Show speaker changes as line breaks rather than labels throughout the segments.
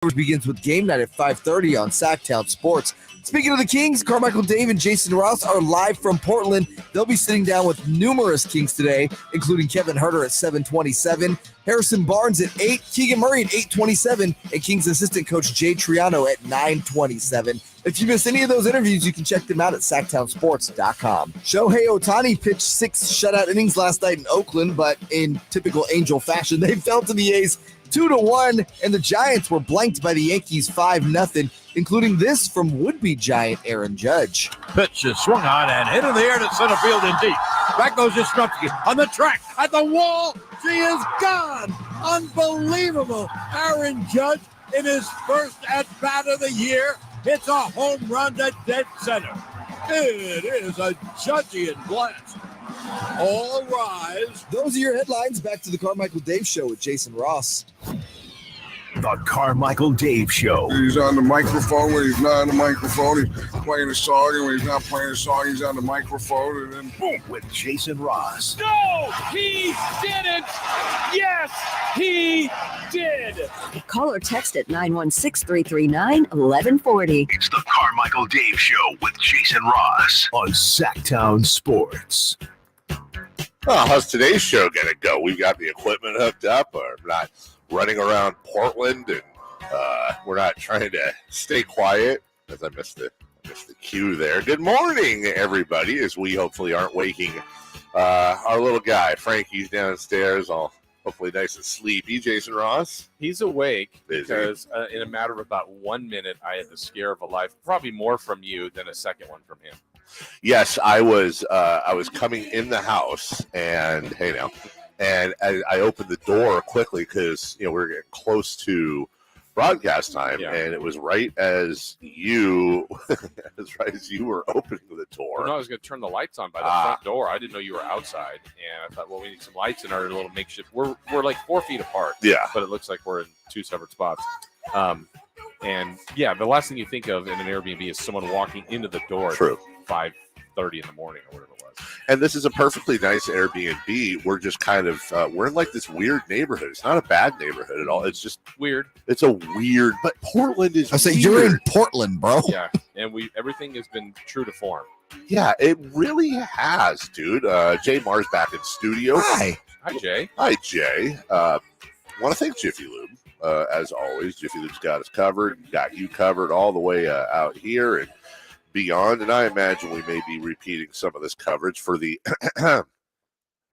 Begins with game night at 5:30 on Sacktown Sports. Speaking of the Kings, Carmichael, Dave, and Jason Ross are live from Portland. They'll be sitting down with numerous Kings today, including Kevin Huerter at 7:27, Harrison Barnes at 8, Keegan Murray at 8:27, and Kings assistant coach Jay Triano at 9:27. If you missed any of those interviews, you can check them out at SacktownSports.com. Shohei Ohtani pitched 6 shutout innings last night in Oakland, but in typical Angel fashion, they fell to the A's 2-1, and the Giants were blanked by the Yankees 5-0, including this from would-be Giant Aaron Judge.
Pitch is swung on and hit in the air to center field and deep. Back goes Yastrzemski on the track at the wall. She is gone. Unbelievable. Aaron Judge in his first at-bat of the year hits a home run to dead center. It is a Judgian blast. All rise.
Those are your headlines. Back to the Carmichael Dave Show with Jason Ross.
The Carmichael Dave Show.
He's on the microphone when he's not on the microphone. He's playing a song, and when he's not playing a song, he's on the microphone. And then
boom, with Jason Ross.
No, he didn't. Yes, he did.
Call or text at 916-339-1140.
It's the Carmichael Dave Show with Jason Ross on Sacktown Sports.
Oh, how's today's show gonna go? We've got the equipment hooked up. We're not running around Portland, and we're not trying to stay quiet because I missed the cue there. Good morning, everybody, as we hopefully aren't waking our little guy. Frankie's downstairs, all hopefully nice and sleepy. Jason Ross?
He's awake because in a matter of about 1 minute, I had the scare of a life, probably more from you than a second one from him.
Yes, I was coming in the house, and hey now, and I opened the door quickly because we were getting close to broadcast time, and it was right as you were opening the door.
Well, no, I was going to turn the lights on by the front door. I didn't know you were outside, and I thought, well, we need some lights in our little makeshift. We're like 4 feet apart, but it looks like we're in 2 separate spots. And yeah, the last thing you think of in an Airbnb is someone walking into the door.
True.
At 5:30 in the morning or whatever it was.
And this is a perfectly nice Airbnb. We're just kind of we're in like this weird neighborhood. It's not a bad neighborhood at all. It's just
weird.
It's a weird, but Portland is.
I say
weird.
You're in Portland, bro.
Yeah, and everything has been true to form.
Yeah, it really has, dude. Jay Marr's back in studio.
Hi,
Jay.
Hi, Jay. Want to thank Jiffy Lube. As always, Jiffy Lube's got us covered, got you covered all the way out here and beyond. And I imagine we may be repeating some of this coverage for the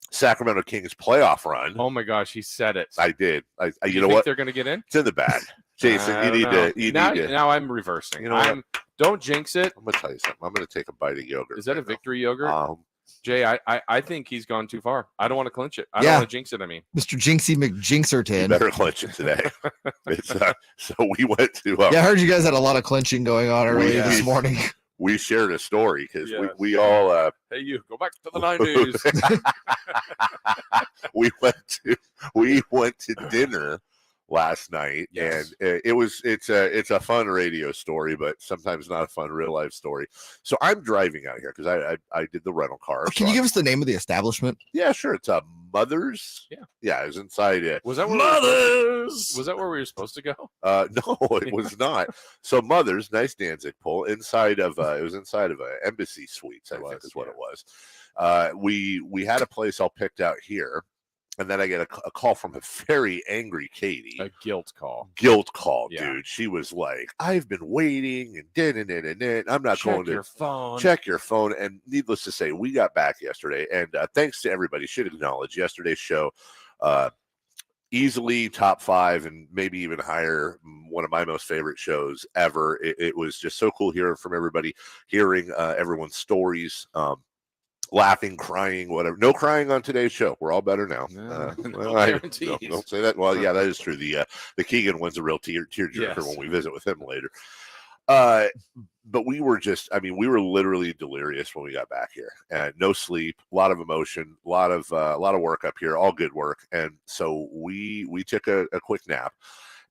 Sacramento Kings playoff run.
Oh my gosh, he said it.
I did. You know
think
what?
They're going to get in?
It's in the bag. Jason, you need to.
Now I'm reversing.
You know
don't jinx it.
I'm going to tell you something. I'm going to take a bite of yogurt.
Is that a victory yogurt? Jay, I think he's gone too far. I don't want to clinch it. I don't want to jinx it.
Mr. Jinxie McJinxerton.
You better clinch it today. So we went to.
I heard you guys had a lot of clinching going on earlier this morning.
We shared a story because we all.
Hey, you go back to the 90s.
we went to dinner last night, and it's a fun radio story, but sometimes not a fun real life story. So I'm driving out here because I did the rental car.
Can you give us the name of the establishment?
Yeah, sure. It's a Mother's. Yeah, it was inside it.
Was that where
Mother's?
Was that where we were supposed to go?
No, it was not. So Mother's, nice Danzig pull inside of it was inside of a Embassy Suites, I think is what it was. We had a place all picked out here. And then I get a call from a very angry Katie.
A guilt call.
Dude. She was like, I've been waiting and I'm not going to check your phone. And needless to say, we got back yesterday. And thanks to everybody. Should acknowledge yesterday's show. Easily top 5 and maybe even higher. One of my most favorite shows ever. It was just so cool hearing from everybody, hearing everyone's stories. Laughing, crying, whatever. No crying on today's show. We're all better now.
No
don't say that. Well, yeah, that is true. The Keegan one's a real tearjerker when we visit with him later. But we were we were literally delirious when we got back here. And no sleep, a lot of emotion, a lot of work up here, all good work. And so we took a quick nap,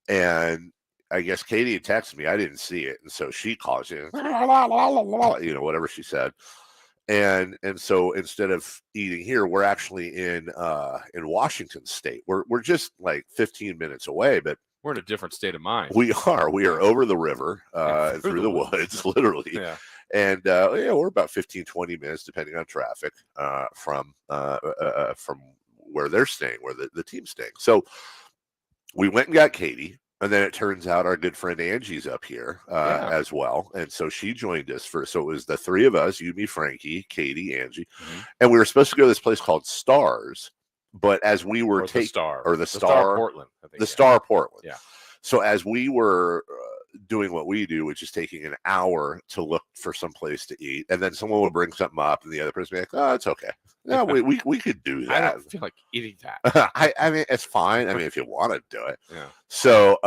and I guess Katie had texted me. I didn't see it, and so she calls you, whatever she said. And so instead of eating here, we're actually in Washington State. We're just like 15 minutes away, but
We're in a different state of mind.
We are over the river, through the woods, literally.
Yeah.
And we're about 15, 20 minutes, depending on traffic, from where they're staying, where the team's staying. So we went and got Katie. And then it turns out our good friend Angie's up here as well. And so she joined us so it was the three of us, you, me, Frankie, Katie, Angie. Mm-hmm. And we were supposed to go to this place called Stars. But as we were
the Star
Portland. I think, Star Portland. Yeah. So as we were doing what we do, which is taking an hour to look for some place to eat, and then someone would bring something up and the other person would be like, oh, it's okay. No, we could do that.
I don't feel like eating that.
I mean, it's fine. I mean, if you want to do it.
Yeah.
So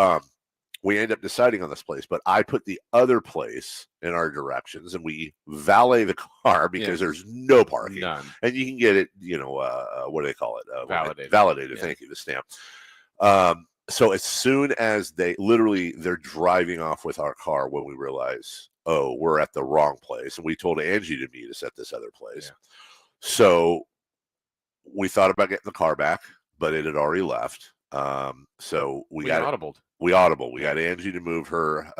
we end up deciding on this place, but I put the other place in our directions, and we valet the car because there's no parking.
None.
And you can get it, what do they call it?
Validated.
Validated. Yeah. Thank you. The stamp. So as soon as they're driving off with our car when we realize, oh, we're at the wrong place. And we told Angie to meet us at this other place. Yeah. So we thought about getting the car back, but it had already left. So we
audibled.
We got Angie to move her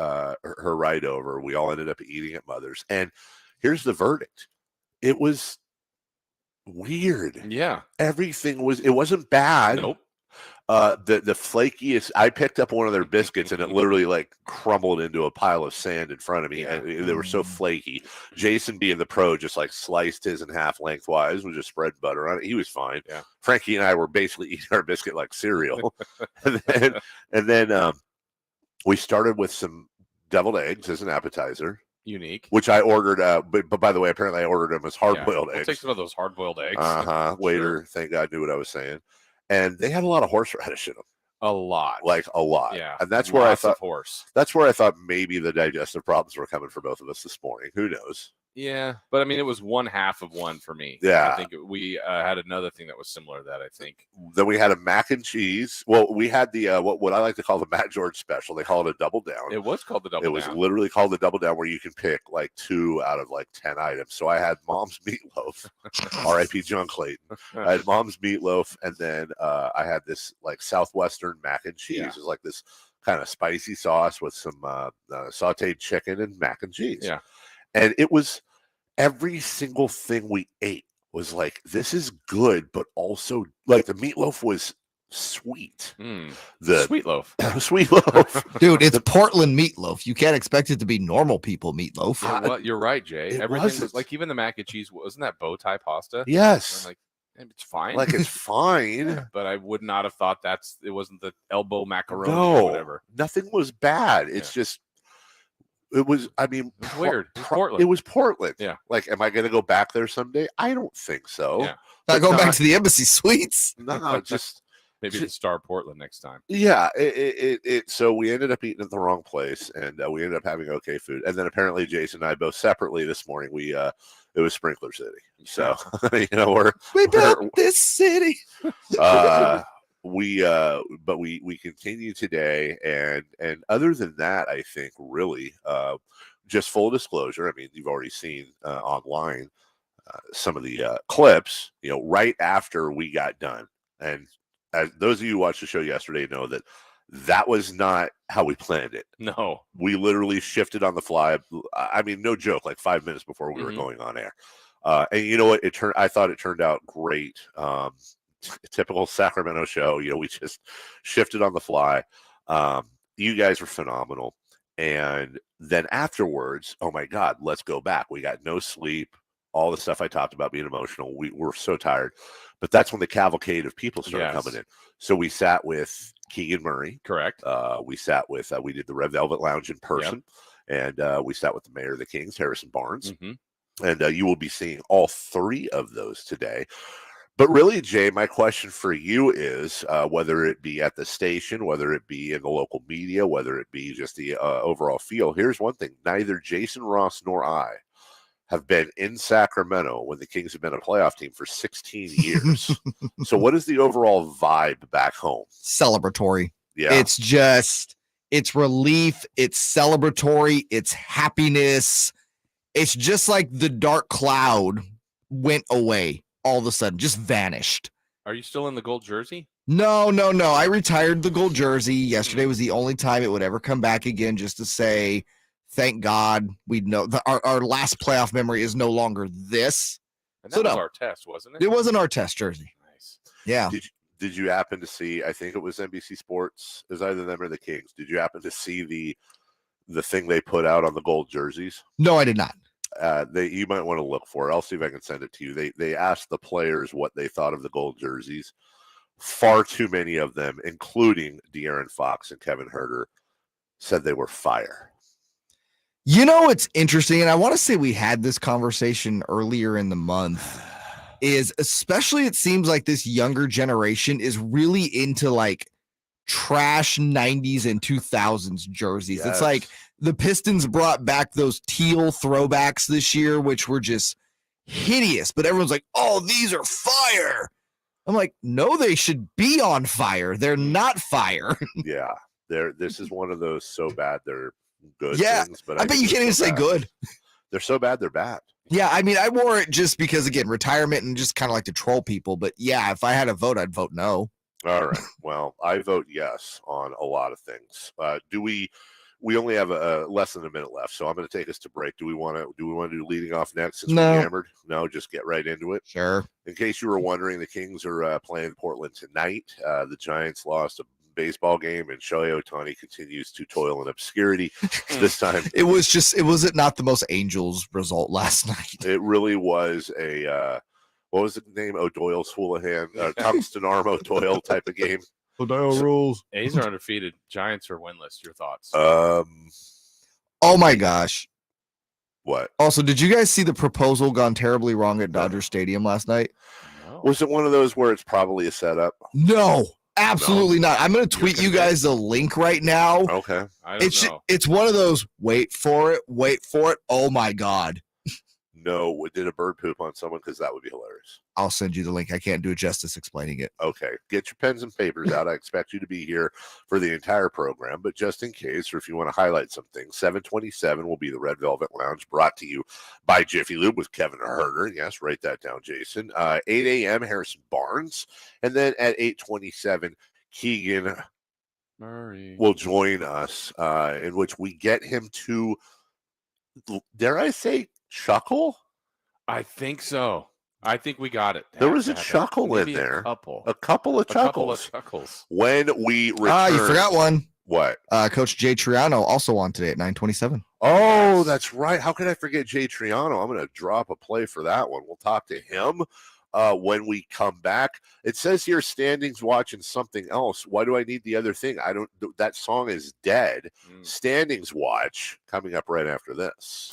ride over. We all ended up eating at Mother's. And here's the verdict. It was weird.
Yeah.
Everything it wasn't bad.
Nope.
The flakiest, I picked up one of their biscuits and it literally like crumbled into a pile of sand in front of me. Yeah. And they were so flaky. Jason, being the pro, just like sliced his in half lengthwise, was just spread butter on it. He was fine.
Yeah.
Frankie and I were basically eating our biscuit like cereal. and then we started with some deviled eggs as an appetizer.
Unique.
Which I ordered, but by the way, apparently I ordered them as hard-boiled eggs.
We'll take some of those hard-boiled eggs.
Waiter, thank God, knew what I was saying. And they had a lot of horseradish in them.
A lot.
Like a lot.
Yeah.
And that's where I thought
horse.
That's where I thought maybe the digestive problems were coming for both of us this morning. Who knows?
Yeah. But I mean, it was one half of one for me.
Yeah.
I think we had another thing that was similar to that, I think.
Then we had a mac and cheese. Well, we had the what I like to call the Matt George special. They call it a double down.
It was called the double down.
It was literally called the double down, where you can pick like 2 out of like 10 items. So I had Mom's meatloaf, R.I.P. John Clayton. I had Mom's meatloaf, and then I had this like Southwestern mac and cheese. It was like this kind of spicy sauce with some sauteed chicken and mac and cheese.
Yeah.
And it was every single thing we ate was like, this is good, but also like the meatloaf was sweet.
The sweet loaf.
Sweet loaf.
Dude, it's Portland meatloaf. You can't expect it to be normal people meatloaf.
Yeah, well, you're right, Jay. Everything was like, even the mac and cheese, wasn't that bow tie pasta?
Yes.
Like, it's fine.
Like, it's fine.
But I would not have thought it wasn't the elbow macaroni or whatever.
Nothing was bad. It's just, it was, I mean,
it was weird. It was Portland.
It was Portland.
Yeah.
Like, am I going to go back there someday? I don't think so.
Yeah.
Not going back to the Embassy Suites.
No, just
maybe the Star Portland next time.
Yeah. So we ended up eating at the wrong place, and we ended up having okay food. And then apparently Jason and I both separately this morning, it was Sprinkler City. So, we
built this city.
But we continue today, and other than that, I think really just full disclosure. I mean, you've already seen online some of the clips. Right after we got done, and as those of you who watched the show yesterday know that was not how we planned it.
No,
we literally shifted on the fly. I mean, no joke. Like 5 minutes before we were going on air, and you know what? I thought it turned out great. Typical Sacramento show. We just shifted on the fly. You guys were phenomenal. And then afterwards, oh my God, let's go back. We got no sleep. All the stuff I talked about being emotional. We were so tired. But that's when the cavalcade of people started coming in. So we sat with Keegan Murray.
Correct.
We sat with, we did the Red Velvet Lounge in person. Yep. And we sat with the mayor of the Kings, Harrison Barnes. Mm-hmm. And you will be seeing all 3 of those today. But really, Jay, my question for you is whether it be at the station, whether it be in the local media, whether it be just the overall feel. Here's one thing. Neither Jason Ross nor I have been in Sacramento when the Kings have been a playoff team for 16 years. So what is the overall vibe back home?
Celebratory.
Yeah.
It's relief. It's celebratory. It's happiness. It's just like the dark cloud went away. All of a sudden, just vanished.
Are you still in the gold jersey?
No. I retired the gold jersey. Yesterday was the only time it would ever come back again, just to say, thank God we know our last playoff memory is no longer this.
And that was our test, wasn't it?
It wasn't our test jersey.
Nice.
Yeah.
Did you happen to see, I think it was NBC Sports, it was either them or the Kings. Did you happen to see the thing they put out on the gold jerseys?
No, I did not.
You might want to look for it. I'll see if I can send it to you. They asked the players what they thought of the gold jerseys. Far too many of them, including De'Aaron Fox and Kevin Huerter, said they were fire.
You know, it's interesting, and I want to say we had this conversation earlier in the month, is especially it seems like this younger generation is really into like trash 90s and 2000s jerseys.
Yes.
It's like the Pistons brought back those teal throwbacks this year, which were just hideous, but everyone's like, oh, these are fire. I'm like, no, they should be on fire. They're not fire.
Yeah. This is one of those so bad they're good things. But
I bet you can't even say good.
They're so bad they're bad.
Yeah, I mean, I wore it just because, again, retirement and just kind of like to troll people. But yeah, if I had a vote, I'd vote no.
All right. Well, I vote yes on a lot of things. We only have less than a minute left, so I'm going to take us to break. Do we want to do leading off next since we hammered? No, just get right into it.
Sure.
In case you were wondering, the Kings are playing Portland tonight. The Giants lost a baseball game, and Shohei Ohtani continues to toil in obscurity. This time, was it not the most Angels result last night? It really was a what was the name? O'Doyle's Houlihan, Tungsten Arm O'Doyle type of game.
O'Doyle rules.
A's are undefeated. Giants are winless. Your thoughts?
Oh my gosh.
What?
Also, did you guys see the proposal gone terribly wrong at Dodger Stadium last night?
No. Was it one of those where it's probably a setup?
No, absolutely not. I'm going to tweet you guys the link right now.
Okay.
I don't know.
It's one of those, wait for it. Oh my God.
No, did a bird poop on someone? Because that would be hilarious.
I'll send you the link. I can't do it justice explaining it.
Okay. Get your pens and papers out. I expect you to be here for the entire program, but just in case, or if you want to highlight something, 727 will be the Red Velvet Lounge, brought to you by Jiffy Lube with Kevin Huerter. Yes, write that down, Jason. 8 a.m., Harrison Barnes. And then at 8:27, Keegan
Murray
will join us, in which we get him to, dare I say, chuckle?
I think so. I think we got it.
There was a chuckle in there. A couple of chuckles. When we return.
You forgot one.
What?
Coach Jay Triano also on today at 9:27.
Oh, that's right. How could I forget Jay Triano? I'm going to drop a play for that one. We'll talk to him when we come back. It says here standings watch and something else. Why do I need the other thing? That song is dead. Standings watch coming up right after this.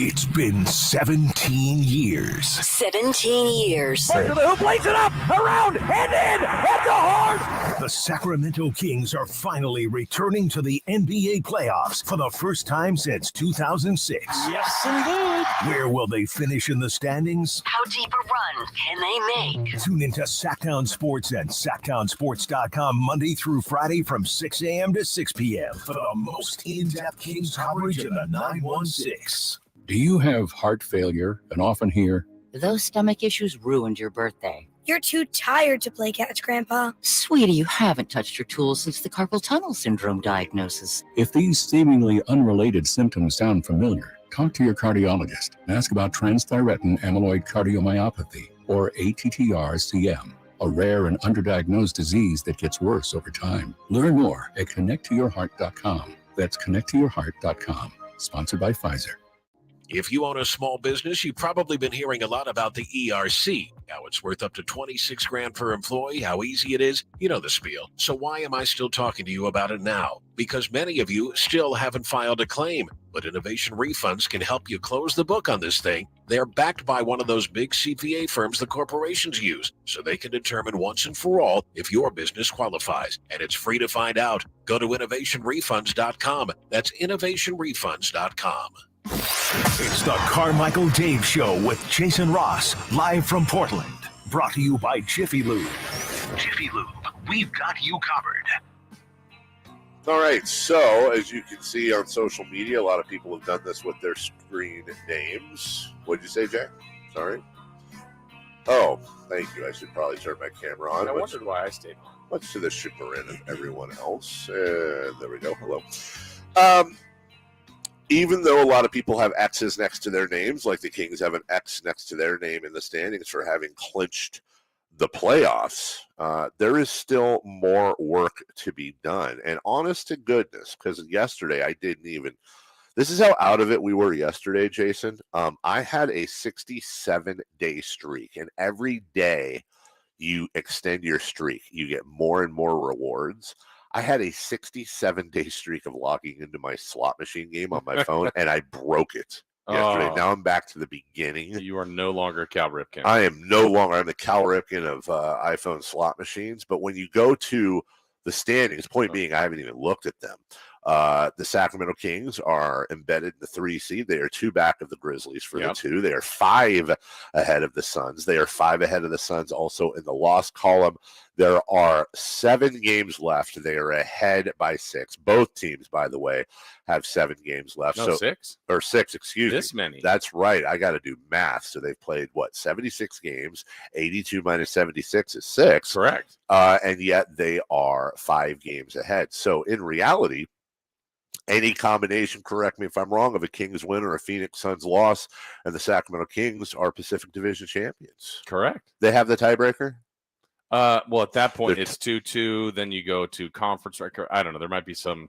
It's been 17 years.
17 years.
Who plays it up, around, and in, at the horn. The Sacramento Kings are finally returning to the NBA playoffs for the first time since 2006.
Yes, indeed.
Where will they finish in the standings?
How deep a run can they make?
Tune into Sacktown Sports and SacktownSports.com Monday through Friday from 6 a.m. to 6 p.m. for the most in-depth Kings coverage in the 916.
Do you have heart failure and often hear,
those stomach issues ruined your birthday?
You're too tired to play catch, Grandpa.
Sweetie, you haven't touched your tools since the carpal tunnel syndrome diagnosis.
If these seemingly unrelated symptoms sound familiar, talk to your cardiologist and ask about transthyretin amyloid cardiomyopathy, or ATTR-CM, a rare and underdiagnosed disease that gets worse over time. Learn more at connecttoyourheart.com. That's connecttoyourheart.com. Sponsored by Pfizer.
If you own a small business, you've probably been hearing a lot about the ERC, how it's worth up to $26,000 per employee, how easy it is. You know the spiel. So why am I still talking to you about it now? Because many of you still haven't filed a claim, but Innovation Refunds can help you close the book on this thing. They're backed by one of those big CPA firms the corporations use, so they can determine once and for all if your business qualifies. And it's free to find out. Go to innovationrefunds.com. That's innovationrefunds.com.
It's the Carmichael Dave Show with Jason Ross, live from Portland. Brought to you by Jiffy Lube.
Jiffy Lube, we've got you covered.
All right, so as you can see on social media, a lot of people have done this with their screen names. What did you say, Jack? Sorry. Oh, thank you. I should probably turn my camera on.
I wondered why I stayed on.
much to the chagrin of everyone else. And there we go. Hello. Even though a lot of people have X's next to their names, like the Kings have an X next to their name in the standings for having clinched the playoffs, there is still more work to be done. And honest to goodness, because yesterday I didn't even, this is how out of it we were yesterday, Jason. I had a 67-day streak, and every day you extend your streak, you get more and more rewards. I had a 67-day streak of logging into my slot machine game on my phone, and I broke it yesterday. Now I'm back to the beginning.
You are no longer Cal Ripken.
I am no longer. I'm the Cal Ripken of iPhone slot machines. But when you go to the standings, point being, I haven't even looked at them. The Sacramento Kings are embedded in the 3 seed. They are 2 back of the Grizzlies for the 2. They are 5 ahead of the Suns. They are 5 ahead of the Suns also in the loss column. There are 7 games left. They are ahead by 6. Both teams, by the way, have 7 games left.
No, 6?
Or 6, excuse me.
This many.
That's right. I got to do math. So they've played, 76 games. 82 minus 76 is 6.
Correct.
And yet they are 5 games ahead. So in reality, any combination, correct me if I'm wrong, of a Kings win or a Phoenix Suns loss, and the Sacramento Kings are Pacific Division champions.
Correct.
They have the tiebreaker?
Well, at that point, it's 2-2. Then you go to conference record. I don't know. There might be some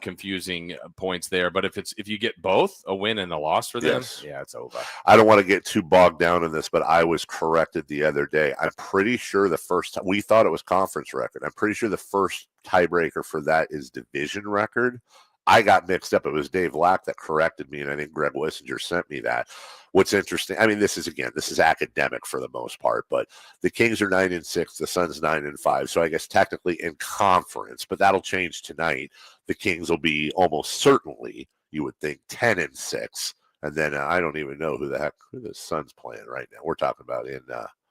confusing points there. But if you get both a win and a loss for them, it's over.
I don't want to get too bogged down in this, but I was corrected the other day. I'm pretty sure the first time we thought it was conference record. I'm pretty sure the first tiebreaker for that is division record. I got mixed up. It was Dave Lack that corrected me, and I think Greg Wissinger sent me that. What's interesting, I mean, this is academic for the most part, but the Kings are 9-6, the Suns 9-5. So I guess technically in conference, but that'll change tonight. The Kings will be almost certainly, you would think, 10-6, and then I don't even know who the Suns playing right now. We're talking about in.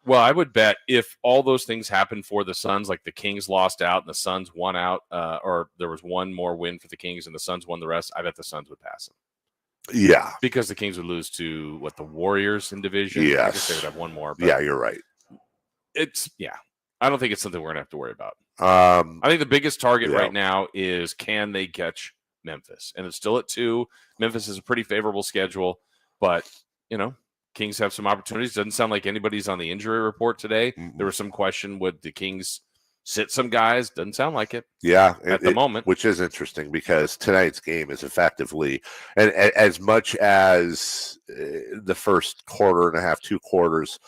Well, I would bet if all those things happened for the Suns, like the Kings lost out and the Suns won out, or there was one more win for the Kings and the Suns won the rest, I bet the Suns would pass them.
Yeah.
Because the Kings would lose to, the Warriors in division?
Yes.
I guess they would have one more. But
yeah, you're right.
I don't think it's something we're going to have to worry about. I think the biggest target right now is can they catch Memphis? And it's still at 2. Memphis is a pretty favorable schedule, but, Kings have some opportunities. Doesn't sound like anybody's on the injury report today. Mm-hmm. There was some question, would the Kings sit some guys? Doesn't sound like it.
Yeah.
At the moment.
Which is interesting because tonight's game is effectively, and as much as the first quarter and a half, 2 quarters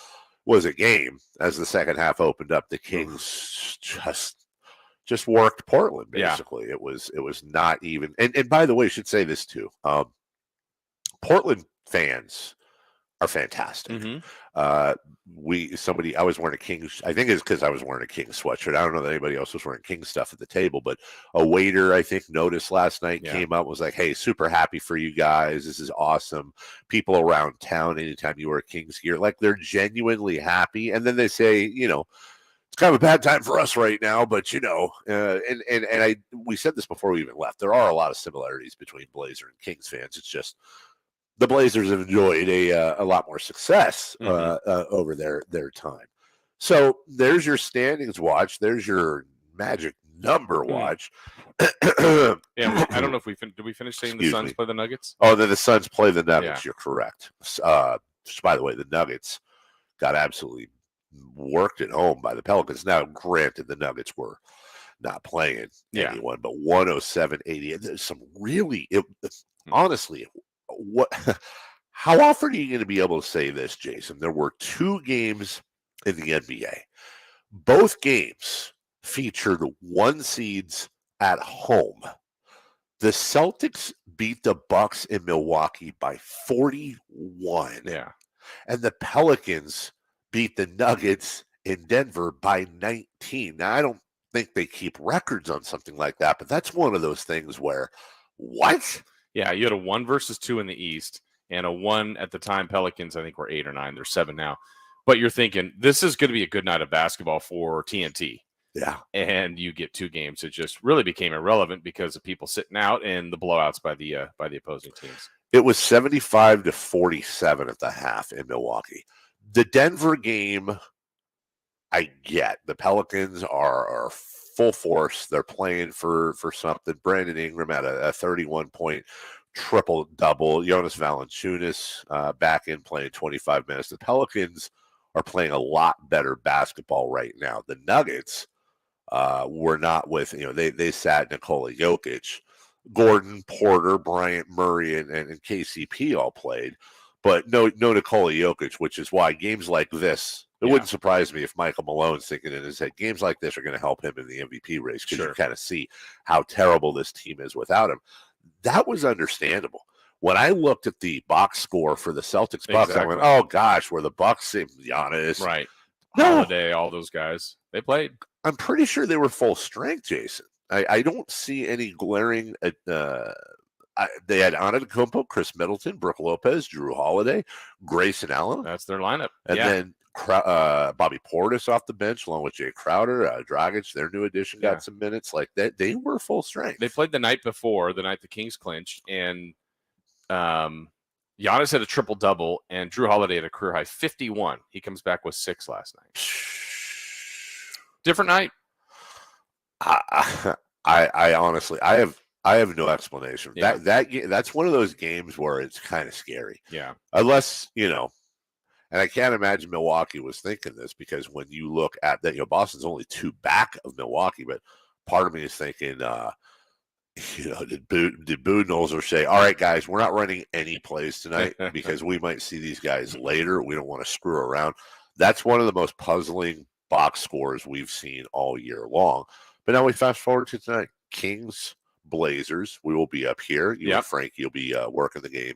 was a game, as the second half opened up, the Kings just worked Portland, basically. Yeah. It was not even, and by the way, I should say this too. Portland fans are fantastic.
Mm-hmm.
I was wearing a Kings, I think it's because I was wearing a Kings sweatshirt. I don't know that anybody else was wearing Kings stuff at the table, but a waiter, I think, noticed last night, came up, was like, hey, super happy for you guys. This is awesome. People around town, anytime you wear Kings gear, like they're genuinely happy. And then they say, it's kind of a bad time for us right now, but we said this before we even left. There are a lot of similarities between Blazer and Kings fans. It's just, the Blazers have enjoyed a lot more success over their time. So there's your standings watch. There's your magic number watch.
I don't know if did we finish saying the Suns play the Nuggets?
Oh, then the Suns play the Nuggets. Yeah. You're correct. By the way, the Nuggets got absolutely worked at home by the Pelicans. Now, granted, the Nuggets were not playing anyone, but 107-88. There's some really, honestly, how often are you going to be able to say this, Jason? There were 2 games in the NBA. Both games featured 1 seeds at home. The Celtics beat the Bucks in Milwaukee by 41.
Yeah.
And the Pelicans beat the Nuggets in Denver by 19. Now, I don't think they keep records on something like that, but that's one of those things where, what?
Yeah, you had a 1 versus 2 in the East, and a 1 at the time. Pelicans, I think, were 8 or 9. They're 7 now. But you're thinking, this is going to be a good night of basketball for TNT.
Yeah.
And you get 2 games that just really became irrelevant because of people sitting out and the blowouts by the opposing teams.
It was 75-47 at the half in Milwaukee. The Denver game I get the Pelicans are full force. They're playing for something. Brandon Ingram at a 31-point triple-double. Jonas Valanciunas back in playing 25 minutes. The Pelicans are playing a lot better basketball right now. The Nuggets were not with, they sat Nikola Jokic. Gordon, Porter, Bryant, Murray, and KCP all played. But no Nikola Jokic, which is why games like this, it wouldn't surprise me if Michael Malone's thinking in his head, games like this are going to help him in the MVP race because you kind of see how terrible this team is without him. That was understandable. When I looked at the box score for the Celtics Bucks, I went, oh gosh, where the Bucks, Giannis,
right? Holiday, all those guys, they played.
I'm pretty sure they were full strength, Jason. I don't see any glaring. They had Antetokounmpo, Chris Middleton, Brook Lopez, Drew Holiday, Grayson Allen.
That's their lineup.
And then Bobby Portis off the bench, along with Jay Crowder, Dragic, their new addition, got some minutes. Like that, they were full strength.
They played the night before, the night the Kings clinched, and Giannis had a triple-double, and Drew Holiday had a career high 51. He comes back with 6 last night. Different night.
I honestly, I have no explanation.
Yeah.
That's one of those games where it's kind of scary.
Yeah.
Unless, and I can't imagine Milwaukee was thinking this, because when you look at that, Boston's only 2 back of Milwaukee, but part of me is thinking, did Budenholzer say, all right, guys, we're not running any plays tonight because we might see these guys later. We don't want to screw around. That's one of the most puzzling box scores we've seen all year long. But now we fast forward to tonight. Kings, Blazers. We will be up here. You and Frank, you'll be working the game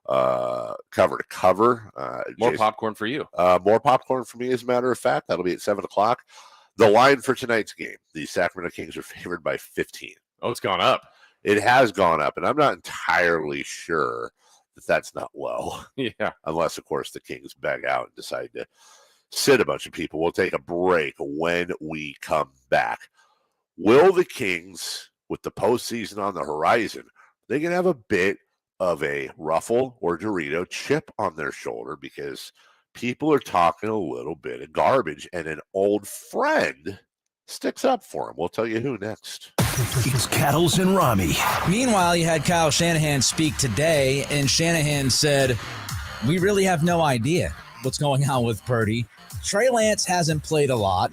cover to cover.
More
Jason,
popcorn for you.
More popcorn for me, as a matter of fact. That'll be at 7 o'clock. The line for tonight's game, the Sacramento Kings are favored by 15.
Oh, it's gone up.
It has gone up, and I'm not entirely sure that that's not low.
Yeah.
Unless, of course, the Kings bag out and decide to sit a bunch of people. We'll take a break when we come back. Will the Kings, with the postseason on the horizon, they can have a bit of a ruffle or Dorito chip on their shoulder because people are talking a little bit of garbage, and an old friend sticks up for him. We'll tell you who next.
It's Cattles and Rami.
Meanwhile, you had Kyle Shanahan speak today, and Shanahan said, we really have no idea what's going on with Purdy. Trey Lance hasn't played a lot.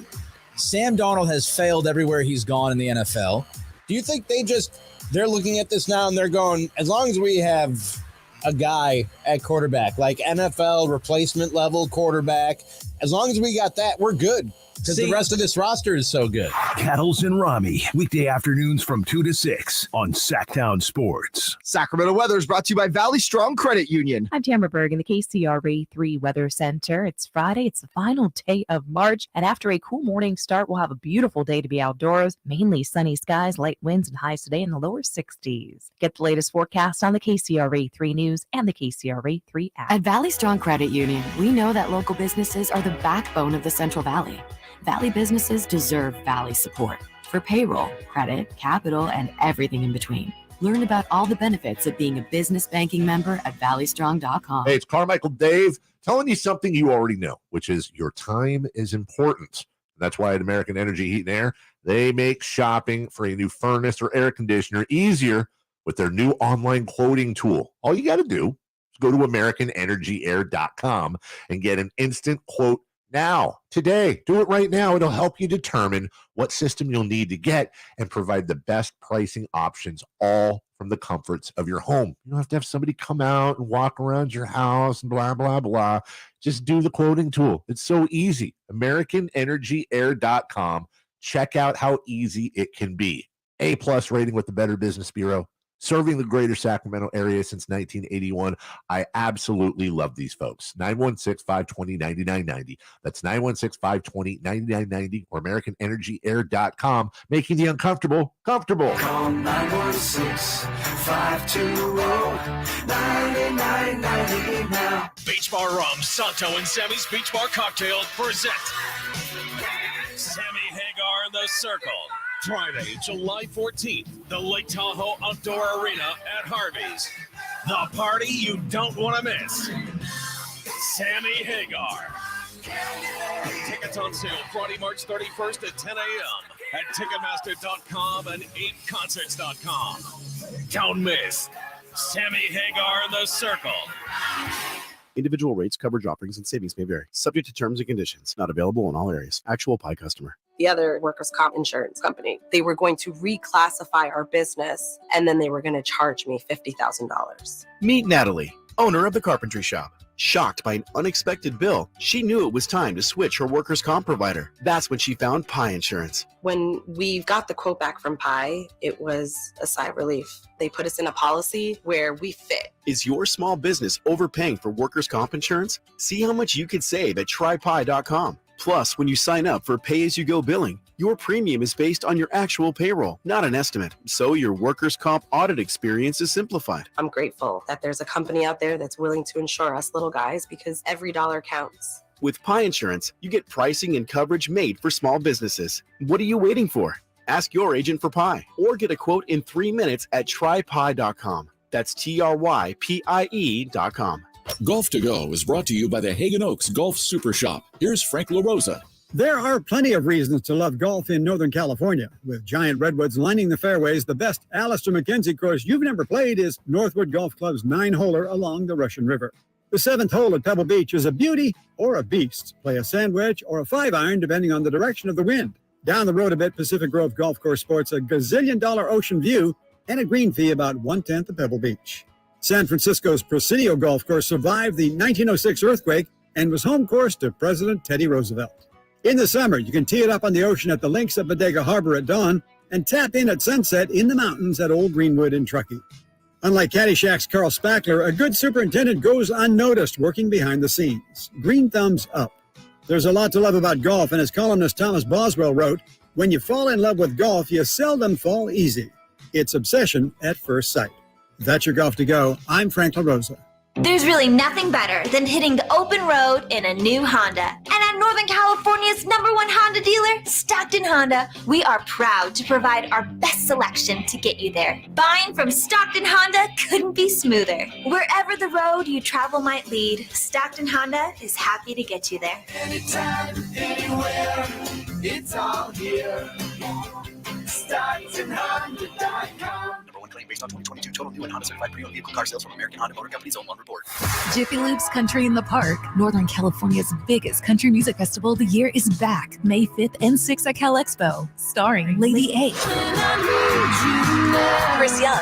Sam Darnold has failed everywhere he's gone in the NFL. Do you think they're looking at this now and they're going, as long as we have a guy at quarterback, like NFL replacement level quarterback, as long as we got that, we're good. Because the rest of this roster is so good.
Cattles and Rami, weekday afternoons from 2 to 6 on Sacktown Sports.
Sacramento weather is brought to you by Valley Strong Credit Union.
I'm Tamara Berg in the KCRA 3 Weather Center. It's Friday. It's the final day of March. And after a cool morning start, we'll have a beautiful day to be outdoors. Mainly sunny skies, light winds, and highs today in the lower 60s. Get the latest forecast on the KCRA 3 News and the KCRA 3 app.
At Valley Strong Credit Union, we know that local businesses are the backbone of the Central Valley. Valley businesses deserve Valley support for payroll, credit, capital, and everything in between. Learn about all the benefits of being a business banking member at valleystrong.com.
Hey, it's Carmichael Dave telling you something you already know, which is your time is important. That's why at American Energy Heat and Air, they make shopping for a new furnace or air conditioner easier with their new online quoting tool. All you got to do is go to AmericanEnergyAir.com and get an instant quote now, today. Do it right now. It'll help you determine what system you'll need to get and provide the best pricing options, all from the comforts of your home. You don't have to have somebody come out and walk around your house and blah, blah, blah. Just do the quoting tool. It's so easy. AmericanEnergyAir.com. Check out how easy it can be. A+ rating with the Better Business Bureau. Serving the greater Sacramento area since 1981. I absolutely love these folks. 916-520-9990. That's 916-520-9990 or AmericanEnergyAir.com, making the uncomfortable comfortable.
Call 916-520-9990 now.
Beach Bar Rum, Santo, and Sammy's Beach Bar Cocktails present Sammy Hagar in the Circle. Friday, July 14th, the Lake Tahoe Outdoor Arena at Harvey's. The party you don't want to miss. Sammy Hagar, Tickets on sale Friday, March 31st at 10 a.m. at Ticketmaster.com and 8concerts.com. Don't miss Sammy Hagar in the Circle.
Individual rates, coverage offerings, and savings may vary. Subject to terms and conditions. Not available in all areas. Actual Pi customer.
The other workers' comp insurance company, they were going to reclassify our business, and then they were going to charge me $50,000.
Meet Natalie, owner of the carpentry shop. Shocked by an unexpected bill, she knew it was time to switch her workers' comp provider. That's when she found Pi Insurance.
When we got the quote back from Pi, it was a sigh of relief. They put us in a policy where we fit.
Is your small business overpaying for workers' comp insurance? See how much you could save at trypi.com. Plus, when you sign up for pay-as-you-go billing, your premium is based on your actual payroll, not an estimate. So your workers' comp audit experience is simplified.
I'm grateful that there's a company out there that's willing to insure us little guys because every dollar counts.
With Pi Insurance, you get pricing and coverage made for small businesses. What are you waiting for? Ask your agent for Pi or get a quote in 3 minutes at trypi.com. That's TRYPIE.com.
Golf to Go is brought to you by the Hagen Oaks Golf Super Shop. Here's Frank LaRosa.
There are plenty of reasons to love golf in Northern California. With giant redwoods lining the fairways, the best Alistair McKenzie course you've never played is Northwood Golf Club's 9-holer along the Russian River. The 7th hole at Pebble Beach is a beauty or a beast. Play a sandwich or a 5-iron depending on the direction of the wind. Down the road a bit, Pacific Grove Golf Course sports a gazillion-dollar ocean view and a green fee about 1/10 of Pebble Beach. San Francisco's Presidio Golf Course survived the 1906 earthquake and was home course to President Teddy Roosevelt. In the summer, you can tee it up on the ocean at the links at Bodega Harbor at dawn and tap in at sunset in the mountains at Old Greenwood in Truckee. Unlike Caddyshack's Carl Spackler, a good superintendent goes unnoticed working behind the scenes. Green thumbs up. There's a lot to love about golf, and as columnist Thomas Boswell wrote, when you fall in love with golf, you seldom fall easy. It's obsession at first sight. That's your Golf to Go. I'm Frank LaRosa.
There's really nothing better than hitting the open road in a new Honda. And at Northern California's #1 Honda dealer, Stockton Honda, we are proud to provide our best selection to get you there. Buying from Stockton Honda couldn't be smoother. Wherever the road you travel might lead, Stockton Honda is happy to get you there.
Anytime, anywhere, it's all here. StocktonHonda.com.
Claim based on 2022 total new and Honda certified pre-owned vehicle car sales from American Honda Motor Company's own report.
Jiffy Lube's Country in the Park, Northern California's biggest country music festival of the year, is back May 5th and 6th at Cal Expo, starring Lady A, Chris Young,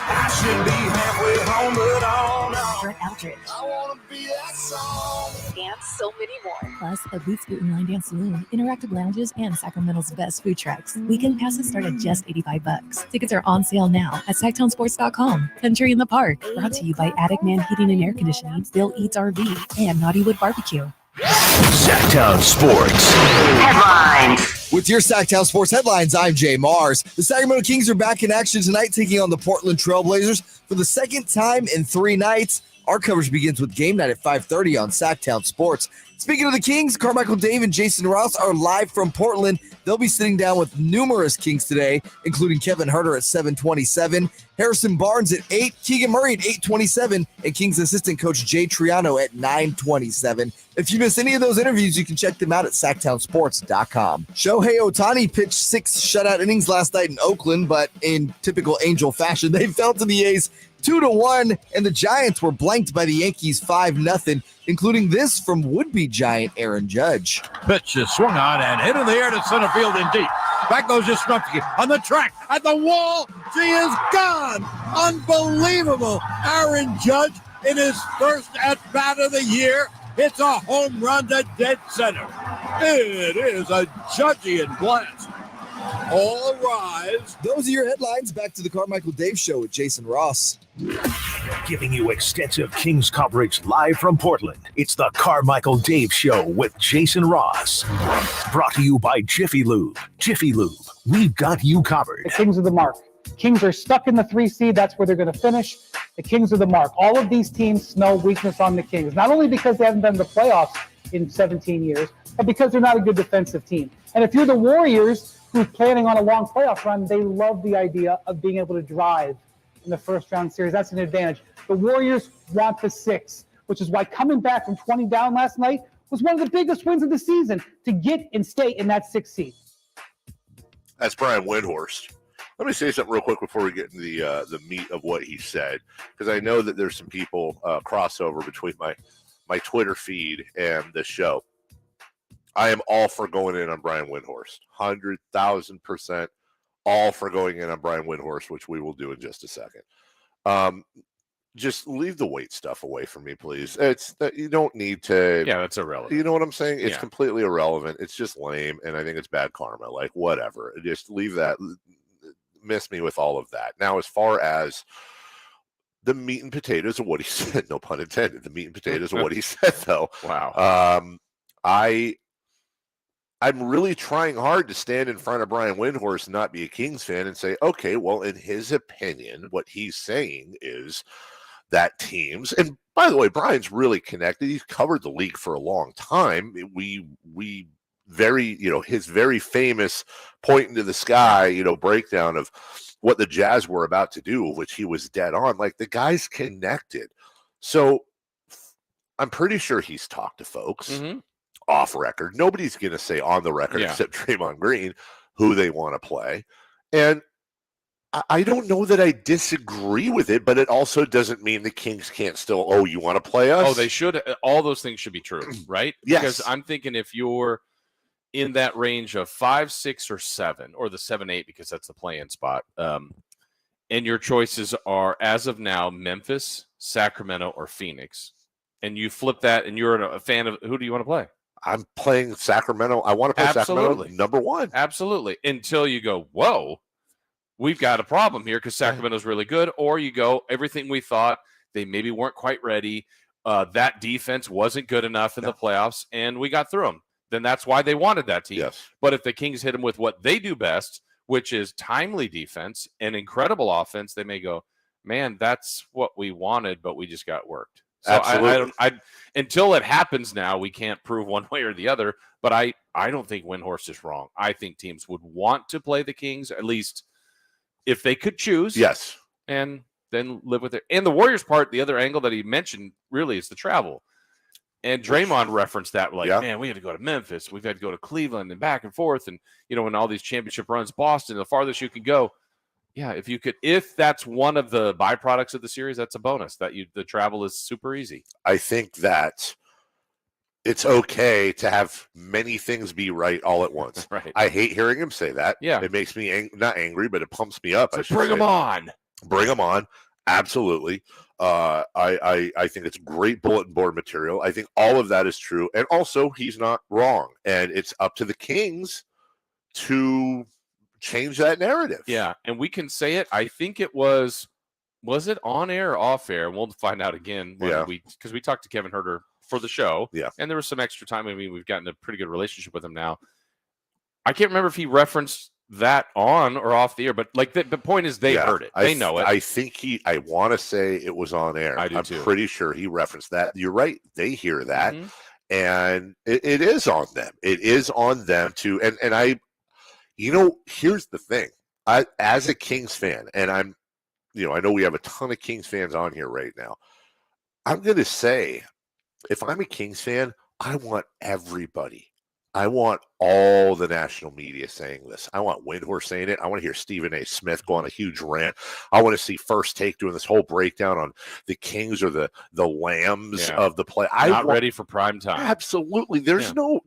Brett Eldridge, and so many more. Plus, a Boots Boot and Line Dance Saloon, interactive lounges, and Sacramento's best food trucks. Weekend passes start at just $85. Tickets are on sale now at SacktownSports.com. Country in the Park, brought to you by Attic Man Heating and Air Conditioning, Bill Eats RV, and Naughtywood Barbecue.
Sacktown Sports
Headlines. With your Sacktown Sports headlines, I'm Jay Mars. The Sacramento Kings are back in action tonight, taking on the Portland Trailblazers for the second time in 3 nights. Our coverage begins with game night at 5:30 on Sacktown Sports. Speaking of the Kings, Carmichael, Dave, and Jason Rouse are live from Portland. They'll be sitting down with numerous Kings today, including Kevin Huerter at 7:27, Harrison Barnes at 8, Keegan Murray at 8:27, and Kings assistant coach Jay Triano at 9:27. If you missed any of those interviews, you can check them out at SacktownSports.com. Shohei Ohtani pitched 6 shutout innings last night in Oakland, but in typical Angel fashion, they fell to the A's 2-1, and the Giants were blanked by the Yankees 5-0, including this from would-be Giant Aaron Judge.
Pitch is swung on and hit in the air to center field and deep. Back goes Yastrzemski on the track at the wall. She is gone. Unbelievable. Aaron Judge in his first at-bat of the year hits a home run to dead center. It is a Judgian blast. All rise.
Those are your headlines. Back to the Carmichael Dave Show with Jason Ross.
Giving you extensive Kings coverage live from Portland. It's the Carmichael Dave Show with Jason Ross. Brought to you by Jiffy Lube. Jiffy Lube, we've got you covered.
The Kings are the mark. Kings are stuck in the 3 seed. That's where they're going to finish. The Kings are the mark. All of these teams smell weakness on the Kings, not only because they haven't been in the playoffs in 17 years, but because they're not a good defensive team. And if you're the Warriors, who's planning on a long playoff run, they love the idea of being able to drive in the first round series. That's an advantage. The Warriors want the 6, which is why coming back from 20 down last night was one of the biggest wins of the season to get and stay in that 6th seed.
That's Brian Windhorst. Let me say something real quick before we get into the meat of what he said, because I know that there's some people crossover between my Twitter feed and the show. I am all for going in on Brian Windhorst, 100,000% all for going in on Brian Windhorst, which we will do in just a second. Just leave the weight stuff away from me, please. It's you don't need to.
Yeah, that's irrelevant.
You know what I'm saying? It's
Yeah.
completely irrelevant. It's just lame, and I think it's bad karma. Like, whatever. Just leave that. Miss me with all of that. Now, as far as the meat and potatoes of what he said, no pun intended, the meat and potatoes of what he said, though.
Wow.
I'm really trying hard to stand in front of Brian Windhorst and not be a Kings fan and say, okay, well, in his opinion, what he's saying is that teams, and by the way, Brian's really connected. He's covered the league for a long time. We very, his very famous point into the sky, breakdown of what the Jazz were about to do, which he was dead on. Like, the guy's connected. So I'm pretty sure he's talked to folks off record. Nobody's going to say on the record, except Draymond Green, who they want to play. And I don't know that I disagree with it, but it also doesn't mean the Kings can't still, you want to play us?
Oh, they should. All those things should be true, right?
Yes.
Because I'm thinking if you're in that range of 5, 6, or 7, or the 7, 8, because that's the play-in spot, and your choices are, as of now, Memphis, Sacramento, or Phoenix, and you flip that, and you're a fan of, who do you want to play?
I'm playing Sacramento. I want to play Sacramento number 1.
Absolutely. Until you go, whoa, we've got a problem here because Sacramento's really good. Or you go, everything we thought, they maybe weren't quite ready. That defense wasn't good enough in the playoffs, and we got through them. Then that's why they wanted that team.
Yes.
But if the Kings hit them with what they do best, which is timely defense and incredible offense, they may go, man, that's what we wanted, but we just got worked. So I until it happens now, we can't prove one way or the other. But I don't think Windhorst is wrong. I think teams would want to play the Kings, at least if they could choose.
Yes.
And then live with it. And the Warriors part, the other angle that he mentioned really is the travel. And Draymond referenced that, like, man, we had to go to Memphis. We've had to go to Cleveland and back and forth. And, in all these championship runs, Boston, the farthest you can go. Yeah, if that's one of the byproducts of the series, that's a bonus. The travel is super easy.
I think that it's okay to have many things be right all at once.
Right.
I hate hearing him say that.
Yeah.
It makes me not angry, but it pumps me up.
Bring them on.
Bring them on. Absolutely. I think it's great bulletin board material. I think all of that is true. And also, he's not wrong. And it's up to the Kings to change that narrative.
Yeah, and we can say it. I think it was it on air or off air? We'll find out again because we talked to Kevin Huerter for the show.
Yeah.
And there was some extra time. I mean, we've gotten a pretty good relationship with him now. I can't remember if he referenced that on or off the air, but like the point is they heard it. They know it.
I think I want to say it was on air.
I'm
pretty sure he referenced that. You're right. They hear that. And it is on them. It is on them to, and I, here's the thing. As a Kings fan, and I know we have a ton of Kings fans on here right now. I'm going to say, if I'm a Kings fan, I want everybody. I want all the national media saying this. I want Windhorst saying it. I want to hear Stephen A. Smith go on a huge rant. I want to see First Take doing this whole breakdown on the Kings or the Lambs of the play.
Ready for prime time.
Absolutely. There's no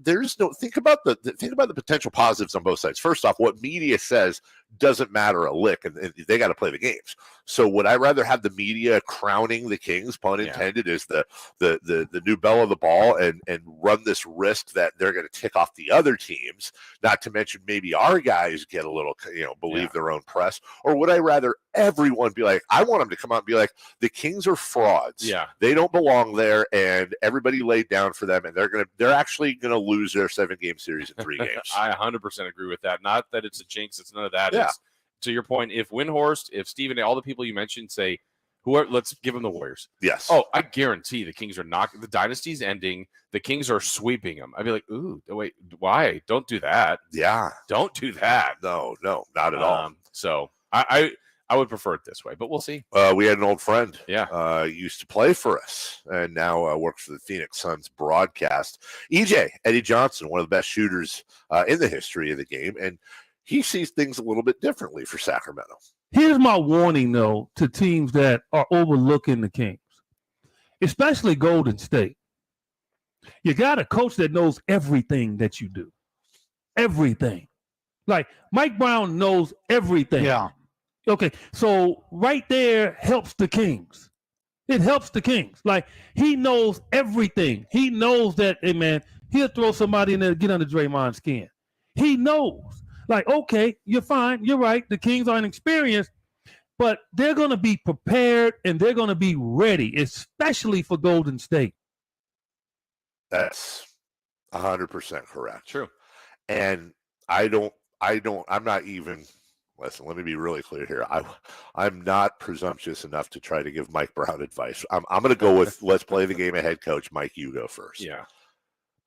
think about the potential positives on both sides. First off, what media says doesn't matter a lick, and they got to play the games. So would I rather have the media crowning the Kings, pun intended, is the new belle of the ball and run this risk that they're going to tick off the other teams, not to mention maybe our guys get a little, believe their own press? Or would I rather everyone be like, I want them to come out and be like, the Kings are frauds.
Yeah.
They don't belong there, and everybody laid down for them, and they're actually going to lose their 7-game series in 3 games.
I 100% agree with that. Not that it's a jinx. It's none of that.
Yeah.
It's, to your point, if Windhorst, if Stephen, all the people you mentioned say, let's give them the Warriors.
Yes.
Oh, I guarantee the Kings are not. The dynasty's ending. The Kings are sweeping them. I'd be like, ooh, wait, why? Don't do that.
Yeah.
Don't do that.
No, not at all.
So I I would prefer it this way, but we'll see.
We had an old friend.
Yeah.
Used to play for us and now works for the Phoenix Suns broadcast. Eddie Johnson, one of the best shooters in the history of the game. And he sees things a little bit differently for Sacramento.
Here's my warning, though, to teams that are overlooking the Kings, especially Golden State. You got a coach that knows everything that you do. Everything. Like Mike Brown knows everything.
Yeah.
Okay, so right there helps the Kings. It helps the Kings. Like, he knows everything. He knows that, hey, man, he'll throw somebody in there to get under Draymond's skin. He knows. Like, okay, you're fine. You're right. The Kings are inexperienced, but they're going to be prepared and they're going to be ready, especially for Golden State.
That's 100% correct.
True.
And I'm not even... Listen, let me be really clear here. I'm not presumptuous enough to try to give Mike Brown advice. I'm going to go with let's play the game of head coach. Mike, you go first.
Yeah.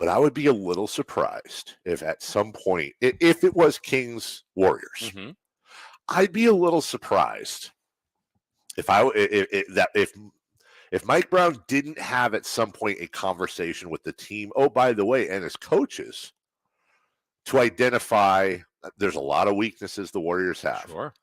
But I would be a little surprised if at some point, if it was Kings Warriors, I'd be a little surprised if Mike Brown didn't have at some point a conversation with the team. Oh, by the way, and his coaches to identify. There's a lot of weaknesses the Warriors have.
Sure.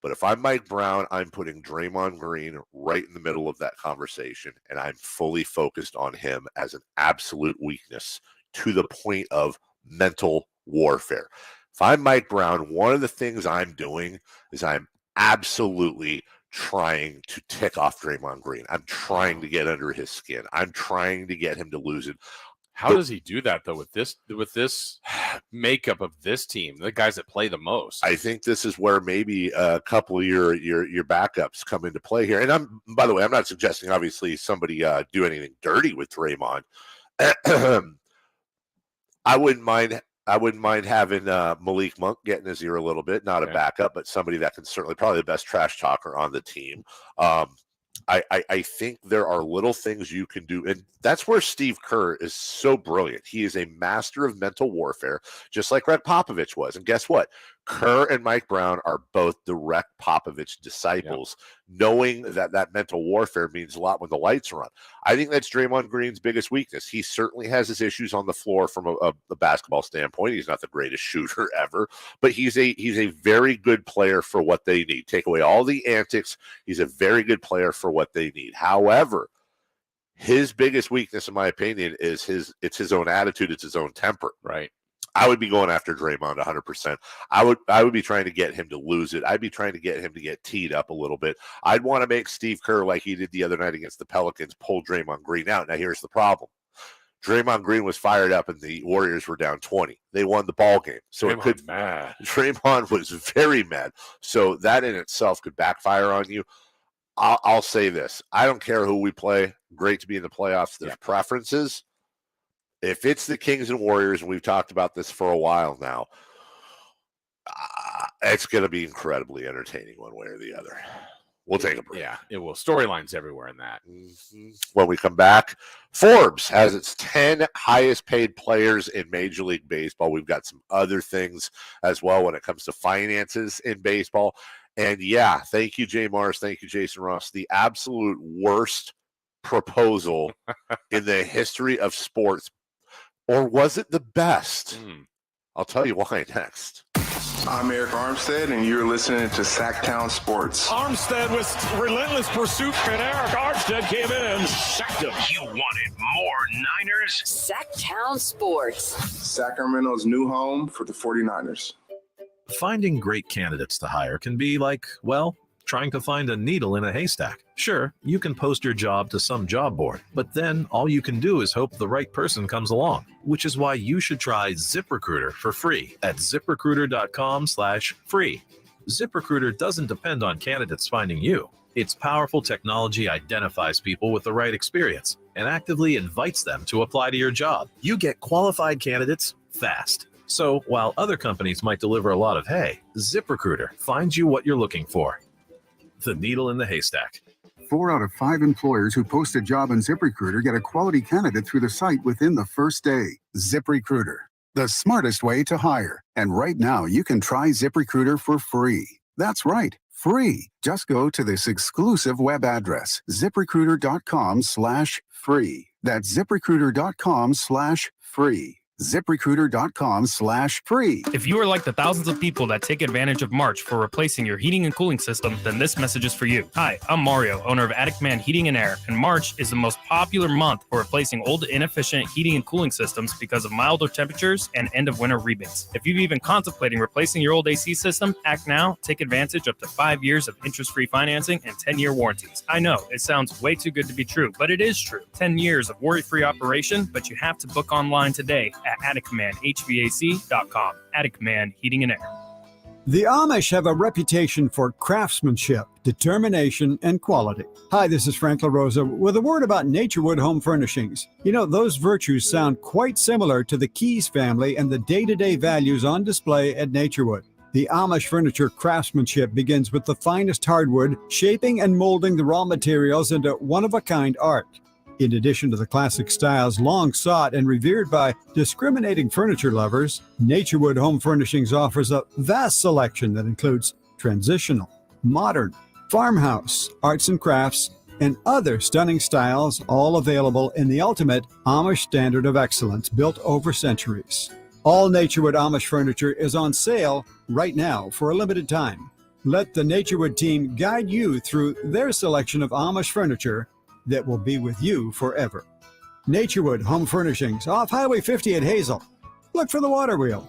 But if I'm Mike Brown, I'm putting Draymond Green right in the middle of that conversation, and I'm fully focused on him as an absolute weakness to the point of mental warfare. If I'm Mike Brown, one of the things I'm doing is I'm absolutely trying to tick off Draymond Green. I'm trying to get under his skin. I'm trying to get him to lose it.
How does he do that, though, with this makeup of this team, the guys that play the most?
I think this is where maybe a couple of your backups come into play here. And by the way, I'm not suggesting obviously somebody do anything dirty with Draymond. I wouldn't mind having Malik Monk get in his ear a little bit, not a backup, but somebody that can certainly probably the best trash talker on the team. I think there are little things you can do. And that's where Steve Kerr is so brilliant. He is a master of mental warfare, just like Greg Popovich was. And guess what? Kerr and Mike Brown are both direct Popovich disciples, knowing that mental warfare means a lot when the lights are on. I think that's Draymond Green's biggest weakness. He certainly has his issues on the floor from a basketball standpoint. He's not the greatest shooter ever, but he's a very good player for what they need. Take away all the antics, he's a very good player for what they need. However, his biggest weakness, in my opinion, is it's his own attitude, it's his own temper.
Right.
I would be going after Draymond 100%. I would be trying to get him to lose it. I'd be trying to get him to get teed up a little bit. I'd want to make Steve Kerr, like he did the other night against the Pelicans, pull Draymond Green out. Now, here's the problem. Draymond Green was fired up and the Warriors were down 20. They won the ball game. So Draymond was very mad. So that in itself could backfire on you. I'll say this. I don't care who we play. Great to be in the playoffs. There's preferences. If it's the Kings and Warriors, and we've talked about this for a while now, it's going to be incredibly entertaining one way or the other. We'll take a break.
Yeah, it will. Storylines everywhere in that.
When we come back, Forbes has its 10 highest paid players in Major League Baseball. We've got some other things as well when it comes to finances in baseball. And yeah, thank you, Jay Mars. Thank you, Jason Ross. The absolute worst proposal in the history of sports. Or was it the best? I'll tell you why next.
I'm Eric Armstead, and you're listening to Sacktown Sports.
Armstead with relentless pursuit, and Eric Armstead came in and sacked him.
You wanted more Niners?
Sacktown Sports.
Sacramento's new home for the 49ers.
Finding great candidates to hire can be like, well, trying to find a needle in a haystack. Sure, you can post your job to some job board, but then all you can do is hope the right person comes along, which is why you should try ZipRecruiter for free at ZipRecruiter.com/free. ZipRecruiter doesn't depend on candidates finding you. Its powerful technology identifies people with the right experience and actively invites them to apply to your job. You get qualified candidates fast. So while other companies might deliver a lot of hay, ZipRecruiter finds you what you're looking for. The needle in the haystack.
4 out of 5 employers who post a job on ZipRecruiter get a quality candidate through the site within the first day. ZipRecruiter, the smartest way to hire. And right now, you can try ZipRecruiter for free. That's right, free. Just go to this exclusive web address, ZipRecruiter.com/free. That's ZipRecruiter.com/free. ZipRecruiter.com/free.
If you are like the thousands of people that take advantage of March for replacing your heating and cooling system, then this message is for you. Hi, I'm Mario, owner of Attic Man Heating and Air, and March is the most popular month for replacing old, inefficient heating and cooling systems because of milder temperatures and end-of-winter rebates. If you've even contemplating replacing your old AC system, act now. Take advantage up to 5 years of interest-free financing and 10-year warranties. I know, it sounds way too good to be true, but it is true. 10 years of worry-free operation, but you have to book online today at AtticManHVAC.com. Attic Man Heating and Air.
The Amish have a reputation for craftsmanship, determination, and quality. Hi, this is Frank LaRosa with a word about Naturewood Home Furnishings. You know, those virtues sound quite similar to the Keys family and the day-to-day values on display at Naturewood. The Amish furniture craftsmanship begins with the finest hardwood, shaping and molding the raw materials into one-of-a-kind art. In addition to the classic styles long sought and revered by discriminating furniture lovers, Naturewood Home Furnishings offers a vast selection that includes transitional, modern, farmhouse, arts and crafts, and other stunning styles, all available in the ultimate Amish standard of excellence built over centuries. All Naturewood Amish furniture is on sale right now for a limited time. Let the Naturewood team guide you through their selection of Amish furniture that will be with you forever. Naturewood Home Furnishings, off Highway 50 at Hazel. Look for the water wheel.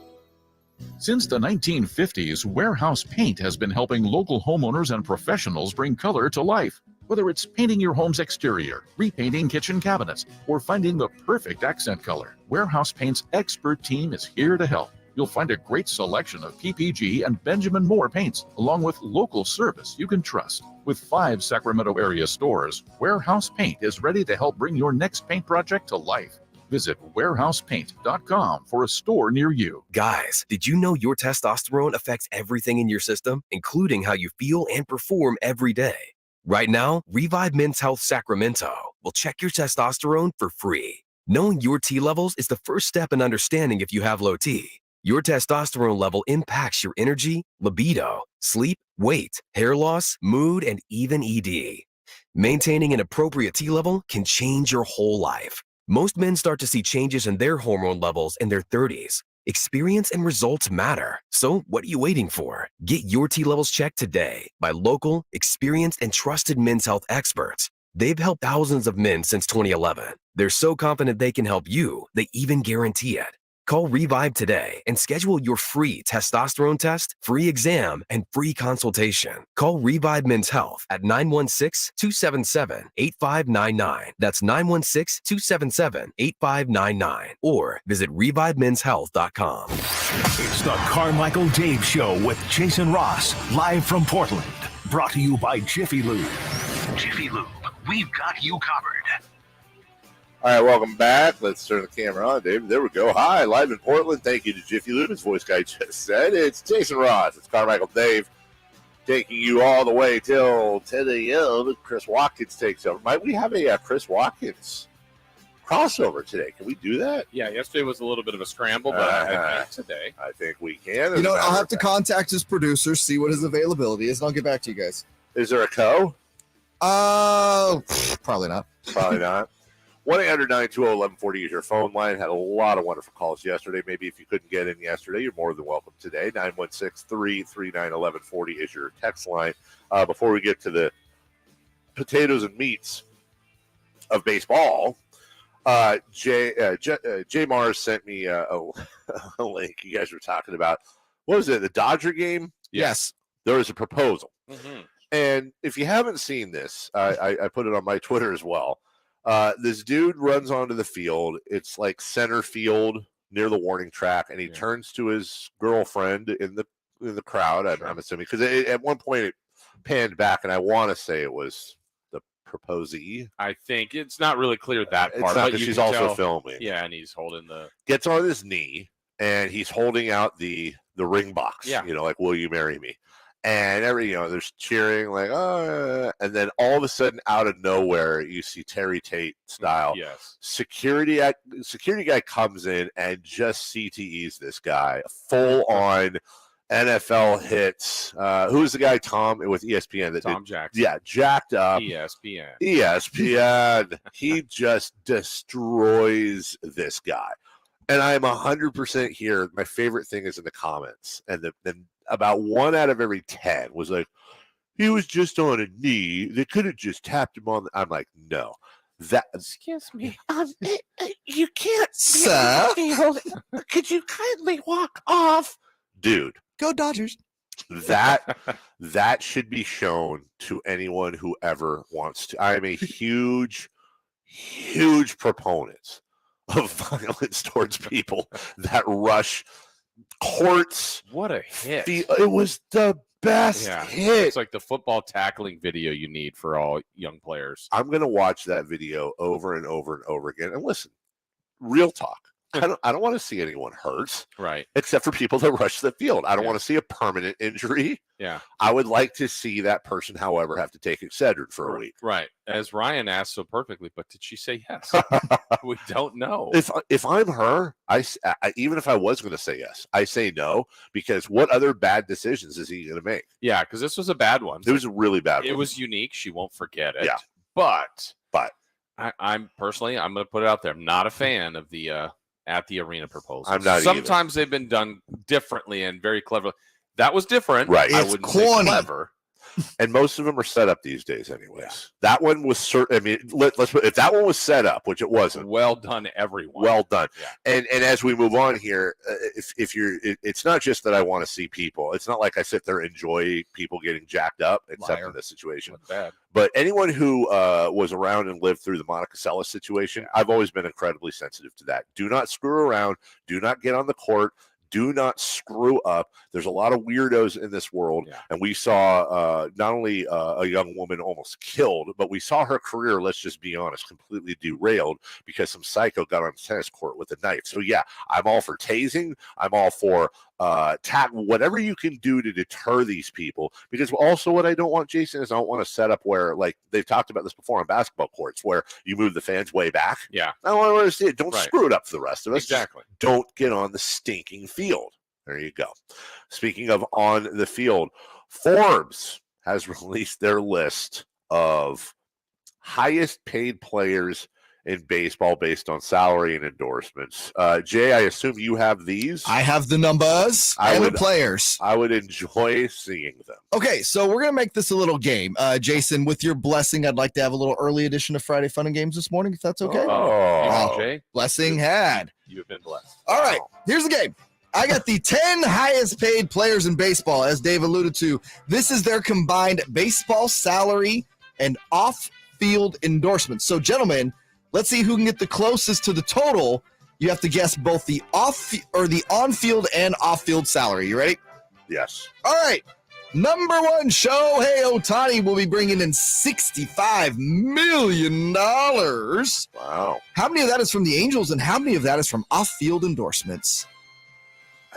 Since the 1950s, Warehouse Paint has been helping local homeowners and professionals bring color to life. Whether it's painting your home's exterior, repainting kitchen cabinets, or finding the perfect accent color, Warehouse Paint's expert team is here to help. You'll find a great selection of PPG and Benjamin Moore paints, along with local service you can trust. With 5 Sacramento area stores, Warehouse Paint is ready to help bring your next paint project to life. Visit warehousepaint.com for a store near you.
Guys, did you know your testosterone affects everything in your system, including how you feel and perform every day? Right now, Revive Men's Health Sacramento will check your testosterone for free. Knowing your T levels is the first step in understanding if you have low T. Your testosterone level impacts your energy, libido, sleep, weight, hair loss, mood, and even ED. Maintaining an appropriate T level can change your whole life. Most men start to see changes in their hormone levels in their 30s. Experience and results matter. So what are you waiting for? Get your T levels checked today by local, experienced, and trusted men's health experts. They've helped thousands of men since 2011. They're so confident they can help you, they even guarantee it. Call Revive today and schedule your free testosterone test, free exam, and free consultation. Call Revive Men's Health at 916-277-8599. That's 916-277-8599. Or visit ReviveMen'sHealth.com.
It's the Carmichael Dave Show with Jason Ross, live from Portland. Brought to you by Jiffy Lube. Jiffy Lube, we've got you covered.
All right, welcome back. Let's turn the camera on, David. There we go. Hi, live in Portland. Thank you to Jiffy Lube. His voice guy just said it's Jason Ross. It's Carmichael Dave taking you all the way till 10 a.m. Chris Watkins takes over. Might we have a Chris Watkins crossover today? Can we do that?
Yeah, yesterday was a little bit of a scramble, but I think today.
I think we can.
You know, I'll have to contact his producer, see what his availability is, and I'll get back to you guys.
Is there a co?
Probably not.
Probably not. 1-800-920-1140 is your phone line. Had a lot of wonderful calls yesterday. Maybe if you couldn't get in yesterday, you're more than welcome today. 916-339-1140 is your text line. Before we get to the potatoes and meats of baseball, Jay Mars sent me a link. You guys were talking about, what was it, the Dodger game?
Yes.
There was a proposal.
Mm-hmm.
And if you haven't seen this, I put it on my Twitter as well. This dude runs onto the field. It's like center field near the warning track, and he turns to his girlfriend in the crowd. I'm assuming because at one point it panned back, and I want to say it was the proposee.
I think it's not really clear that part.
It's not because she's also filming.
Yeah, and he's holding
gets on his knee, and he's holding out the ring box.
Yeah,
like, will you marry me? And there's cheering, like, oh, and then all of a sudden, out of nowhere, you see Terry Tate style.
Yes.
Security guy comes in and just CTEs this guy full on. NFL hits. Who's the guy, Tom, with ESPN?
Tom Jackson.
Yeah, jacked up.
ESPN.
He just destroys this guy. And I am 100% here. My favorite thing is in the comments. And then about 1 out of every 10 was like, he was just on a knee. They could have just tapped him on. I'm like, no.
Excuse me.
You can't, sir. Could you kindly walk off? Dude.
Go Dodgers.
That should be shown to anyone who ever wants to. I am a huge proponent of violence towards people that rush courts.
What a hit.
It was the best hit.
It's like the football tackling video you need for all young players.
I'm going to watch that video over and over and over again. And listen, real talk. I don't want to see anyone hurt.
Right.
Except for people that rush the field. I don't want to see a permanent injury.
Yeah.
I would like to see that person, however, have to take Excedrin for a week.
Right. As Ryan asked so perfectly, but did she say yes? We don't know.
If I'm her, I even if I was going to say yes, I say no, because what other bad decisions is he going to make?
Yeah, because this was a bad one.
It was a really bad one.
It was unique. She won't forget it.
Yeah.
But
I'm
personally, I'm going to put it out there. I'm not a fan of the at the arena proposals.
I'm not
Sometimes they've been done differently and very cleverly. That was different.
Right.
I
It's
wouldn't
corny.
say clever.
And most of them are set up these days, anyways. Yeah. That one was certain. I mean, let's put, if that one was set up, which it wasn't.
Well done, everyone.
Well done.
Yeah.
And as we move on here, if you're, it's not just that I want to see people. It's not like I sit there and enjoy people getting jacked up, except in this situation.
Not bad.
But anyone who was around and lived through the Monticello situation, I've always been incredibly sensitive to that. Do not screw around. Do not get on the court. Do not screw up. There's a lot of weirdos in this world.
Yeah.
And we saw not only a young woman almost killed, but we saw her career, let's just be honest, completely derailed because some psycho got on the tennis court with a knife. So, yeah, I'm all for tasing. I'm all for whatever you can do to deter these people. Because also what I don't want, Jason, is I don't want to set up where, like they've talked about this before on basketball courts, where you move the fans way back.
Yeah.
I don't want to see it. Don't
Right.
screw it up for the rest of us.
Exactly.
Just don't get on the stinking field. There you go. Speaking of on the field, Forbes has released their list of highest paid players in baseball based on salary and endorsements. Jay, I assume you have these.
I have the numbers and the players.
I would enjoy seeing them.
Okay, so we're going to make this a little game. Jason, with your blessing, I'd like to have a little early edition of Friday Fun and Games this morning, if that's okay.
Oh,
Jay.
Blessing had.
You have been blessed.
All right, here's the game. I got the 10 highest paid players in baseball, as Dave alluded to. This is their combined baseball salary and off-field endorsements. So, gentlemen, let's see who can get the closest to the total. You have to guess both the on-field and off-field salary. You ready?
Yes.
All right. Number one, Shohei Ohtani will be bringing in $65 million.
Wow.
How many of that is from the Angels and how many of that is from off-field endorsements?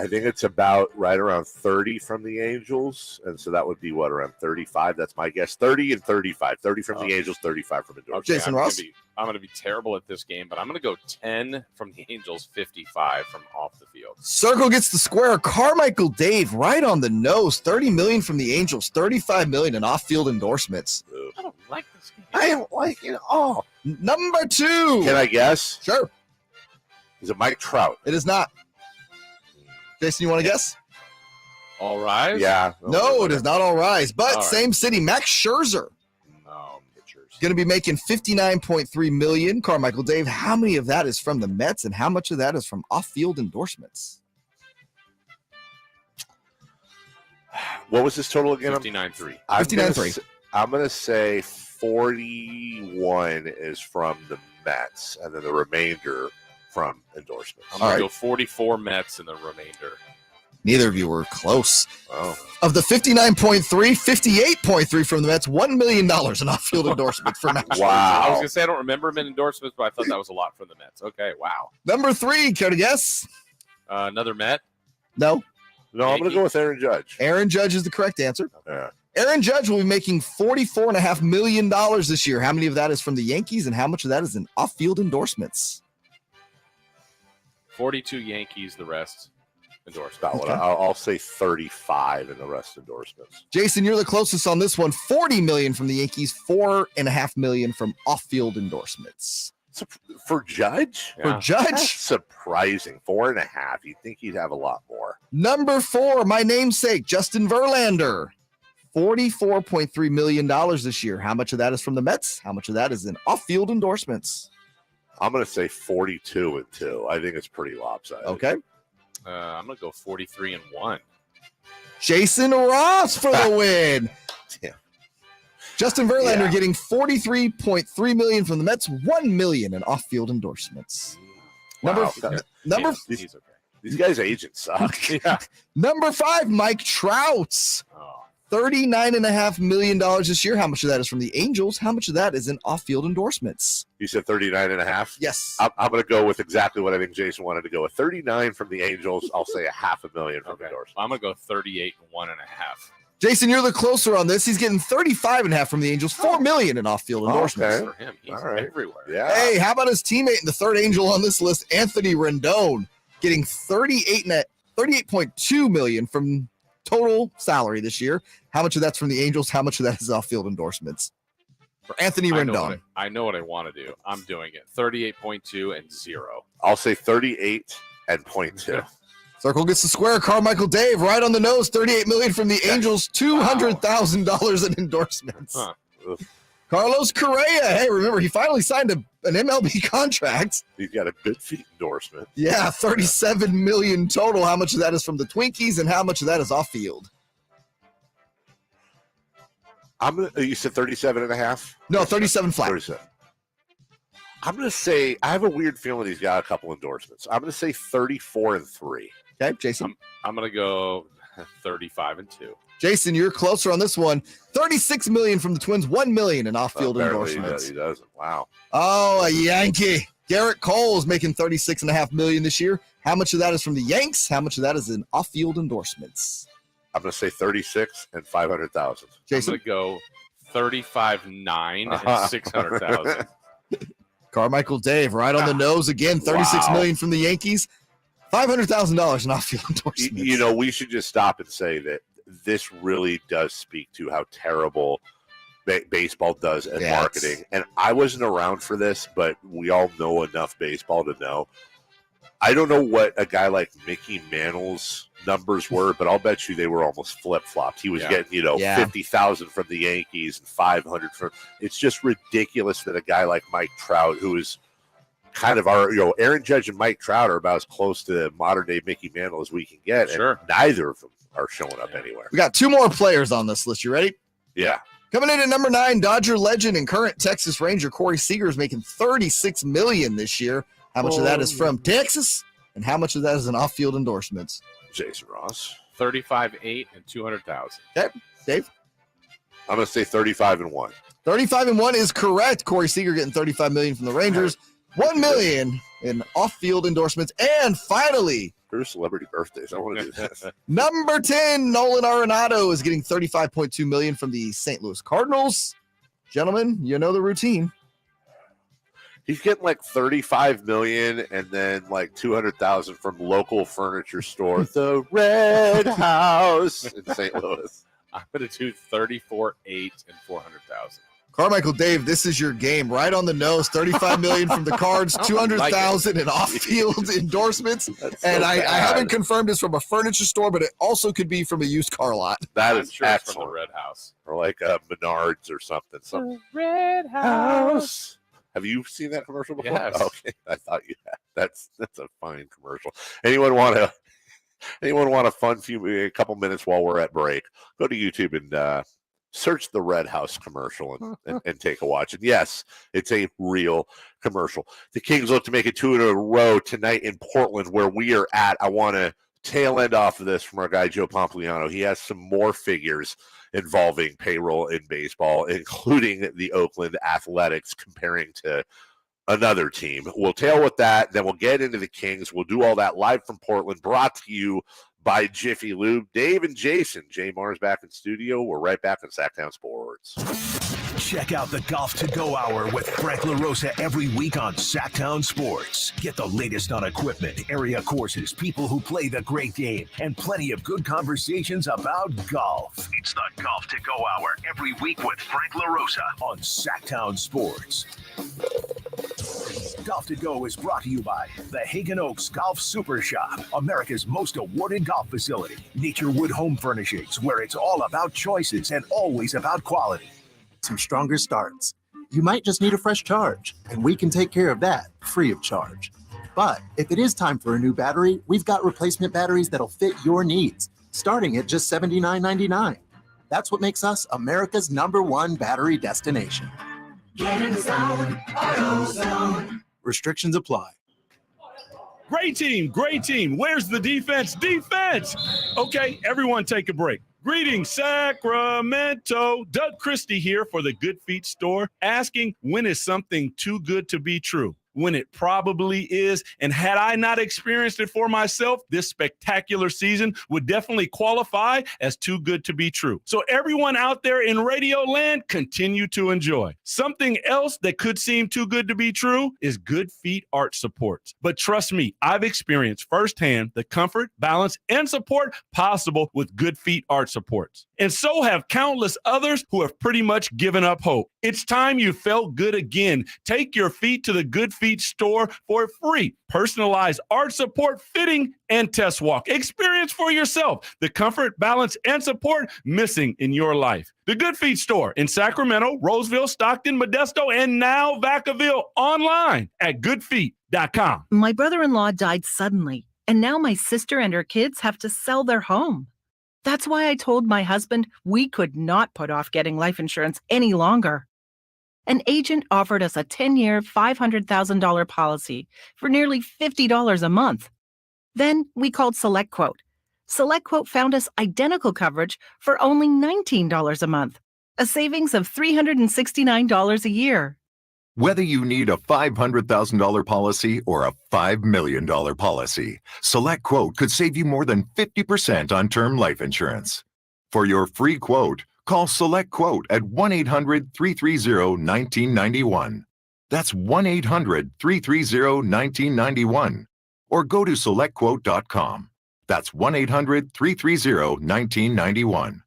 I think it's about right around 30 from the Angels. And so that would be what, around 35? That's my guess. 30 and 35. 30 from the Angels, 35 from endorsements.
Jason Ross?
I'm going to be terrible at this game, but I'm going to go 10 from the Angels, 55 from off the field.
Circle gets the square. Carmichael Dave right on the nose. $30 million from the Angels, $35 million in off-field endorsements.
I don't like this game.
I don't like it all.
Number two.
Can I guess?
Sure.
Is it Mike Trout?
It is not. Jason, you want to guess?
All Rise?
Yeah.
No, it is not All Rise. But
All right.
same city, Max Scherzer.
No,
Going to be making $59.3 million. Carmichael Dave, how many of that is from the Mets and how much of that is from off-field endorsements?
What was this total again?
59.3.
59.3.
I'm going to say 41 is from the Mets, and then the remainder from endorsements.
I'm going to go 44 Mets in the remainder.
Neither of you were close.
Oh.
Of the 59.3, 58.3 from the Mets, $1 million in off-field endorsements for Max.
Wow.
I was going to say I don't remember him in endorsements, but I thought that was a lot from the Mets. Okay, wow.
Number three, care to guess?
Another Met?
No.
No, I'm going to go with Aaron Judge.
Aaron Judge is the correct answer.
Yeah.
Aaron Judge will be making $44.5 million this year. How many of that is from the Yankees and how much of that is in off-field endorsements?
42 Yankees, the rest.
About what I'll say 35 in the rest endorsements.
Jason, you're the closest on this one. $40 million from the Yankees, $4.5 million from off-field endorsements.
For Judge?
For Judge?
That's surprising. 4.5. You'd think he'd have a lot more.
Number 4, my namesake, Justin Verlander. $44.3 million this year. How much of that is from the Mets? How much of that is in off-field endorsements?
I'm going to say 42 and 2. I think it's pretty lopsided.
Okay.
I'm going to go 43 and 1.
Jason Ross for the win.
Damn.
Justin Verlander getting $43.3 million from the Mets, $1 million in off-field endorsements.
Wow.
Number
These guys' agents suck.
Number 5, Mike Trout. $39.5 million this year. How much of that is from the Angels? How much of that is in off-field endorsements?
You said 39.5?
Yes.
I'm going to go with exactly what I think Jason wanted to go with. 39 from the Angels. I'll say $500,000 from endorsements.
I'm going to go 38 and 1.5.
Jason, you're the closer on this. He's getting $35.5 from the Angels, $4 million in off-field endorsements.
Okay.
For him, he's everywhere.
Yeah.
Hey, how about his teammate and the third Angel on this list, Anthony Rendon, getting $38.2 million from total salary this year. How much of that's from the Angels? How much of that is off-field endorsements? For Anthony Rendon.
I know what I want to do. I'm doing it. 38.2 and 0.
I'll say 38 and 0.2.
Circle gets the square. Carmichael Dave, right on the nose. $38 million from the Angels. $200,000 in endorsements.
Huh.
Carlos Correa. Hey, remember, he finally signed an MLB contract.
He's got a good feet endorsement.
Yeah, $37 million total. How much of that is from the Twinkies and how much of that is off-field?
You said 37.5?
No, 37 flat.
37. I'm going to say, I have a weird feeling he's got a couple endorsements. I'm going to say 34 and 3.
Okay, Jason.
I'm going to go 35 and 2.
Jason, you're closer on this one. $36 million from the Twins, $1 million in off-field endorsements.
He doesn't. Wow.
Oh, a Yankee. Garrett Cole's making $36.5 million this year. How much of that is from the Yanks? How much of that is in off-field endorsements?
I'm going to say 36 and 500,000.
Jason?
I'm going to go 35.9 and 600,000.
Carmichael Dave, right on the nose again. $36 million from the Yankees. $500,000 in off-field endorsements.
You know, we should just stop and say that this really does speak to how terrible baseball does at marketing. And I wasn't around for this, but we all know enough baseball to know. I don't know what a guy like Mickey Mantle's numbers were, but I'll bet you they were almost flip-flopped. He was getting, 50,000 from the Yankees and 500 from. It's just ridiculous that a guy like Mike Trout, who is kind of our, Aaron Judge and Mike Trout are about as close to modern-day Mickey Mantle as we can get.
Sure.
And neither of them are showing up anywhere.
We got 2 more players on this list. You ready?
Yeah.
Coming in at number 9, Dodger legend and current Texas Ranger Corey Seager is making $36 million this year. How much of that is from Texas, and how much of that is in off-field endorsements?
Jason Ross.
35.8 and 200,000.
Okay, Dave.
I'm going to say 35 and 1.
35 and 1 is correct. Corey Seager getting $35 million from the Rangers, $1 million in off-field endorsements, and finally,
for celebrity birthdays, I want to do this.
Number 10, Nolan Arenado is getting $35.2 million from the St. Louis Cardinals. Gentlemen, you know the routine.
He's getting like $35 million and then like $200,000 from local furniture store, the Red House in St. Louis.
I'm going to do 34.8 and 400,000.
Carmichael Dave, this is your game. Right on the nose. $35 million from the Cards, $200,000 in off-field endorsements. And I haven't confirmed this from a furniture store, but it also could be from a used car lot.
That is
sure it's from the Red House
or like Menards or something.
Red House.
Have you seen that commercial before?
Yes.
Okay, I thought you had. That's a fine commercial. Anyone want a fun a couple minutes while we're at break? Go to YouTube and search the Red House commercial and take a watch. And yes, it's a real commercial. The Kings look to make it 2 in a row tonight in Portland, where we are at. I want to tail end off of this from our guy Joe Pompliano. He has some more figures involving payroll in baseball, including the Oakland Athletics, comparing to another team. We'll tail with that, then we'll get into the Kings. We'll do all that live from Portland, brought to you by Jiffy Lube. Dave and Jason, Jay Mars back in studio. We're right back in Sacktown Sports.
Check out the Golf to Go Hour with Frank LaRosa every week on Sacktown Sports. Get the latest on equipment, area courses, people who play the great game, and plenty of good conversations about golf. It's the Golf to Go Hour every week with Frank LaRosa on Sacktown Sports. Golf to Go is brought to you by the Hagen Oaks Golf Super Shop, America's most awarded golf facility. Naturewood Home Furnishings, where it's all about choices and always about quality.
Some stronger starts. You might just need a fresh charge, and we can take care of that free of charge. But if it is time for a new battery, we've got replacement batteries that'll fit your needs, starting at just $79.99. That's what makes us America's #1 battery destination.
Get in the zone, AutoZone.
Restrictions apply.
Great team, great team. Where's the defense? Defense! Okay, everyone take a break. Greetings, Sacramento. Doug Christie here for the Good Feet store, asking, when is something too good to be true? When it probably is. And had I not experienced it for myself, this spectacular season would definitely qualify as too good to be true. So everyone out there in Radio Land, continue to enjoy. Something else that could seem too good to be true is Good Feet Arch Supports. But trust me, I've experienced firsthand the comfort, balance, and support possible with Good Feet Arch Supports. And so have countless others who have pretty much given up hope. It's time you felt good again. Take your feet to the Good Feet store for a free personalized arch support fitting and test walk. Experience for yourself the comfort, balance, and support missing in your life. The Good Feet store in Sacramento, Roseville, Stockton, Modesto, and now Vacaville, online at goodfeet.com.
My brother-in-law died suddenly, and now my sister and her kids have to sell their home. That's why I told my husband we could not put off getting life insurance any longer. An agent offered us a 10-year, $500,000 policy for nearly $50 a month. Then we called SelectQuote. SelectQuote found us identical coverage for only $19 a month, a savings of $369 a year.
Whether you need a $500,000 policy or a $5 million policy, SelectQuote could save you more than 50% on term life insurance. For your free quote, call SelectQuote at 1-800-330-1991. That's 1-800-330-1991. Or go to SelectQuote.com. That's 1-800-330-1991.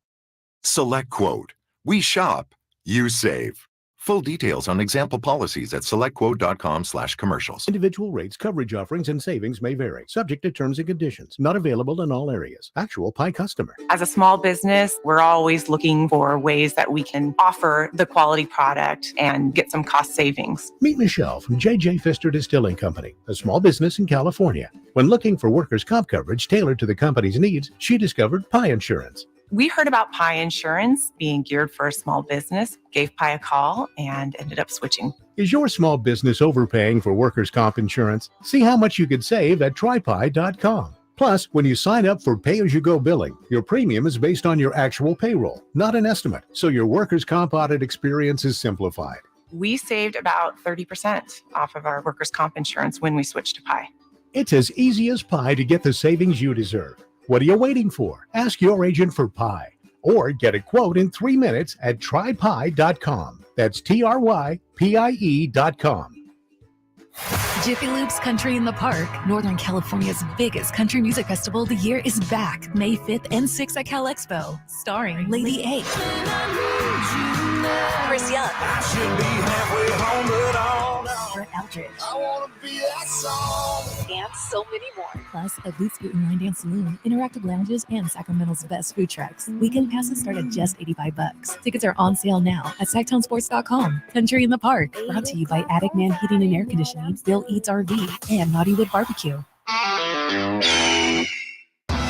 SelectQuote. We shop, you save. Full details on example policies at SelectQuote.com/commercials.
Individual rates, coverage offerings, and savings may vary. Subject to terms and conditions. Not available in all areas. Actual Pie customer.
As a small business, we're always looking for ways that we can offer the quality product and get some cost savings.
Meet Michelle from J.J. Pfister Distilling Company, a small business in California. When looking for workers' comp coverage tailored to the company's needs, she discovered Pie Insurance.
We heard about Pie Insurance being geared for a small business, gave Pie a call, and ended up switching.
Is your small business overpaying for workers' comp insurance? See how much you could save at trypie.com. Plus, when you sign up for pay-as-you-go billing, your premium is based on your actual payroll, not an estimate, so your workers' comp audit experience is simplified.
We saved about 30% off of our workers' comp insurance when we switched to Pie.
It's as easy as pie to get the savings you deserve. What are you waiting for? Ask your agent for Pie or get a quote in 3 minutes at trypie.com. That's TRYPIE.com.
Jiffy Lube's Country in the Park, Northern California's biggest country music festival of the year, is back May 5th and 6th at Cal Expo, starring Lady A, Chris Young, Kurt Eldridge,
And so many more.
plus a Boots Boot and Line Dance Saloon, interactive lounges, and Sacramento's best food trucks. Weekend passes start at just $85. Tickets are on sale now at SacktownSports.com. Country in the Park, brought to you by Attic Man Heating and Air Conditioning, Bill Eats RV, and Naughtywood Barbecue.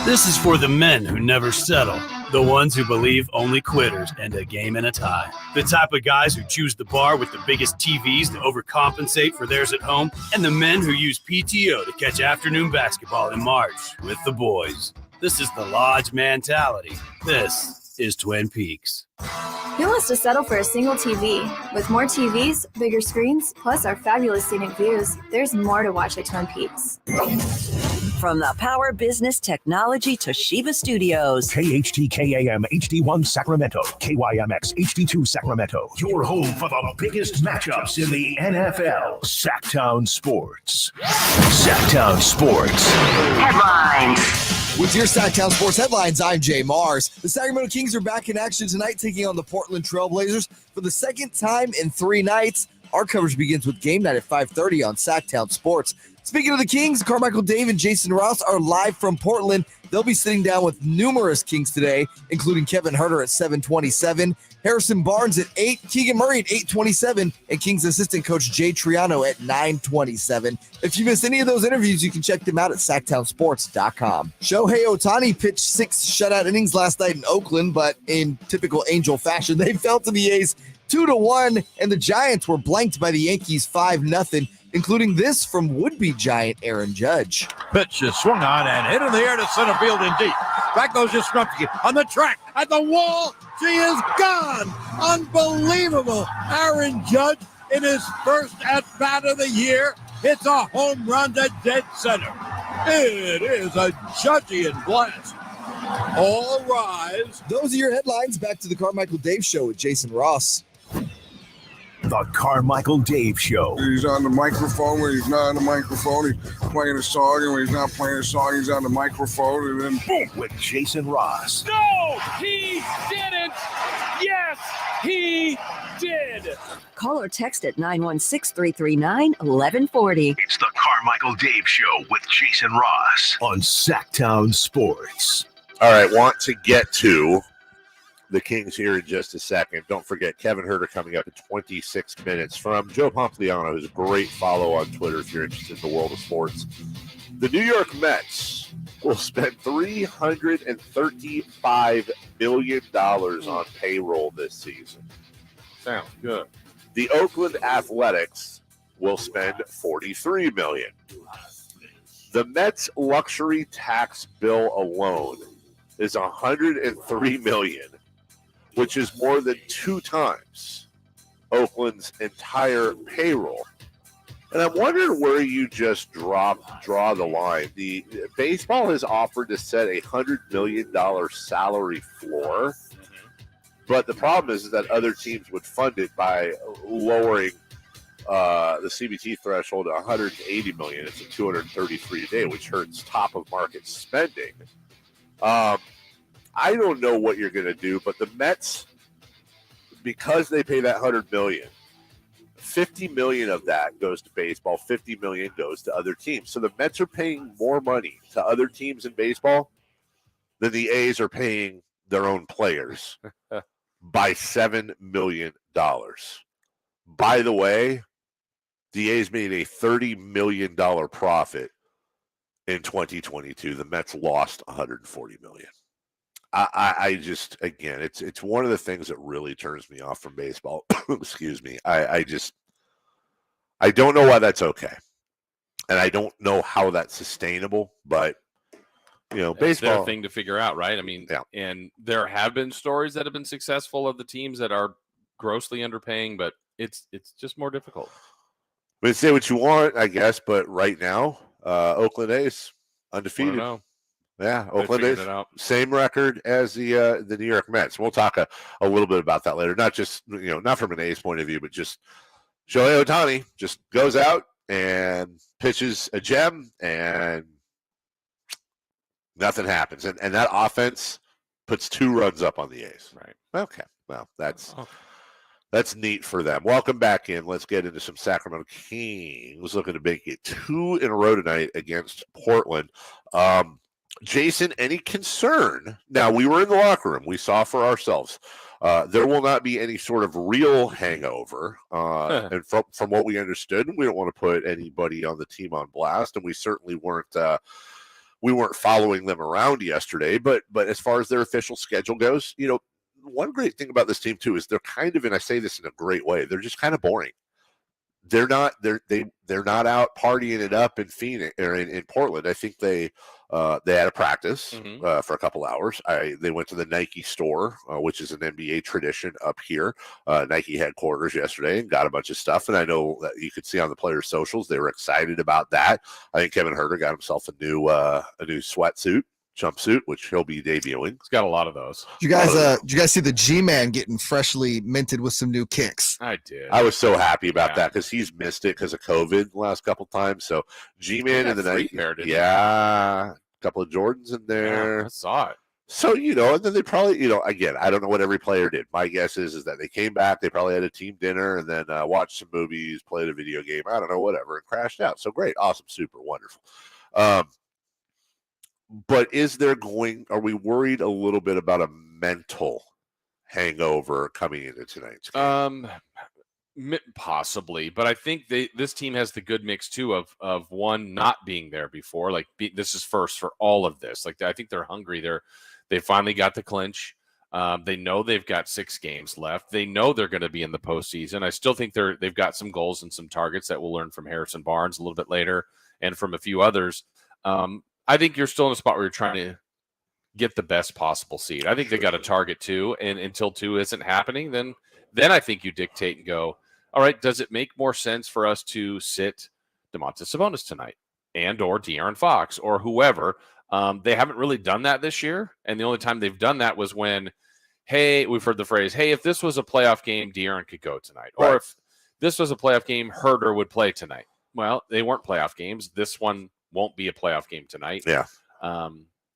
This is for the men who never settle, the ones who believe only quitters end a game in a tie, the type of guys who choose the bar with the biggest TVs to overcompensate for theirs at home, and the men who use PTO to catch afternoon basketball in March with the boys. This is the Lodge mentality. This is Twin Peaks.
Who wants to settle for a single TV? With more TVs, bigger screens, plus our fabulous scenic views, there's more to watch at Twin Peaks.
from the Power Business Technology Toshiba Studios.
KHTKAM HD1 Sacramento, KYMX HD2 Sacramento. Your home for the biggest matchups in the NFL. Sacktown Sports. Sacktown Sports.
Headlines. With your Sacktown Sports headlines, I'm Jay Mars. The Sacramento Kings are back in action tonight, taking on the Portland Trail Blazers for the second time in 3 nights. Our coverage begins with game night at 5:30 on Sacktown Sports. Speaking of the Kings, Carmichael, Dave, and Jason Ross are live from Portland. They'll be sitting down with numerous Kings today, including Kevin Huerter at 7:27, Harrison Barnes at 8, Keegan Murray at 8:27, and Kings assistant coach Jay Triano at 9:27. If you missed any of those interviews, you can check them out at SacktownSports.com. Shohei Ohtani pitched 6 shutout innings last night in Oakland, but in typical Angel fashion, they fell to the A's 2-1, and the Giants were blanked by the Yankees 5-0. Including this from would-be Giant Aaron Judge.
Pitch is swung on and hit in the air to center field and deep. Back goes Yastrzemski on the track at the wall. She is gone. Unbelievable. Aaron Judge in his first at-bat of the year hits a home run to dead center. It is a Judgian blast. All rise.
Those are your headlines. Back to the Carmichael Dave Show with Jason Ross.
The Carmichael Dave Show.
He's on the microphone when he's not on the microphone. He's playing a song, and when he's not playing a song, he's on the microphone. And then
boom, with Jason Ross.
No, he didn't. Yes, he did.
Call or text at 916-339-1140.
It's the Carmichael Dave Show with Jason Ross on Sacktown Sports. All right, want to get to the Kings here in just a second. Don't forget, Kevin Huerter coming up in 26 minutes from Joe Pompliano, who's a great follow on Twitter if you're interested in the world of sports. The New York Mets will spend $335 million on payroll this season.
Sounds good.
The Oakland Athletics will spend $43 million. The Mets' luxury tax bill alone is $103 million, which is more than 2 times Oakland's entire payroll. And I'm wondering where you just draw the line. The baseball has offered to set a $100 million salary floor, but the problem is that other teams would fund it by lowering the CBT threshold to $180 million. It's a $233 a day, which hurts top of market spending. I don't know what you're going to do, but the Mets, because they pay that $100 million, $50 million of that goes to baseball, $50 million goes to other teams. So the Mets are paying more money to other teams in baseball than the A's are paying their own players by $7 million. By the way, the A's made a $30 million profit in 2022. The Mets lost $140 million. I just, again, it's one of the things that really turns me off from baseball. Excuse me. I don't know why that's okay. And I don't know how that's sustainable, but baseball.
It's their thing to figure out, right? I mean, yeah. And there have been stories that have been successful of the teams that are grossly underpaying, but it's just more difficult.
I mean, say what you want, I guess, but right now, Oakland A's undefeated. Yeah, Oakland A's, same record as the New York Mets. We'll talk a little bit about that later. Not just not from an A's point of view, but just Shohei Ohtani just goes out and pitches a gem, and nothing happens. And that offense puts 2 runs up on the A's.
Right.
Okay. Well, that's neat for them. Welcome back in. Let's get into some Sacramento Kings looking to make it 2 in a row tonight against Portland. Jason, any concern? Now, we were in the locker room. We saw for ourselves. There will not be any sort of real hangover. And from what we understood, we don't want to put anybody on the team on blast, and we certainly weren't following them around yesterday. But as far as their official schedule goes, one great thing about this team, too, is they're kind of, and I say this in a great way, they're just kind of boring.
they're not out partying it up in Phoenix or in Portland. I think they had a practice for a couple hours. They went to the Nike store, which is an NBA tradition up here, Nike headquarters yesterday, and got a bunch of stuff. And I know that you could see on the players' socials they were excited about that. I think Kevin Huerter got himself a new sweatsuit. Jumpsuit, which he'll be debuting.
He's got a lot of those.
Did you guys see the G-Man getting freshly minted with some new kicks?
I did.
I was so happy about that because he's missed it because of COVID the last couple times. So G-Man in the night, a couple of Jordans in there.
Yeah, I saw it.
So, and then they probably, again, I don't know what every player did. My guess is that they came back, they probably had a team dinner and then watched some movies, played a video game, I don't know, whatever, and crashed out. So great, awesome, super, wonderful. But are we worried a little bit about a mental hangover coming into tonight's game?
Possibly, but I think this team has the good mix too of one not being there before. Like this is first for all of this. Like I think they're hungry. They finally got the clinch. They know they've got 6 games left. They know they're going to be in the postseason. I still think they've got some goals and some targets that we'll learn from Harrison Barnes a little bit later and from a few others. I think you're still in a spot where you're trying to get the best possible seed. I think they got a target 2, and until 2 isn't happening, then I think you dictate and go, all right, does it make more sense for us to sit Domantas Sabonis tonight and or De'Aaron Fox or whoever? They haven't really done that this year, and the only time they've done that was when, hey, we've heard the phrase, hey, if this was a playoff game, De'Aaron could go tonight. Right. Or if this was a playoff game, Huerter would play tonight. Well, they weren't playoff games. This one won't be a playoff game tonight.
Yeah.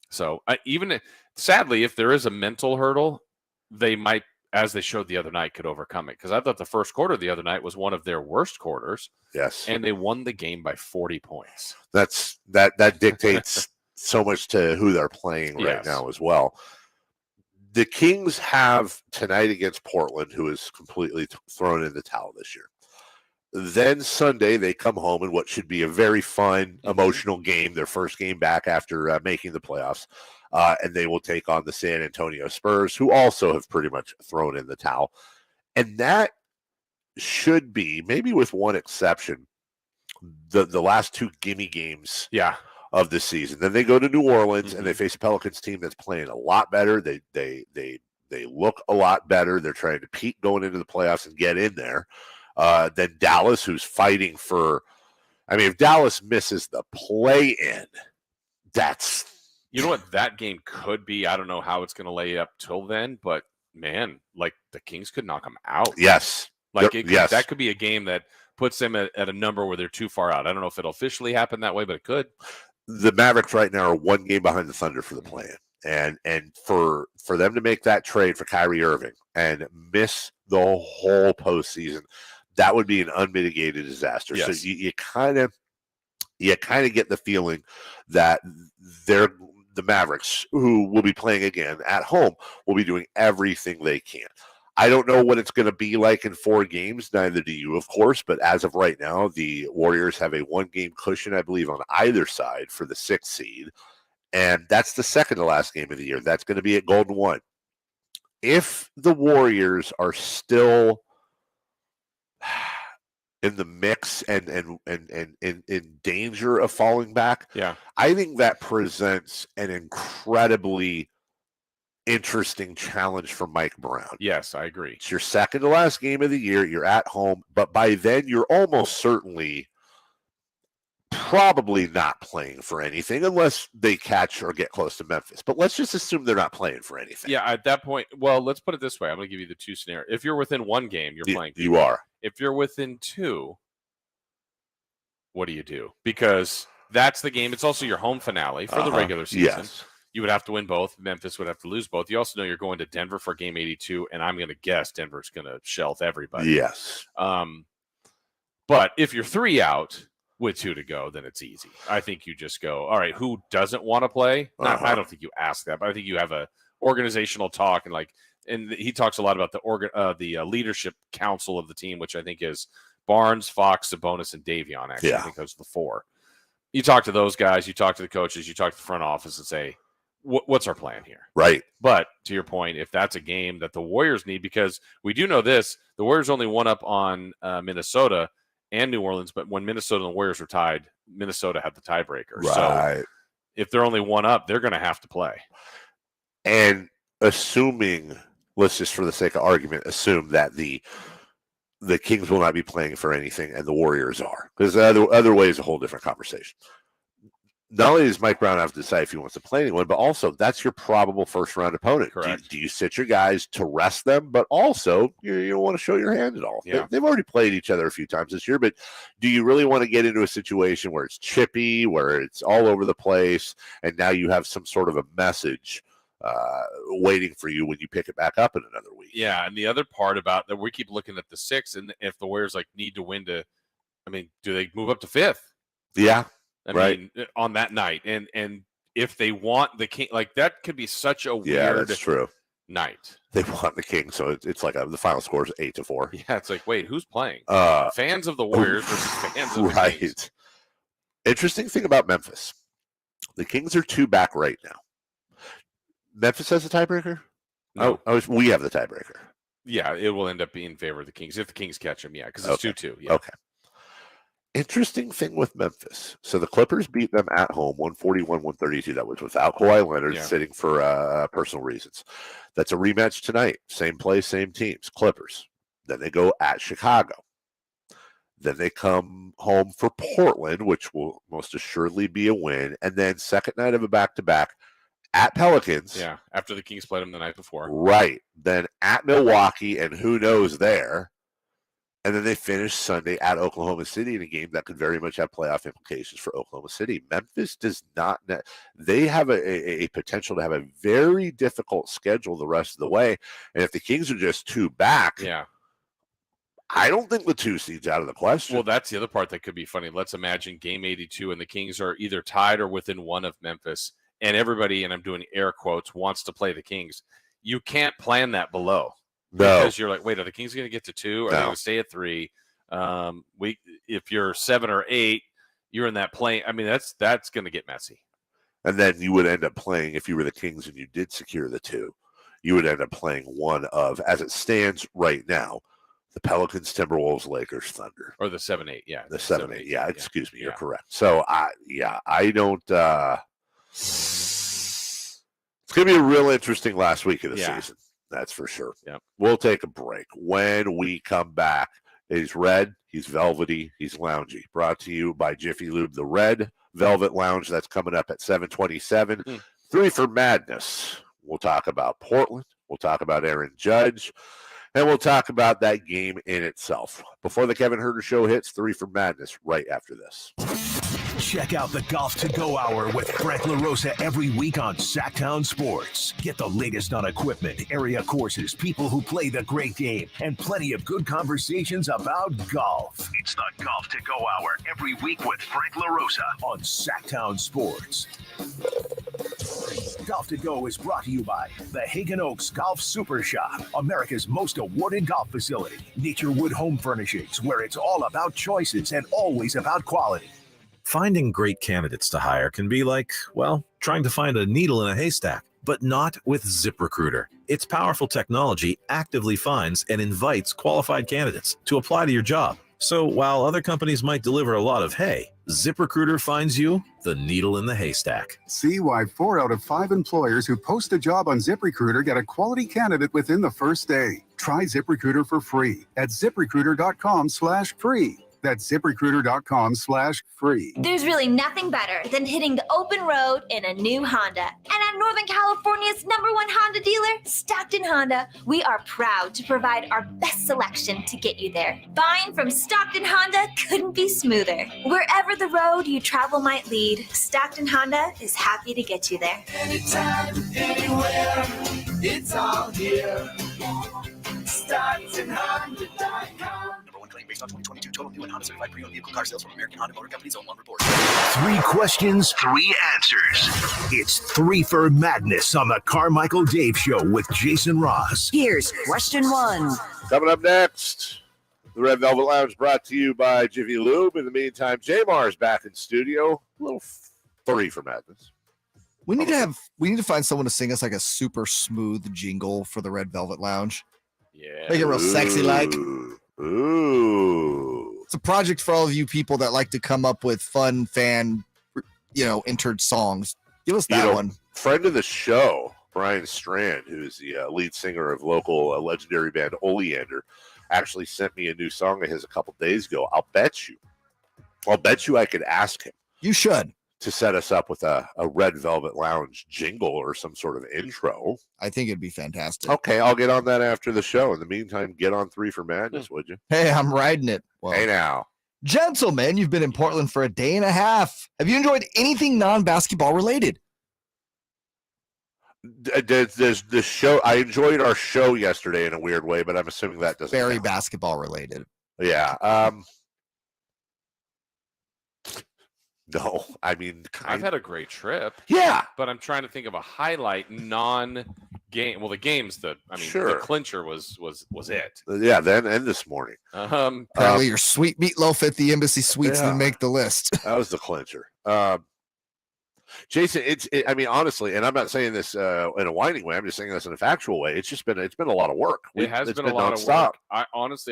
So even sadly, if there is a mental hurdle, they might, as they showed the other night, could overcome it. Because I thought the first quarter the other night was one of their worst quarters.
Yes.
And they won the game by 40 points.
That dictates so much to who they're playing right now as well. The Kings have tonight against Portland, who is completely thrown in the towel this year. Then Sunday, they come home in what should be a very fun, emotional game, their first game back after making the playoffs. And they will take on the San Antonio Spurs, who also have pretty much thrown in the towel. And that should be, maybe with one exception, the last 2 gimme games of the season. Then they go to New Orleans and they face a Pelicans team that's playing a lot better. They look a lot better. They're trying to peak going into the playoffs and get in there. Then Dallas, who's fighting for, if Dallas misses the play-in, that's...
You know what that game could be? I don't know how it's going to lay up till then, but man, like the Kings could knock them out.
Yes.
That could be a game that puts them at a number where they're too far out. I don't know if it'll officially happen that way, but it could.
The Mavericks right now are 1 game behind the Thunder for the play-in. And for them to make that trade for Kyrie Irving and miss the whole postseason, that would be an unmitigated disaster.
Yes.
So you kind of get the feeling that the Mavericks, who will be playing again at home, will be doing everything they can. I don't know what it's going to be like in 4 games. Neither do you, of course. But as of right now, the Warriors have a 1-game cushion, I believe, on either side for the 6th seed. And that's the second to last game of the year. That's going to be at Golden 1. If the Warriors are still in the mix and in danger of falling back, I think that presents an incredibly interesting challenge for Mike Brown.
Yes, I agree.
It's your second to last game of the year. You're at home, but by then you're almost certainly probably not playing for anything unless they catch or get close to Memphis. But let's just assume they're not playing for anything.
Yeah, at that point, well, let's put it this way. I'm going to give you the 2 scenarios. If you're within 1 game, you're playing.
You are.
If you're within 2, what do you do? Because that's the game. It's also your home finale for the regular season.
Yes.
You would have to win both. Memphis would have to lose both. You also know you're going to Denver for game 82, and I'm going to guess Denver's going to shelf everybody.
Yes.
But if you're 3 out with 2 to go, then it's easy. I think you just go, all right, who doesn't want to play? I don't think you ask that, but I think you have a organizational talk and he talks a lot about the leadership council of the team, which I think is Barnes, Fox, Sabonis, and Davion. Actually, I think those are the 4. You talk to those guys, you talk to the coaches, you talk to the front office, and say, what's our plan here?
Right.
But to your point, if that's a game that the Warriors need, because we do know this, the Warriors only won up on Minnesota, and New Orleans, but when Minnesota and the Warriors were tied, Minnesota had the tiebreaker.
Right.
So if they're only one up, they're going to have to play.
And assuming, let's just for the sake of argument, assume that the Kings will not be playing for anything and the Warriors are, because the other way is a whole different conversation. Not only does Mike Brown have to decide if he wants to play anyone, but also that's your probable first-round opponent.
Correct.
Do you sit your guys to rest them, but also you don't want to show your hand at all?
Yeah.
They've already played each other a few times this year, but do you really want to get into a situation where it's chippy, where it's all over the place, and now you have some sort of a message waiting for you when you pick it back up in another week?
Yeah, and the other part about that, we keep looking at the 6, and if the Warriors need to win to, do they move up to 5th?
Yeah.
I mean, on that night, and if they want the King, that could be such a weird
that's true.
night.
They want the Kings, so it's like the final score is 8-4.
Yeah, it's like, wait, who's playing? Fans of the Warriors versus fans of the Kings.
Interesting thing about Memphis, the Kings are 2 back right now. Memphis has a tiebreaker.
No,
we have the tiebreaker.
Yeah, it will end up being in favor of the Kings if the Kings catch them. Yeah, because it's 2-2. Yeah.
Okay. Interesting thing with Memphis. So the Clippers beat them at home, 141-132. That was without Kawhi Leonard sitting for personal reasons. That's a rematch tonight. Same place, same teams. Clippers. Then they go at Chicago. Then they come home for Portland, which will most assuredly be a win. And then second night of a back-to-back at Pelicans.
Yeah, after the Kings played them the night before.
Right. Then at Milwaukee, and who knows there. And then they finish Sunday at Oklahoma City in a game that could very much have playoff implications for Oklahoma City. Memphis does not. They have a potential to have a very difficult schedule the rest of the way. And if the Kings are just 2 back, I don't think the 2 seed's out of the question.
Well, that's the other part that could be funny. Let's imagine game 82 and the Kings are either tied or within 1 of Memphis. And everybody, and I'm doing air quotes, wants to play the Kings. You can't plan that below.
No.
Because you're like, wait, are the Kings going to get to 2? Are they going to stay at 3? If you're 7 or 8, you're in that plane. That's going to get messy.
And then you would end up playing, if you were the Kings and you did secure the 2, you would end up playing one of, as it stands right now, the Pelicans, Timberwolves, Lakers, Thunder.
Or the 7-8, yeah.
The 7-8, yeah. Excuse me, you're correct. So, I don't it's going to be a real interesting last week of the season. That's for sure.
Yeah.
We'll take a break. When we come back, he's red, he's velvety, he's loungy. Brought to you by Jiffy Lube, the Red Velvet Lounge. That's coming up at 7:27. 3 for Madness. We'll talk about Portland. We'll talk about Aaron Judge. And we'll talk about that game in itself. Before the Kevin Huerter Show hits, 3 for Madness right after this.
Check out the Golf to Go Hour with Frank LaRosa every week on Sacktown Sports. Get the latest on equipment, area courses, people who play the great game, and plenty of good conversations about golf. It's the Golf to Go Hour every week with Frank LaRosa on Sacktown Sports. Golf to Go is brought to you by the Hagen Oaks Golf Super Shop, America's most awarded golf facility. Naturewood Home Furnishings, where it's all about choices and always about quality.
Finding great candidates to hire can be like, trying to find a needle in a haystack, but not with ZipRecruiter. Its powerful technology actively finds and invites qualified candidates to apply to your job. So while other companies might deliver a lot of hay, ZipRecruiter finds you the needle in the haystack.
See why 4 out of 5 employers who post a job on ZipRecruiter get a quality candidate within the first day. Try ZipRecruiter for free at ZipRecruiter.com/free. That's ZipRecruiter.com/free.
There's really nothing better than hitting the open road in a new Honda. And at Northern California's #1 Honda dealer, Stockton Honda, we are proud to provide our best selection to get you there. Buying from Stockton Honda couldn't be smoother. Wherever the road you travel might lead, Stockton Honda is happy to get you there.
Anytime, anywhere, it's all here. StocktonHonda.com.
Based on 2022 total new and Honda certified pre-owned vehicle car sales from American Honda Motor Company's own report.
3 questions, 3 answers. It's 3 for Madness on the Carmichael Dave Show with Jason Ross.
Here's question 1.
Coming up next, the Red Velvet Lounge brought to you by Jiffy Lube. In the meantime, J-Mar's back in studio. A little 3 for Madness.
We need to find someone to sing us like a super smooth jingle for the Red Velvet Lounge.
Yeah.
Make it real sexy like.
Ooh.
a project for all of you people that like to come up with fun fan, entered songs. Give us that one.
Friend of the show, Brian Strand, who's the lead singer of local legendary band Oleander, actually sent me a new song of his a couple days ago. I'll bet you I could ask him.
You should.
To set us up with a Red Velvet Lounge jingle or some sort of intro.
I think it'd be fantastic.
Okay, I'll get on that after the show. In the meantime, get on 3 for Madness, would you?
Hey, I'm riding it. Well,
hey now.
Gentlemen, you've been in Portland for a day and a half. Have you enjoyed anything non-basketball related?
There's the show. I enjoyed our show yesterday in a weird way, but I'm assuming that doesn't
Very
count.
basketball related.
Yeah. No, I mean,
I've had a great trip.
Yeah,
but I'm trying to think of a highlight non-game. Well, the games the clincher was it.
Yeah, then and this morning.
Apparently, your sweet meatloaf at the Embassy Suites didn't make the list.
That was the clincher. Jason, I mean, honestly, and I'm not saying this in a whining way. I'm just saying this in a factual way. It's been a lot of work.
It has been a lot of work. I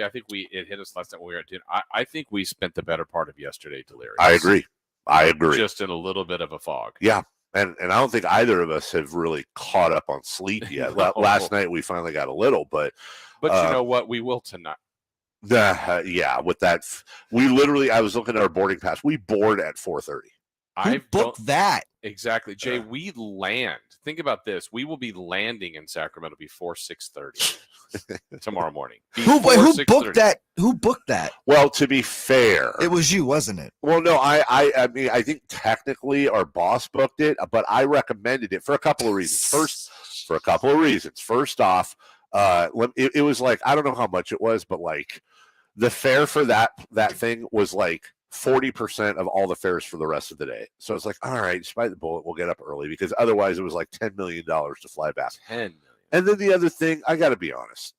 think it hit us last time when we were at dinner. I think we spent the better part of yesterday delirious.
I agree.
Just in a little bit of a fog.
Yeah. And I don't think either of us have really caught up on sleep yet. Last night we finally got a little, but
you know what? We will tonight.
Yeah, with that, I was looking at our boarding pass. We board at 4:30.
Who booked that?
Exactly, Jay. We land. Think about this. We will be landing in Sacramento before 6:30 tomorrow morning.
Who booked that? Who booked that?
Well, to be fair,
it was you, wasn't it?
Well, no, I mean, I think technically our boss booked it, but I recommended it for a couple of reasons. First off, it was like, I don't know how much it was, but like the fare for that thing was like 40% of all the fares for the rest of the day. So it's like, all right, despite the bullet, we'll get up early because otherwise it was like $10 million to fly back.
$10 million.
And then the other thing, I got to be honest,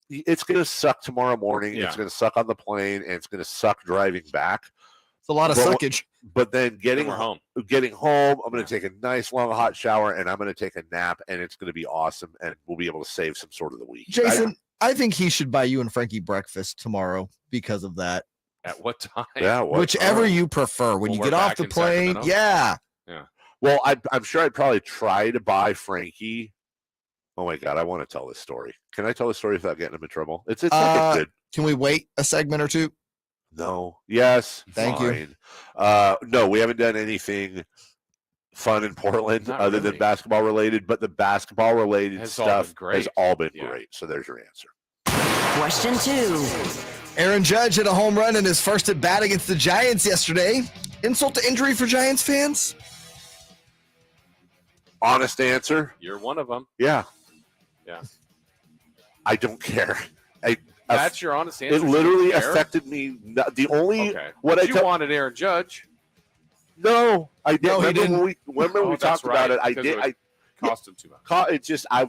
it's going to suck tomorrow morning. Yeah. It's going to suck on the plane, and it's going to suck driving back.
It's a lot of suckage.
But then getting home, I'm going to take a nice long hot shower, and I'm going to take a nap, and it's going to be awesome, and we'll be able to save some sort of the week.
Jason, I think he should buy you and Frankie breakfast tomorrow because of that.
At what time?
Yeah,
whichever you prefer. When you get off the plane, yeah.
Well, I'm sure I'd probably try to buy Frankie. Oh my God, I want to tell this story. Can I tell this story without getting him in trouble? It's like good.
Can we wait a segment or two?
No. Yes.
Thank you.
No, we haven't done anything fun in Portland other than basketball related, but the basketball related stuff has all been great. So there's your answer.
Question 2.
Aaron Judge hit a home run in his first at bat against the Giants yesterday. Insult to injury for Giants fans?
Honest answer.
You're one of them.
Yeah.
Yeah.
I don't care.
That's your honest answer.
It literally affected me. The only
you wanted Aaron Judge.
No, I didn't.
No, he didn't.
When we talked about it, I did.
It cost him too much.
It just I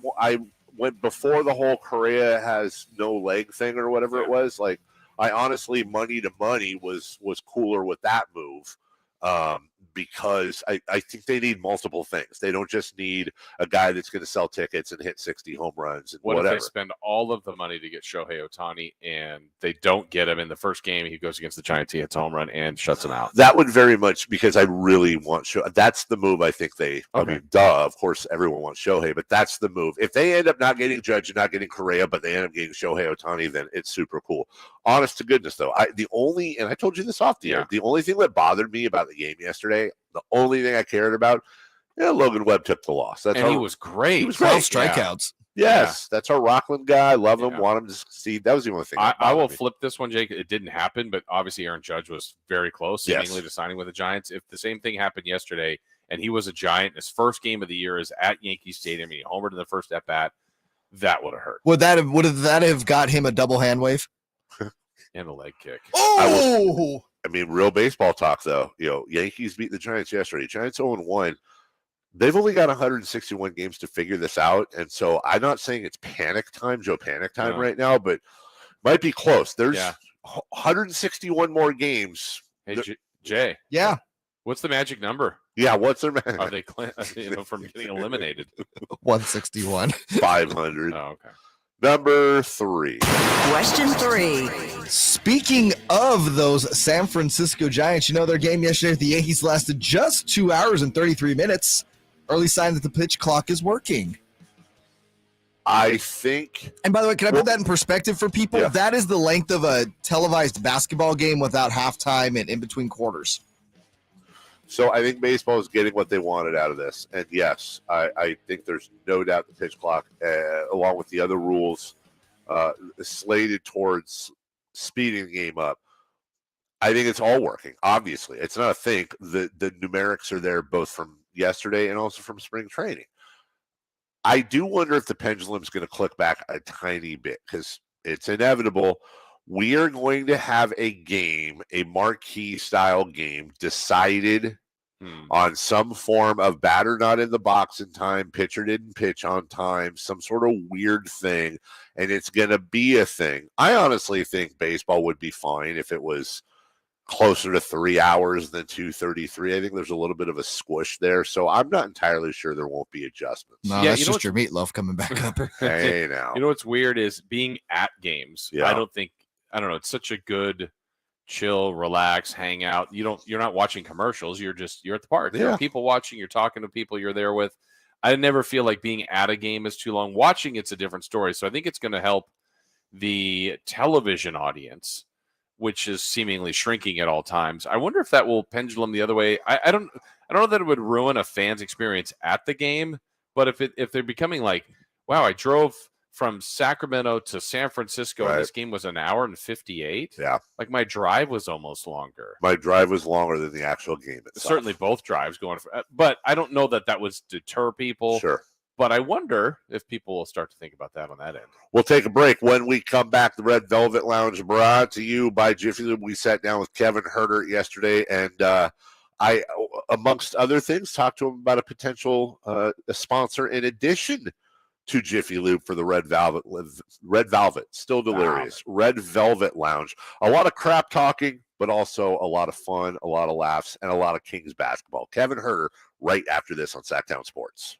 went before the whole Correa has no leg thing or whatever it was. Like I honestly, money to money was cooler with that move. Because I think they need multiple things. They don't just need a guy that's going to sell tickets and hit 60 home runs and whatever.
If they spend all of the money to get Shohei Ohtani and they don't get him in the first game, he goes against the Giants, he hits a home run and shuts him out?
That would very much, because I really want Shohei. That's the move I think they, I mean, of course, everyone wants Shohei, but that's the move. If they end up not getting Judge and not getting Correa, but they end up getting Shohei Ohtani, then it's super cool. Honest to goodness, though, and I told you this off the air, the only thing that bothered me about the game yesterday, the only thing I cared about, Logan Webb took the loss.
He was great.
He was great.
12 strikeouts.
Yes, that's our Rockland guy. Love him. Want him to succeed. That was the only thing.
I will flip this one, Jake. It didn't happen, but obviously Aaron Judge was very close, seemingly to signing with the Giants. If the same thing happened yesterday and he was a Giant, his first game of the year is at Yankee Stadium, and he homered in the first at bat, that would have hurt.
Would that have got him a double hand wave?
And a leg kick.
Oh!
I mean, real baseball talk, though. Yankees beat the Giants yesterday. Giants 0-1. They've only got 161 games to figure this out. And so I'm not saying it's panic time, Joe Panic time right now, but might be close. There's 161 more games.
Hey, Jay.
Yeah.
What's the magic number?
Yeah, what's their magic?
Are they from getting eliminated?
161.
500.
Oh, okay.
Number 3.
Question 3.
Speaking of those San Francisco Giants, their game yesterday with the Yankees lasted just 2 hours and 33 minutes. Early sign that the pitch clock is working.
I think.
And by the way, can I put that in perspective for people?
Yeah.
That is the length of a televised basketball game without halftime and in between quarters.
So I think baseball is getting what they wanted out of this. And yes, I think there's no doubt the pitch clock, along with the other rules, slated towards speeding the game up. I think it's all working. Obviously, it's not a think. The numerics are there both from yesterday and also from spring training. I do wonder if the pendulum's going to click back a tiny bit because it's inevitable. We are going to have a game, a marquee style game, decided on some form of batter not in the box in time, pitcher didn't pitch on time, some sort of weird thing, and it's going to be a thing. I honestly think baseball would be fine if it was closer to 3 hours than 2:33. I think there's a little bit of a squish there, so I'm not entirely sure there won't be adjustments.
No, that's just your meatloaf coming back up.
Hey, now.
You know what's weird is being at games.
Yeah.
I don't know. It's such a good chill, relax, hang out. You're not watching commercials. You're at the park. There are people watching. You're talking to people you're there with. I never feel like being at a game is too long. Watching, it's a different story. So I think it's going to help the television audience, which is seemingly shrinking at all times. I wonder if that will pendulum the other way. I don't know that it would ruin a fan's experience at the game, but if they're becoming like, wow, I drove from Sacramento to San Francisco and this game was an hour and 58.
Yeah.
Like my drive was almost longer.
My drive was longer than the actual game itself.
Certainly both drives going for, but I don't know that would deter people.
Sure.
But I wonder if people will start to think about that on that end.
We'll take a break. When we come back, the Red Velvet Lounge brought to you by Jiffy Lube. We sat down with Kevin Huerter yesterday, and I, amongst other things, talked to him about a potential a sponsor in addition to Jiffy Lube for the Red Velvet, still delirious, Red Velvet Lounge. A lot of crap talking, but also a lot of fun, a lot of laughs, and a lot of Kings basketball. Kevin Huerter right after this on Sacktown Sports.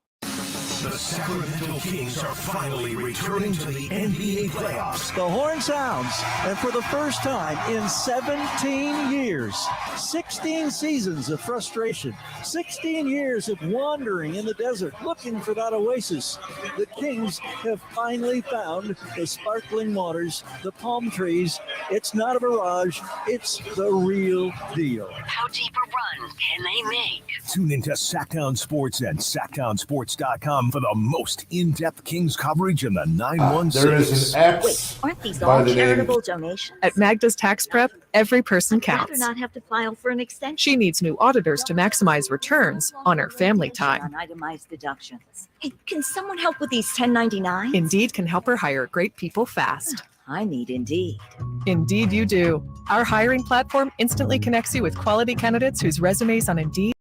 The Sacramento Kings are finally returning to the NBA playoffs.
The horn sounds, and for the first time in 17 years, 16 seasons of frustration, 16 years of wandering in the desert looking for that oasis, the Kings have finally found the sparkling waters, the palm trees. It's not a mirage, it's the real deal.
How deep a run can they make?
Tune into Sacktown Sports and SacktownSports.com for the most in-depth Kings coverage in the 916.
There is an X.
Aren't these
by
all
the name-
charitable donations?
At Magda's Tax Prep, every person
I'd rather
counts.
not have to file for an extension.
She needs new auditors to maximize returns on her family time.
On itemized deductions. Hey, can someone help with these 1099s?
Indeed can help her hire great people fast.
I need Indeed.
Indeed you do. Our hiring platform instantly connects you with quality candidates whose resumes on Indeed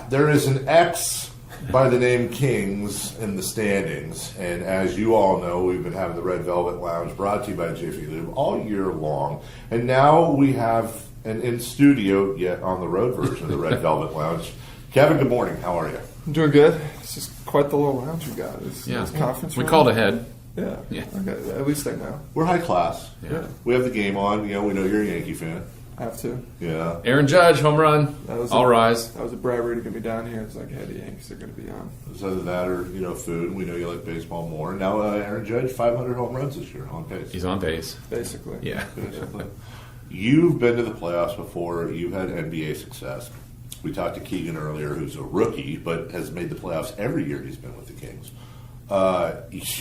There is an X by the name Kings in the standings, and as you all know, we've been having the Red Velvet Lounge brought to you by Jiffy Lube all year long, and now we have an in-studio, yet on the road version of the Red Velvet Lounge. Kevin, good morning. How are you?
I'm doing good. It's just quite the little lounge we got. It's conference
we
room.
called ahead.
Yeah. Okay. At least they know.
We're high class.
Yeah.
We have the game on. We know you're a Yankee fan.
I have to.
Yeah.
Aaron Judge, home run. All rise.
That was a bribery to get me down here. It's like, hey, the Yankees are going to be on.
It's either that or, food. We know you like baseball more. Now, Aaron Judge, 500 home runs this year on pace.
He's on pace.
Basically.
Yeah.
Basically. You've been to the playoffs before. You've had NBA success. We talked to Keegan earlier, who's a rookie, but has made the playoffs every year he's been with the Kings.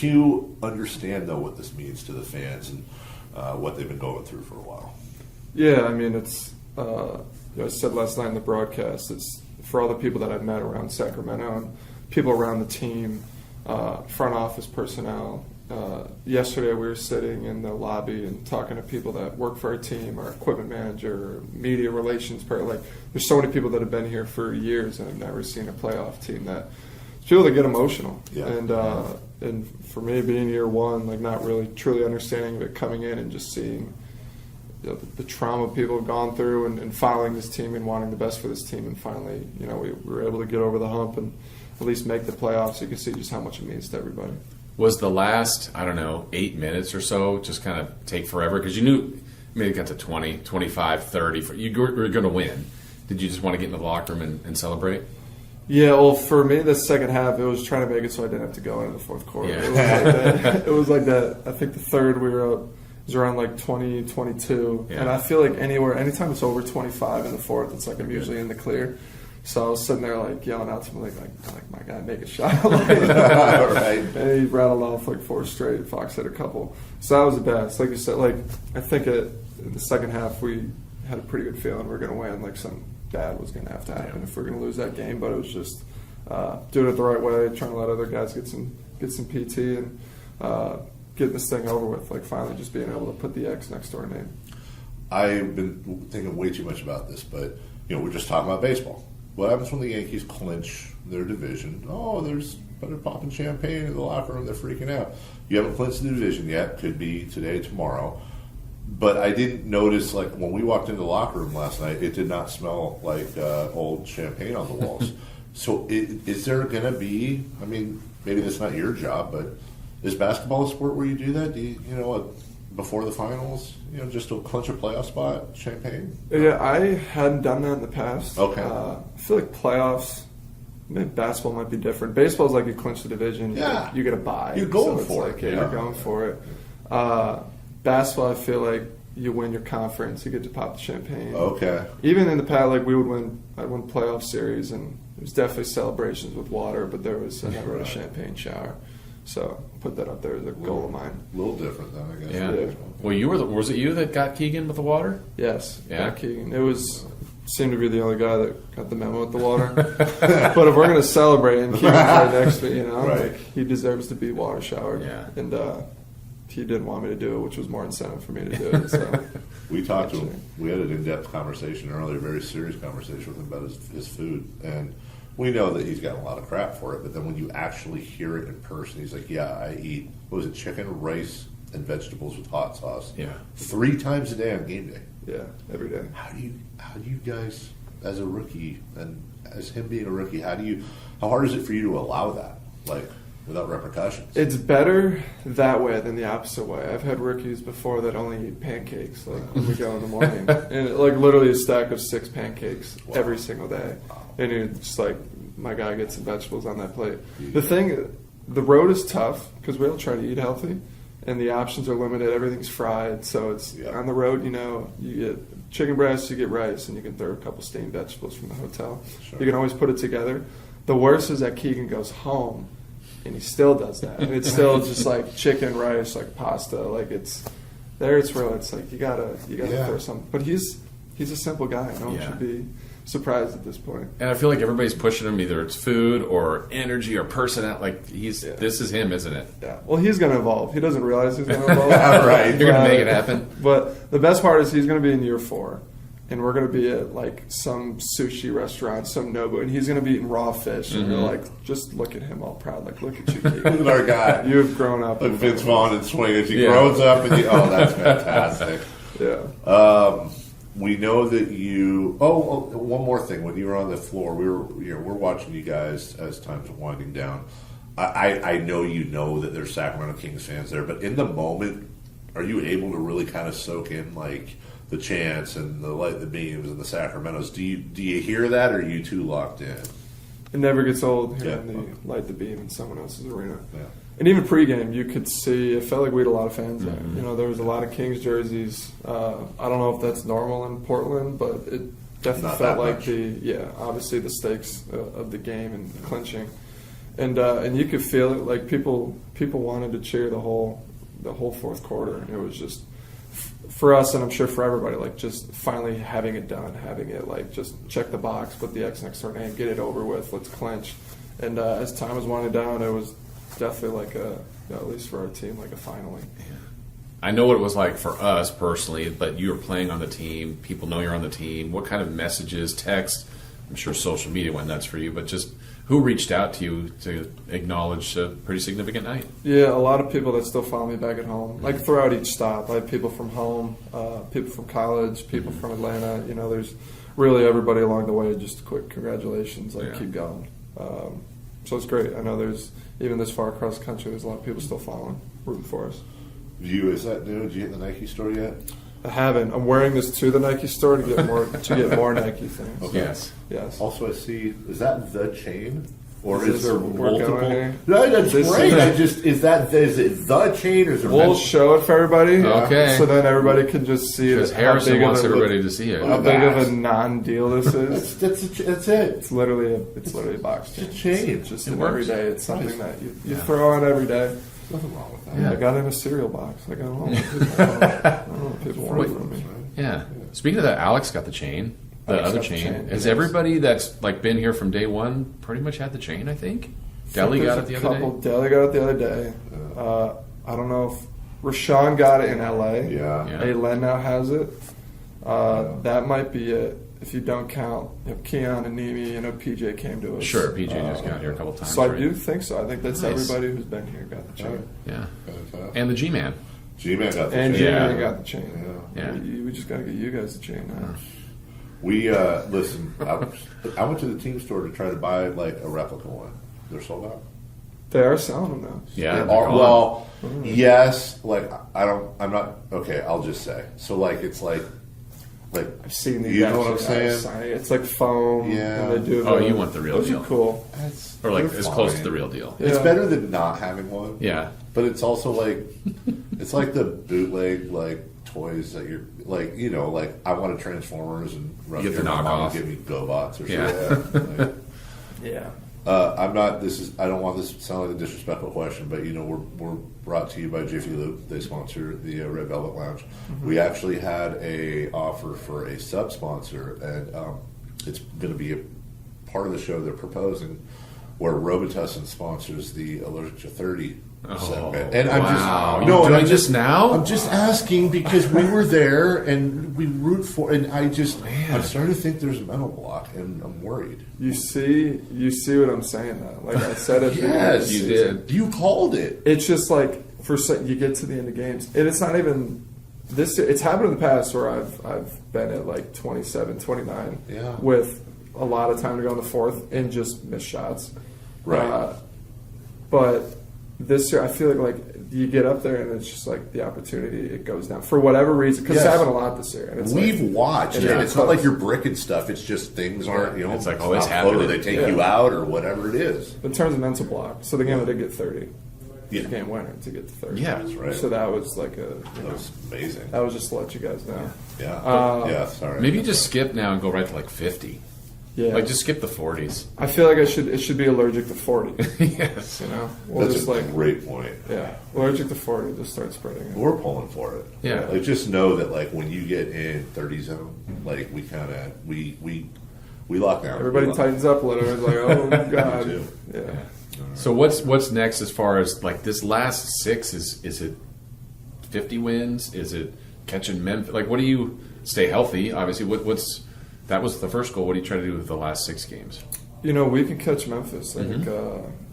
You understand, though, what this means to the fans and what they've been going through for a while.
Yeah, I mean, it's, I said last night in the broadcast, it's for all the people that I've met around Sacramento and people around the team, front office personnel. Yesterday we were sitting in the lobby and talking to people that work for our team, our equipment manager, media relations person. Like, there's so many people that have been here for years and have never seen a playoff team that people that get emotional.
Yeah.
And for me, being year one, like not really truly understanding of it, coming in and just seeing the trauma people have gone through and following this team and wanting the best for this team, and finally, we were able to get over the hump and at least make the playoffs. You can see just how much it means to everybody.
Was the last, 8 minutes or so just kind of take forever? Because you knew, it got to 20, 25, 30. You were going to win. Did you just want to get in the locker room and celebrate?
Yeah, well, for me, the second half, it was trying to make it so I didn't have to go into the fourth quarter. Yeah. It was like that. I think the third we were up, it was around like 20, 22. Yeah. And I feel like anytime it's over 25 in the fourth, it's like I'm usually in the clear. So I was sitting there like yelling out to him like my guy, make a shot.
Right.
And he rattled off like 4 straight. Fox hit a couple. So that was the best. Like you said, I think in the second half we had a pretty good feeling we were going to win. Like something bad was going to have to happen if we we're going to lose that game. But it was just doing it the right way, trying to let other guys get some PT and getting this thing over with. Like finally just being able to put the X next to our name.
I've been thinking way too much about this, but we're just talking about baseball. What happens when the Yankees clinch their division? Oh, they're popping champagne in the locker room. They're freaking out. You haven't clinched the division yet. Could be today, tomorrow. But I didn't notice, like, when we walked into the locker room last night, it did not smell like old champagne on the walls. So is there going to be, maybe that's not your job, but is basketball a sport where you do that? Do you before the finals, just to clinch a playoff spot, champagne?
Yeah, I hadn't done that in the past.
Okay.
I feel like playoffs, maybe basketball might be different. Baseball is like you clinch the division, you get a bye.
You're going for it.
You're going for it. Basketball, I feel like you win your conference, you get to pop the champagne.
Okay.
Even in the past, like I'd win playoff series, and there was definitely celebrations with water, but there was never a champagne shower. So put that up there as a goal of mine.
A little different then, I guess.
Yeah. Well, was it you that got Keegan with the water?
Yes.
Yeah.
Got Keegan. Seemed to be the only guy that got the memo with the water. But if we're going to celebrate and Keegan's right next to me, like he deserves to be water showered.
Yeah.
And he didn't want me to do it, which was more incentive for me to do it. So
we talked to him. We had an in-depth conversation earlier, a very serious conversation with him about his food. And we know that he's gotten a lot of crap for it, but then when you actually hear it in person, he's like, yeah, I eat, chicken, rice, and vegetables with hot sauce.
Yeah. 3
times a day on game day.
Yeah, every day.
How do you guys, as a rookie, and as him being a rookie, how hard is it for you to allow that, without repercussions?
It's better that way than the opposite way. I've had rookies before that only eat pancakes, when we go in the morning. And literally a stack of 6 pancakes every single day. And it's just like, my guy gets some vegetables on that plate. Yeah. The road is tough because we all try to eat healthy, and the options are limited. Everything's fried, so it's on the road. You get chicken breasts, you get rice, and you can throw a couple steamed vegetables from the hotel. Sure. You can always put it together. The worst is that Keegan goes home, and he still does that, and it's still just like chicken, rice, like pasta, it's real. It's like you gotta throw something. But he's a simple guy. No one should be surprised at this point.
And I feel like everybody's pushing him, either it's food or energy or personality. This is him, isn't it?
Yeah. Well, he's going to evolve. He doesn't realize he's going to evolve.
Right. You're going to make it happen.
But the best part is he's going to be in year 4. and we're going to be at like some sushi restaurant, some Nobu, and he's going to be eating raw fish. And you're like, just look at him all proud. Like, look at you, Keegan.
Look at our guy.
You have grown up.
Like Vince Vaughn and Swingers. He grows up and that's fantastic.
Yeah.
We know that you. Oh, one more thing. When you were on the floor, we're watching you guys as time's winding down. I know you know that there's Sacramento Kings fans there, but in the moment, are you able to really kind of soak in like the chants and the light the beams and the Sacramentos? Do you hear that, or are you too locked in?
It never gets old hearing the light the beam in someone else's arena. Yeah. And even pregame, you could see, it felt like we had a lot of fans there. You know, there was a lot of Kings jerseys. I don't know if that's normal in Portland, but it definitely felt like obviously the stakes of the game and clinching. And you could feel it, like people wanted to cheer the whole fourth quarter. And it was just, for us, and I'm sure for everybody, like just finally having it done, having it like just check the box, put the X next to our name, get it over with, let's clinch. And as time was winding down, it was definitely like at least for our team, like a finally.
I know what it was like for us personally, but you were playing on the team. People know you're on the team. What kind of messages, text? I'm sure social media went nuts for you, but just who reached out to you to acknowledge a pretty significant night?
Yeah, a lot of people that still follow me back at home. Like throughout each stop, I have people from home, people from college, people from Atlanta. You know, there's really everybody along the way. Just quick congratulations, keep going. So it's great. I know there's, even this far across the country, there's a lot of people still following, rooting for us.
Is that new? Did you hit the Nike store yet?
I haven't. I'm wearing this to the Nike store to get more Nike things.
Okay.
Yes.
Also, I see. Is that the chain, or is there
multiple?
No, that's great. Is it the chain, or is there?
We'll show it for everybody.
Okay.
So then everybody can just see it.
Because Harrison wants everybody to see it.
How big of a non-deal this is?
That's it.
It's literally a box chain.
It's a chain.
It's just an everyday. It's something that you throw on every day.
Nothing wrong with that.
Yeah. I got in a cereal box. I got home. I don't know if people want it from me.
Yeah. Speaking of that, Alex got the chain. The other chain. Has everybody that's like been here from day one pretty much had the chain, I think? Deli got it the other day?
Deli got it the other day. I don't know if Rashawn got it in LA.
Yeah.
Alen now has it. That might be it. If you don't count Keon and Nimi, PJ came to us.
Sure, PJ just got here a couple times.
So I do think so. I think that's everybody who's been here got the chain.
Yeah. And the G-Man.
G-Man got the
chain.
And
G-Man got the chain.
Yeah.
We just got to get you guys the chain now.
We, listen, I went to the team store to try to buy like a replica one. They're sold out.
They are selling them now.
Yeah.
Well, yes. Like, I'm not, okay, I'll just say. So, like, it's like
I've seen these.
You know what I'm saying?
It's like foam.
Yeah.
And they do
you want the real deal?
Those are cool.
Or like as close to the real deal.
Yeah. It's better than not having one.
Yeah.
But it's also like, it's like the bootleg like toys that you're like, like I want a Transformers and run
get the knockoff.
Give me GoBots or
something.
Yeah.
I'm not. I don't want this to sound like a disrespectful question, but we're brought to you by Jiffy Lube. They sponsor the Red Velvet Lounge. Mm-hmm. We actually had a offer for a sub sponsor, and it's going to be a part of the show they're proposing, where Robitussin sponsors the Allergic to 30 segment. And I'm just now. I'm just asking because we were there and we root for, and I'm starting to think there's a mental block, and I'm worried.
You see what I'm saying though. Like I said it.
Yes, you did. You called it.
It's just like you get to the end of games, and it's not even this. It's happened in the past where I've been at like 27, 29, with a lot of time to go in the fourth and just miss shots.
Right.
But this year, I feel like you get up there and it's just like the opportunity, it goes down for whatever reason. Because it's happened a lot this year. And it's
We've watched. And it's not like you're bricking stuff. It's just things aren't,
it's like always happening.
They take you out or whatever it is.
In terms of mental block, so the game did get 30. The game winner to get to 30.
Yeah, that's
right.
So that was like
that was amazing.
That was just to let you guys know.
Yeah. Sorry.
Maybe just skip now and go right to like 50.
Yeah.
Like just skip the 40s.
I feel like it should be allergic to 40.
Yes.
We'll
that's
just
a great point.
Yeah. Allergic to 40, just start spreading it.
We're pulling for it.
Yeah.
Like just know that like when you get in 30 zone, like we kind of we lock down.
Everybody tightens up a little. It's like, oh god. Yeah.
So what's next as far as like this last six? Is it 50 wins? Is it catching Memphis? Like what do you stay healthy. Obviously, that was the first goal. What do you try to do with the last 6 games?
You know, we can catch Memphis. I think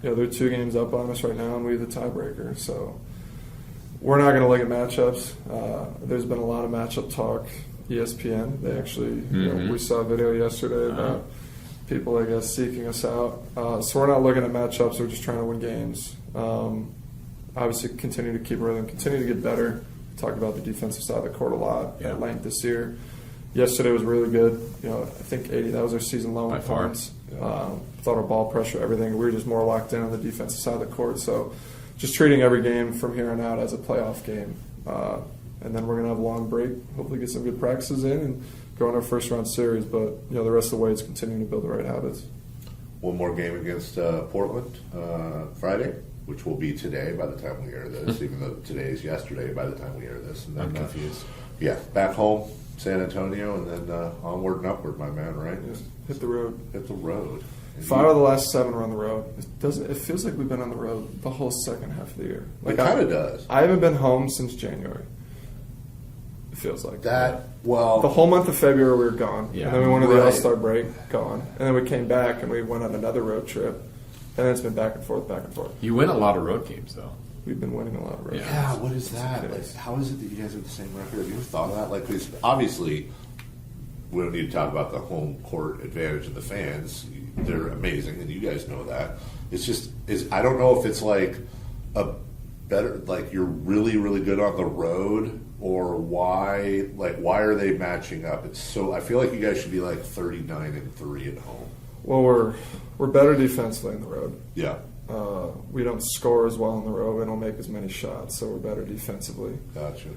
they're 2 games up on us right now, and we have the tiebreaker. So we're not going to look at matchups. There's been a lot of matchup talk. ESPN, they actually, we saw a video yesterday about people, I guess, seeking us out. So we're not looking at matchups. We're just trying to win games. Obviously, continue to keep rhythm, continue to get better. Talked about the defensive side of the court a lot at length this year. Yesterday was really good. You know, I think 80. That was our season low in points. Thought our ball pressure, everything. We were just more locked in on the defensive side of the court. So, just treating every game from here on out as a playoff game. And then we're gonna have a long break. Hopefully, get some good practices in and go on our first round series. But you know, the rest of the way is continuing to build the right habits.
One more game against Portland Friday, which will be today by the time we air this. Even though today is yesterday by the time we air this. And then,
I'm confused.
Back home. San Antonio, and then onward and upward, my man, right?
Yeah. Hit the road.
Hit the road.
5 out of the last 7 are on the road. It feels like we've been on the road the whole second half of the year. Like,
it kind of does.
I haven't been home since January. It feels like
that. Well,
the whole month of February we were gone,
Yeah.
and then we went to the All-Star break, gone, and then we came back and we went on another road trip, and then it's been back and forth, back and forth.
You win a lot of road games, though.
We've been winning a lot of road games.
Yeah, what is that? Like, how is it that you guys have the same record? Have you ever thought of that? Like, 'cause obviously, we don't need to talk about the home court advantage of the fans. They're amazing, and you guys know that. It's just, I don't know if it's like a better, like you're really, really good on the road, or why are they matching up? It's so, I feel like you guys should be like 39-3 at home.
Well, we're better defensively on the road.
Yeah.
We don't score as well on the road. We don't make as many shots, so we're better defensively.
Gotcha.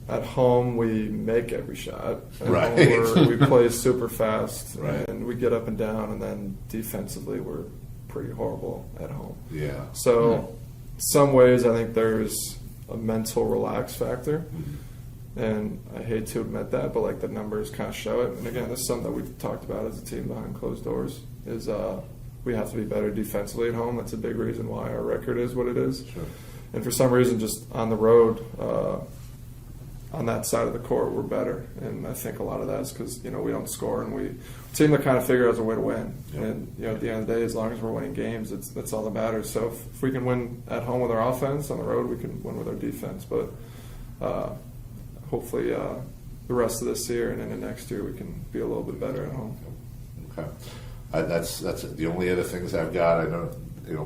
At home, we make every shot. At
Right.
home, we play super fast,
Right.
and we get up and down, and then defensively, we're pretty horrible at home.
Yeah.
So, some ways, I think there's a mental relax factor, and I hate to admit that, but like the numbers kind of show it. And again, this is something that we've talked about as a team behind closed doors. Is we have to be better defensively at home. That's a big reason why our record is what it is.
Sure.
And for some reason, just on the road, on that side of the court, we're better. And I think a lot of that is because, we don't score, and we team that kind of figure out a way to win.
Yeah.
And, at the end of the day, as long as we're winning games, that's all that matters. So if we can win at home with our offense, on the road, we can win with our defense. But hopefully the rest of this year and into next year, we can be a little bit better at home.
Okay. That's the only other things I've got. I know,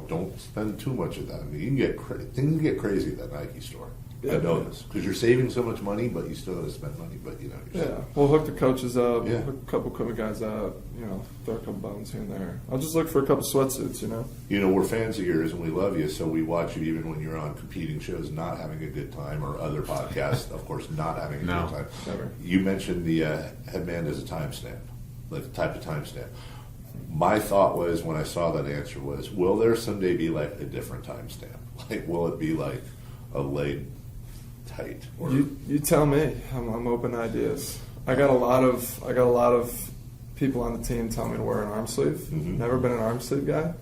don't spend too much of that. I mean, you can things get crazy at that Nike store.
Yeah,
I know this because you're saving so much money, but you still got to spend money. But
We'll hook the coaches up,
Yeah.
hook a couple equipment guys up, throw a couple bones here and there. I'll just look for a couple sweatsuits,
we're fans of yours and we love you, so we watch you even when you're on competing shows, not having a good time, or other podcasts, of course, not having a good time.
Never.
You mentioned the headband as a timestamp, like the type of timestamp. My thought was, when I saw that answer, was, will there someday be like a different timestamp? Like, will it be like a laid tight? Or
You tell me. I'm open to ideas. I got a lot of people on the team telling me to wear an arm sleeve.
Mm-hmm.
Never been an arm sleeve guy,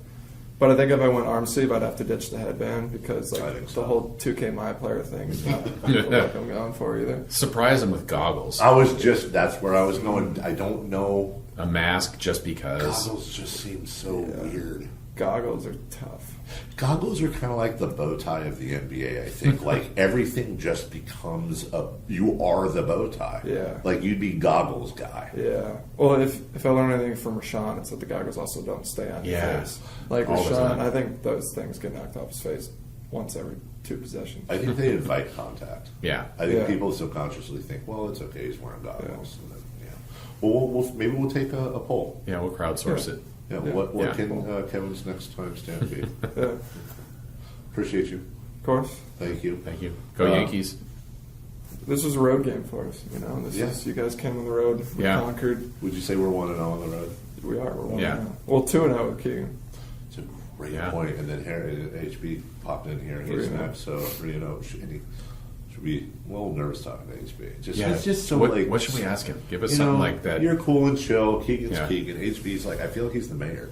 but I think if I went arm sleeve, I'd have to ditch the headband because the whole 2K My Player thing is not what I'm going for either.
Surprise them with goggles.
That's where I was going. I don't know.
A mask just because.
Goggles just seem so weird.
Goggles are tough.
Goggles are kind of like the bow tie of the NBA, I think. Like, everything just becomes you are the bow tie.
Yeah.
Like, you'd be goggles guy.
Yeah. Well, if I learn anything from Rashawn, it's that the goggles also don't stay on your face. Like
All the
Rashawn,
time.
I think those things get knocked off his face once every 2 possessions.
I think they invite contact.
Yeah.
I think people subconsciously think, well, it's okay, he's wearing goggles. And then, Well, maybe we'll take a poll.
Yeah, we'll crowdsource it.
Yeah. What can Kevin's next timestamp be? Appreciate you.
Of course.
Thank you.
Thank you. Go Yankees.
This was a road game for us, you guys came on the road. We conquered.
Would you say we're 1-0 on the road?
We are. We're 1-0. Well, 2-0 with Keegan.
It's a great point. And then HB popped in here. He snapped. So 3-0. Should be a little nervous talking to HB. It's just so
what should we ask him? Give us something like that.
You're cool and chill. Keegan's Keegan. HB's like, I feel like he's the mayor.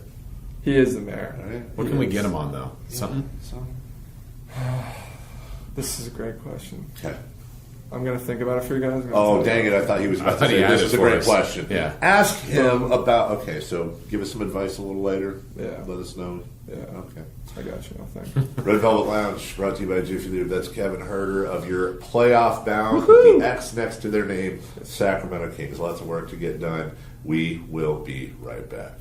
He is the mayor.
Right?
What can we get him on though? Something.
This is a great question.
Okay.
I'm going to think about it for you guys.
Oh, dang it. I thought he was about to say, this is a great question.
Yeah.
Ask him about, okay, so give us some advice a little later.
Yeah.
Let us know.
Yeah.
Okay.
I got you. Thanks.
Red Velvet Lounge, brought to you by Jiffy Lube. That's Kevin Huerter of your playoff bound, with the X next to their name, Sacramento Kings. Lots of work to get done. We will be right back.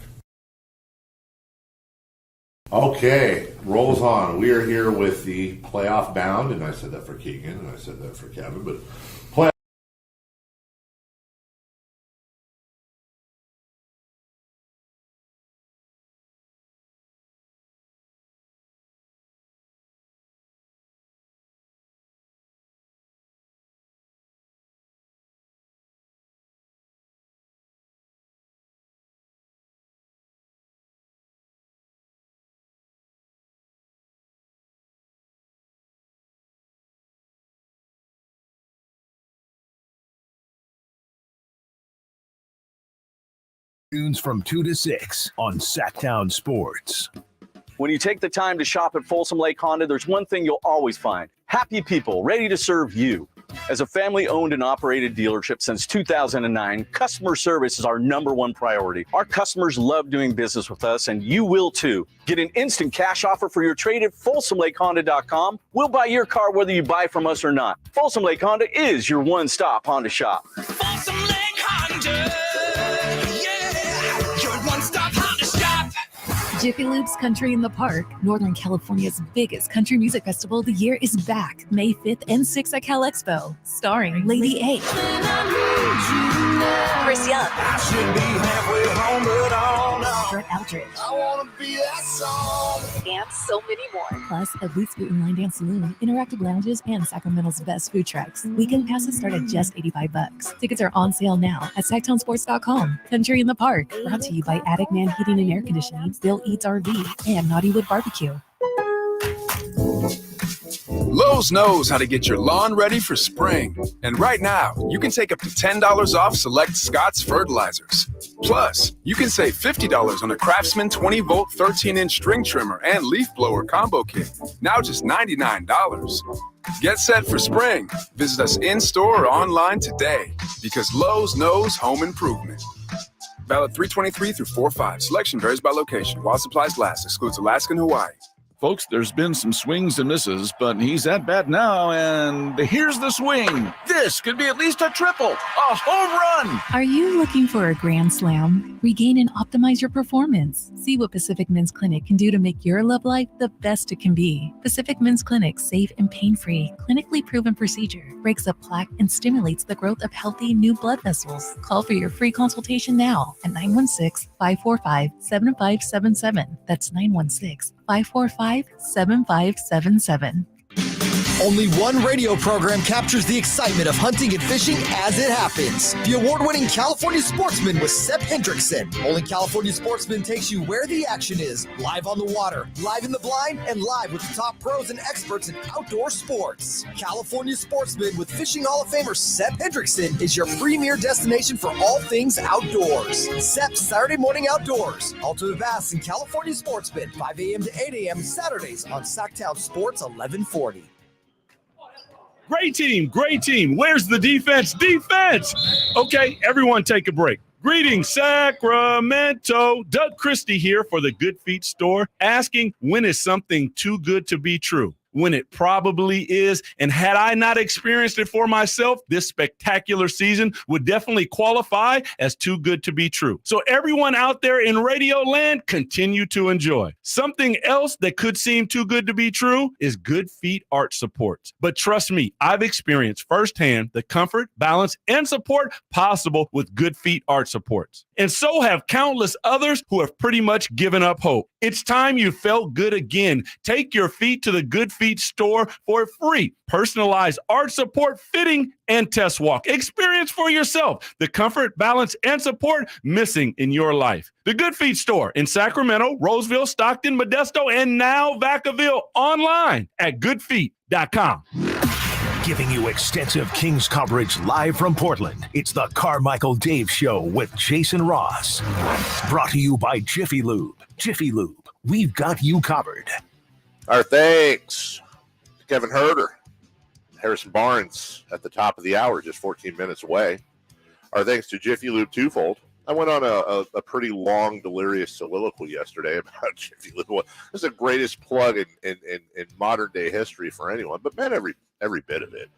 Okay, rolls on. We are here with the playoff bound, and I said that for Keegan, and I said that for Kevin, but playoff.
From 2 to 6 on Sacktown Sports.
When you take the time to shop at Folsom Lake Honda, there's one thing you'll always find. Happy people ready to serve you. As a family-owned and operated dealership since 2009, customer service is our #1 priority. Our customers love doing business with us, and you will too. Get an instant cash offer for your trade at FolsomLakeHonda.com. We'll buy your car whether you buy from us or not. Folsom Lake Honda is your one-stop Honda shop.
Folsom Lake Honda. One-stop Honda shop.
Jiffy Lube's Country in the Park, Northern California's biggest country music festival of the year, is back May 5th and 6th at Cal Expo, starring Lady A, Chris Young, Brett Eldridge, and so many more. Plus, a Boots Boot and Line Dance Saloon, interactive lounges, and Sacramento's best food trucks. Weekend passes start at just $85. Tickets are on sale now at SacktownSports.com. Country in the Park, brought to you by Attic Man Heating and Air Conditioning, Bill Eats RV, and Naughtywood Barbecue.
Lowe's knows how to get your lawn ready for spring. And right now, you can take up to $10 off select Scott's fertilizers. Plus, you can save $50 on a Craftsman 20-volt 13-inch string trimmer and leaf blower combo kit. Now just $99. Get set for spring. Visit us in-store or online today, because Lowe's knows home improvement. Valid 3/23 through 4/5. Selection varies by location. While supplies last. Excludes Alaska and Hawaii.
Folks, there's been some swings and misses, but he's at bat now, and here's the swing. This could be at least a triple, a home run.
Are you looking for a grand slam? Regain and optimize your performance. See what Pacific Men's Clinic can do to make your love life the best it can be. Pacific Men's Clinic's safe and pain-free, clinically proven procedure breaks up plaque and stimulates the growth of healthy new blood vessels. Call for your free consultation now at 916-545-7577. That's 916-545-7577.
Only one radio program captures the excitement of hunting and fishing as it happens. The award-winning California Sportsman with Sepp Hendrickson. Only California Sportsman takes you where the action is, live on the water, live in the blind, and live with the top pros and experts in outdoor sports. California Sportsman with Fishing Hall of Famer Sepp Hendrickson is your premier destination for all things outdoors. Sepp's Saturday Morning Outdoors. Ultimate Bass and California Sportsman, 5 a.m. to 8 a.m. Saturdays on Sacktown Sports 1140.
Great team, great team. Where's the defense? Defense! Okay, everyone take a break. Greetings, Sacramento. Doug Christie here for the Good Feet store, asking, when is something too good to be true? When it probably is. And had I not experienced it for myself, this spectacular season would definitely qualify as too good to be true. So everyone out there in Radio Land, continue to enjoy. Something else that could seem too good to be true is Good Feet Arch Supports. But trust me, I've experienced firsthand the comfort, balance, and support possible with Good Feet Arch Supports. And so have countless others who have pretty much given up hope. It's time you felt good again. Take your feet to the Good Feet store for a free personalized arch support fitting and test walk. Experience for yourself the comfort, balance, and support missing in your life. The Good Feet store in Sacramento, Roseville, Stockton, Modesto, and now Vacaville, online at goodfeet.com.
Giving you extensive Kings coverage live from Portland. It's the Carmichael Dave Show with Jason Ross. Brought to you by Jiffy Lube. Jiffy Lube, we've got you covered.
Our thanks to Kevin Huerter, Harrison Barnes at the top of the hour, just 14 minutes away. Our thanks to Jiffy Lube twofold. I went on a pretty long, delirious soliloquy yesterday about Jiffy Lube. This is the greatest plug in modern-day history for anyone, but man, every bit of it,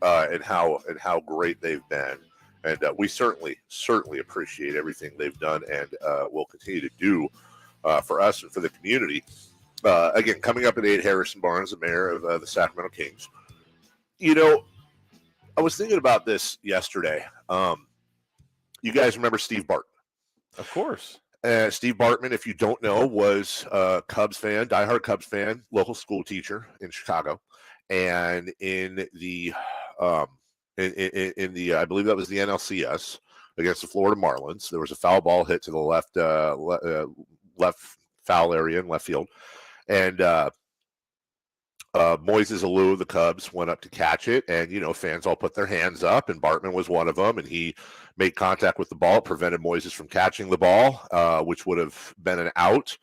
and how great they've been. And we certainly appreciate everything they've done and will continue to do for us and for the community. Again, coming up at 8, Harrison Barnes, the mayor of the Sacramento Kings. You know, I was thinking about this yesterday. You guys remember Steve Bartman?
Of course.
Steve Bartman, if you don't know, was a Cubs fan, diehard Cubs fan, local school teacher in Chicago. And in the I believe that was the NLCS against the Florida Marlins, there was a foul ball hit to the left foul area in left field. And Moises Alou of the Cubs went up to catch it, and, you know, fans all put their hands up, and Bartman was one of them, and he made contact with the ball. It prevented Moises from catching the ball, which would have been an out.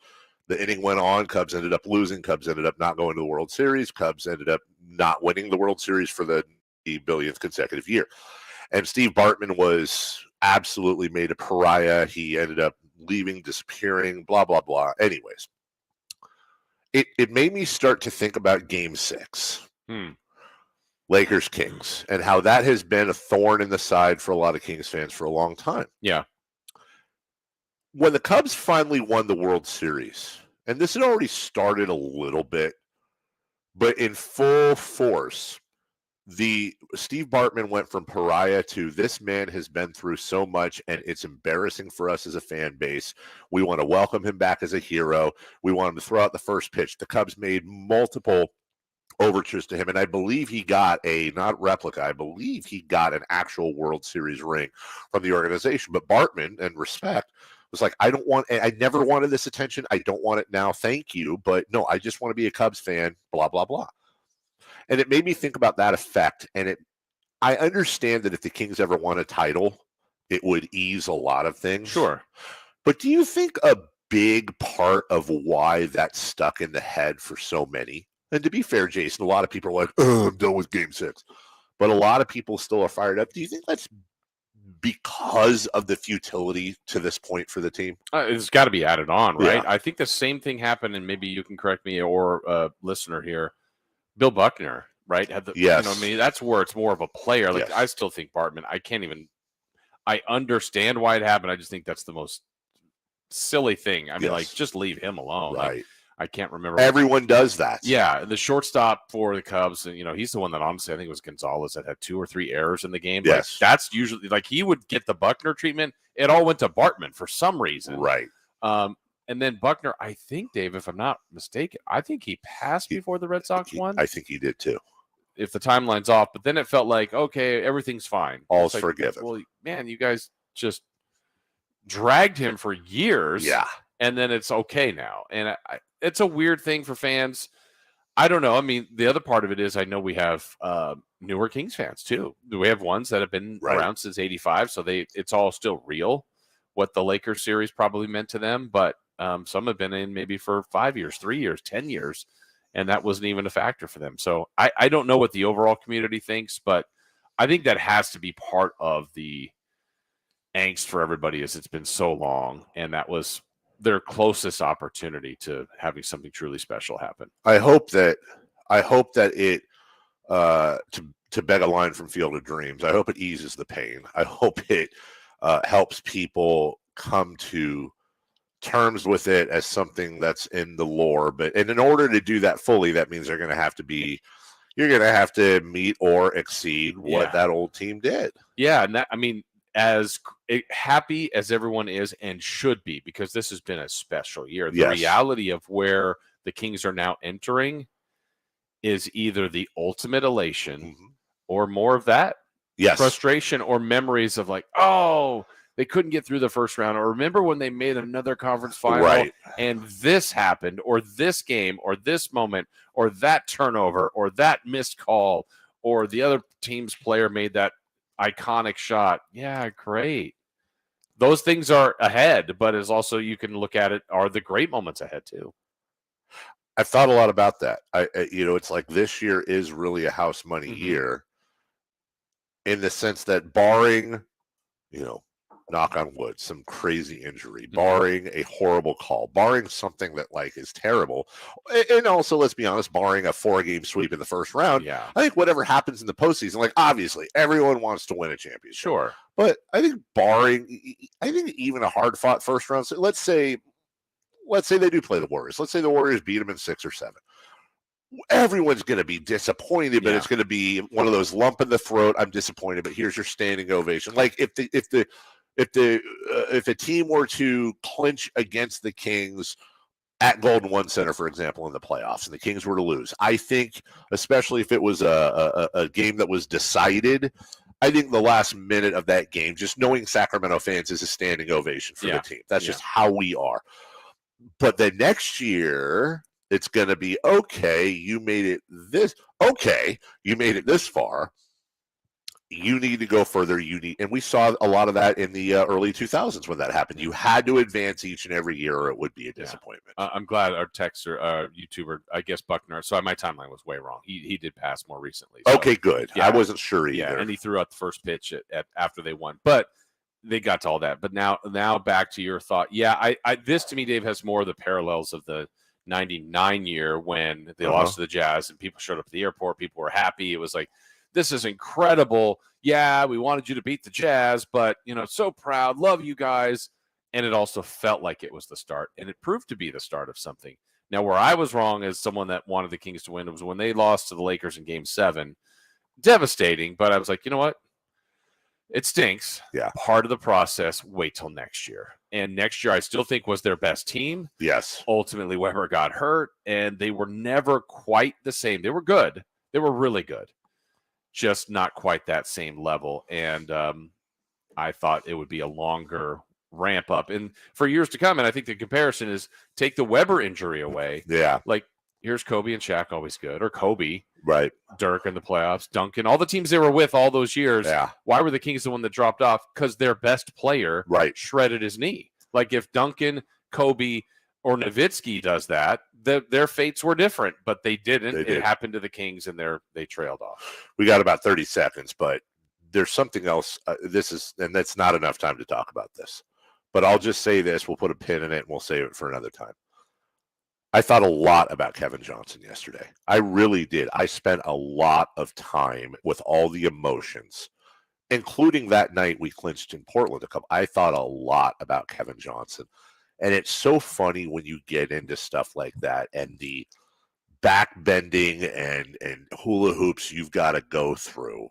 The inning went on. Cubs ended up losing. Cubs ended up not going to the World Series. Cubs ended up not winning the World Series for the billionth consecutive year. And Steve Bartman was absolutely made a pariah. He ended up leaving, disappearing, blah, blah, blah. Anyways, it made me start to think about Game 6. Lakers Kings, and how that has been a thorn in the side for a lot of Kings fans for a long time.
Yeah.
When the Cubs finally won the World Series, and this had already started a little bit, but in full force, Steve Bartman went from pariah to this man has been through so much, and it's embarrassing for us as a fan base. We want to welcome him back as a hero. We want him to throw out the first pitch. The Cubs made multiple overtures to him, and I believe he got not replica, I believe he got an actual World Series ring from the organization. But Bartman, and respect, was like, I never wanted this attention. I don't want it now. Thank you. But no, I just want to be a Cubs fan, blah, blah, blah. And it made me think about that effect. And I understand that if the Kings ever won a title, it would ease a lot of things.
Sure.
But do you think a big part of why that stuck in the head for so many, and to be fair, Jason, a lot of people are like, oh, I'm done with Game 6. But a lot of people still are fired up. Do you think that's because of the futility to this point for the team?
It's got to be added on, right?
Yeah.
I think the same thing happened, and maybe you can correct me or listener here. Bill Buckner, right?
Yes.
You know, I mean, that's where it's more of a player. Like,
Yes.
I still think Bartman, I understand why it happened. I just think that's the most silly thing. I mean,
Yes.
like, just leave him alone.
Right.
Like, I can't remember.
Everyone does that.
Yeah, the shortstop for the Cubs, and, you know, he's the one that, honestly, I think it was Gonzalez that had 2 or 3 errors in the game.
Yes.
Like, that's usually, like, he would get the Buckner treatment. It all went to Bartman for some reason.
Right.
And then Buckner, I think, Dave, if I'm not mistaken, I think he passed before the Red Sox won.
I think he did too.
If the timeline's off, but then it felt like, okay, everything's fine.
All's
It's like,
forgiven.
Well, man, you guys just dragged him for years.
Yeah.
And then it's okay now. And it's a weird thing for fans. I don't know. I mean, the other part of it is I know we have newer Kings fans too. We have ones that have been around since 85. So it's all still real what the Lakers series probably meant to them. But some have been in maybe for 5 years, 3 years, 10 years. And that wasn't even a factor for them. So I don't know what the overall community thinks, but I think that has to be part of the angst for everybody as it's been so long. And that was their closest opportunity to having something truly special happen.
I hope that it to beg a line from Field of Dreams, I hope it eases the pain. I hope it helps people come to terms with it as something that's in the lore. And in order to do that fully, that means you're going to have to meet or exceed what that old team did.
Yeah. And that, I mean, as happy as everyone is and should be, because this has been a special year. The reality of where the Kings are now entering is either the ultimate elation or more of that frustration or memories of like, oh, they couldn't get through the first round. Or remember when they made another conference final and this happened, or this game, or this moment, or that turnover, or that missed call, or the other team's player made that iconic shot. Yeah, great. Those things are ahead, but as also you can look at it are the great moments ahead too.
I've thought a lot about that. It's like this year is really a house money year in the sense that barring, knock on wood, some crazy injury, barring a horrible call, barring something that like is terrible, and also, let's be honest, barring a 4-game sweep in the first round, I think whatever happens in the postseason, like obviously everyone wants to win a championship.
Sure.
But I think even a hard-fought first round, so let's say they do play the Warriors. Let's say the Warriors beat them in 6 or 7. Everyone's going to be disappointed, but it's going to be one of those lump in the throat. I'm disappointed, but here's your standing ovation. Like if a team were to clinch against the Kings at Golden One Center, for example, in the playoffs, and the Kings were to lose, I think, especially if it was a game that was decided, I think the last minute of that game, just knowing Sacramento fans, is a standing ovation for the team. That's just how we are. But the next year, it's going to be, okay, you made it this far. You need to go further. And we saw a lot of that in the early 2000s when that happened. You had to advance each and every year, or it would be a disappointment.
I'm glad our texter, YouTuber, I guess Buckner. So my timeline was way wrong. He did pass more recently. So,
okay, good. I wasn't sure either.
Yeah, and he threw out the first pitch after they won, but they got to all that. But now back to your thought. Yeah, this to me, Dave, has more of the parallels of the 99 year when they lost to the Jazz and people showed up at the airport. People were happy. It was like, this is incredible. Yeah, we wanted you to beat the Jazz, but, so proud. Love you guys. And it also felt like it was the start, and it proved to be the start of something. Now, where I was wrong as someone that wanted the Kings to win was when they lost to the Lakers in Game 7. Devastating, but I was like, you know what? It stinks.
Yeah.
Part of the process. Wait till next year. And next year, I still think was their best team.
Yes.
Ultimately, Weber got hurt, and they were never quite the same. They were good. They were really good. Just not quite that same level. And I thought it would be a longer ramp up. And for years to come, and I think the comparison is take the Weber injury away.
Yeah.
Like, here's Kobe and Shaq, always good. Or Kobe.
Right.
Dirk in the playoffs. Duncan. All the teams they were with all those years.
Yeah.
Why were the Kings the one that dropped off? Because their best player shredded his knee. Like if Duncan, Kobe, or Nowitzki does that, their fates were different, but they didn't. It happened to the Kings, and they trailed off.
We got about 30 seconds, but there's something else. And that's not enough time to talk about this. But I'll just say this. We'll put a pin in it, and we'll save it for another time. I thought a lot about Kevin Johnson yesterday. I really did. I spent a lot of time with all the emotions, including that night we clinched in Portland. I thought a lot about Kevin Johnson. And it's so funny when you get into stuff like that and the backbending and hula hoops you've got to go through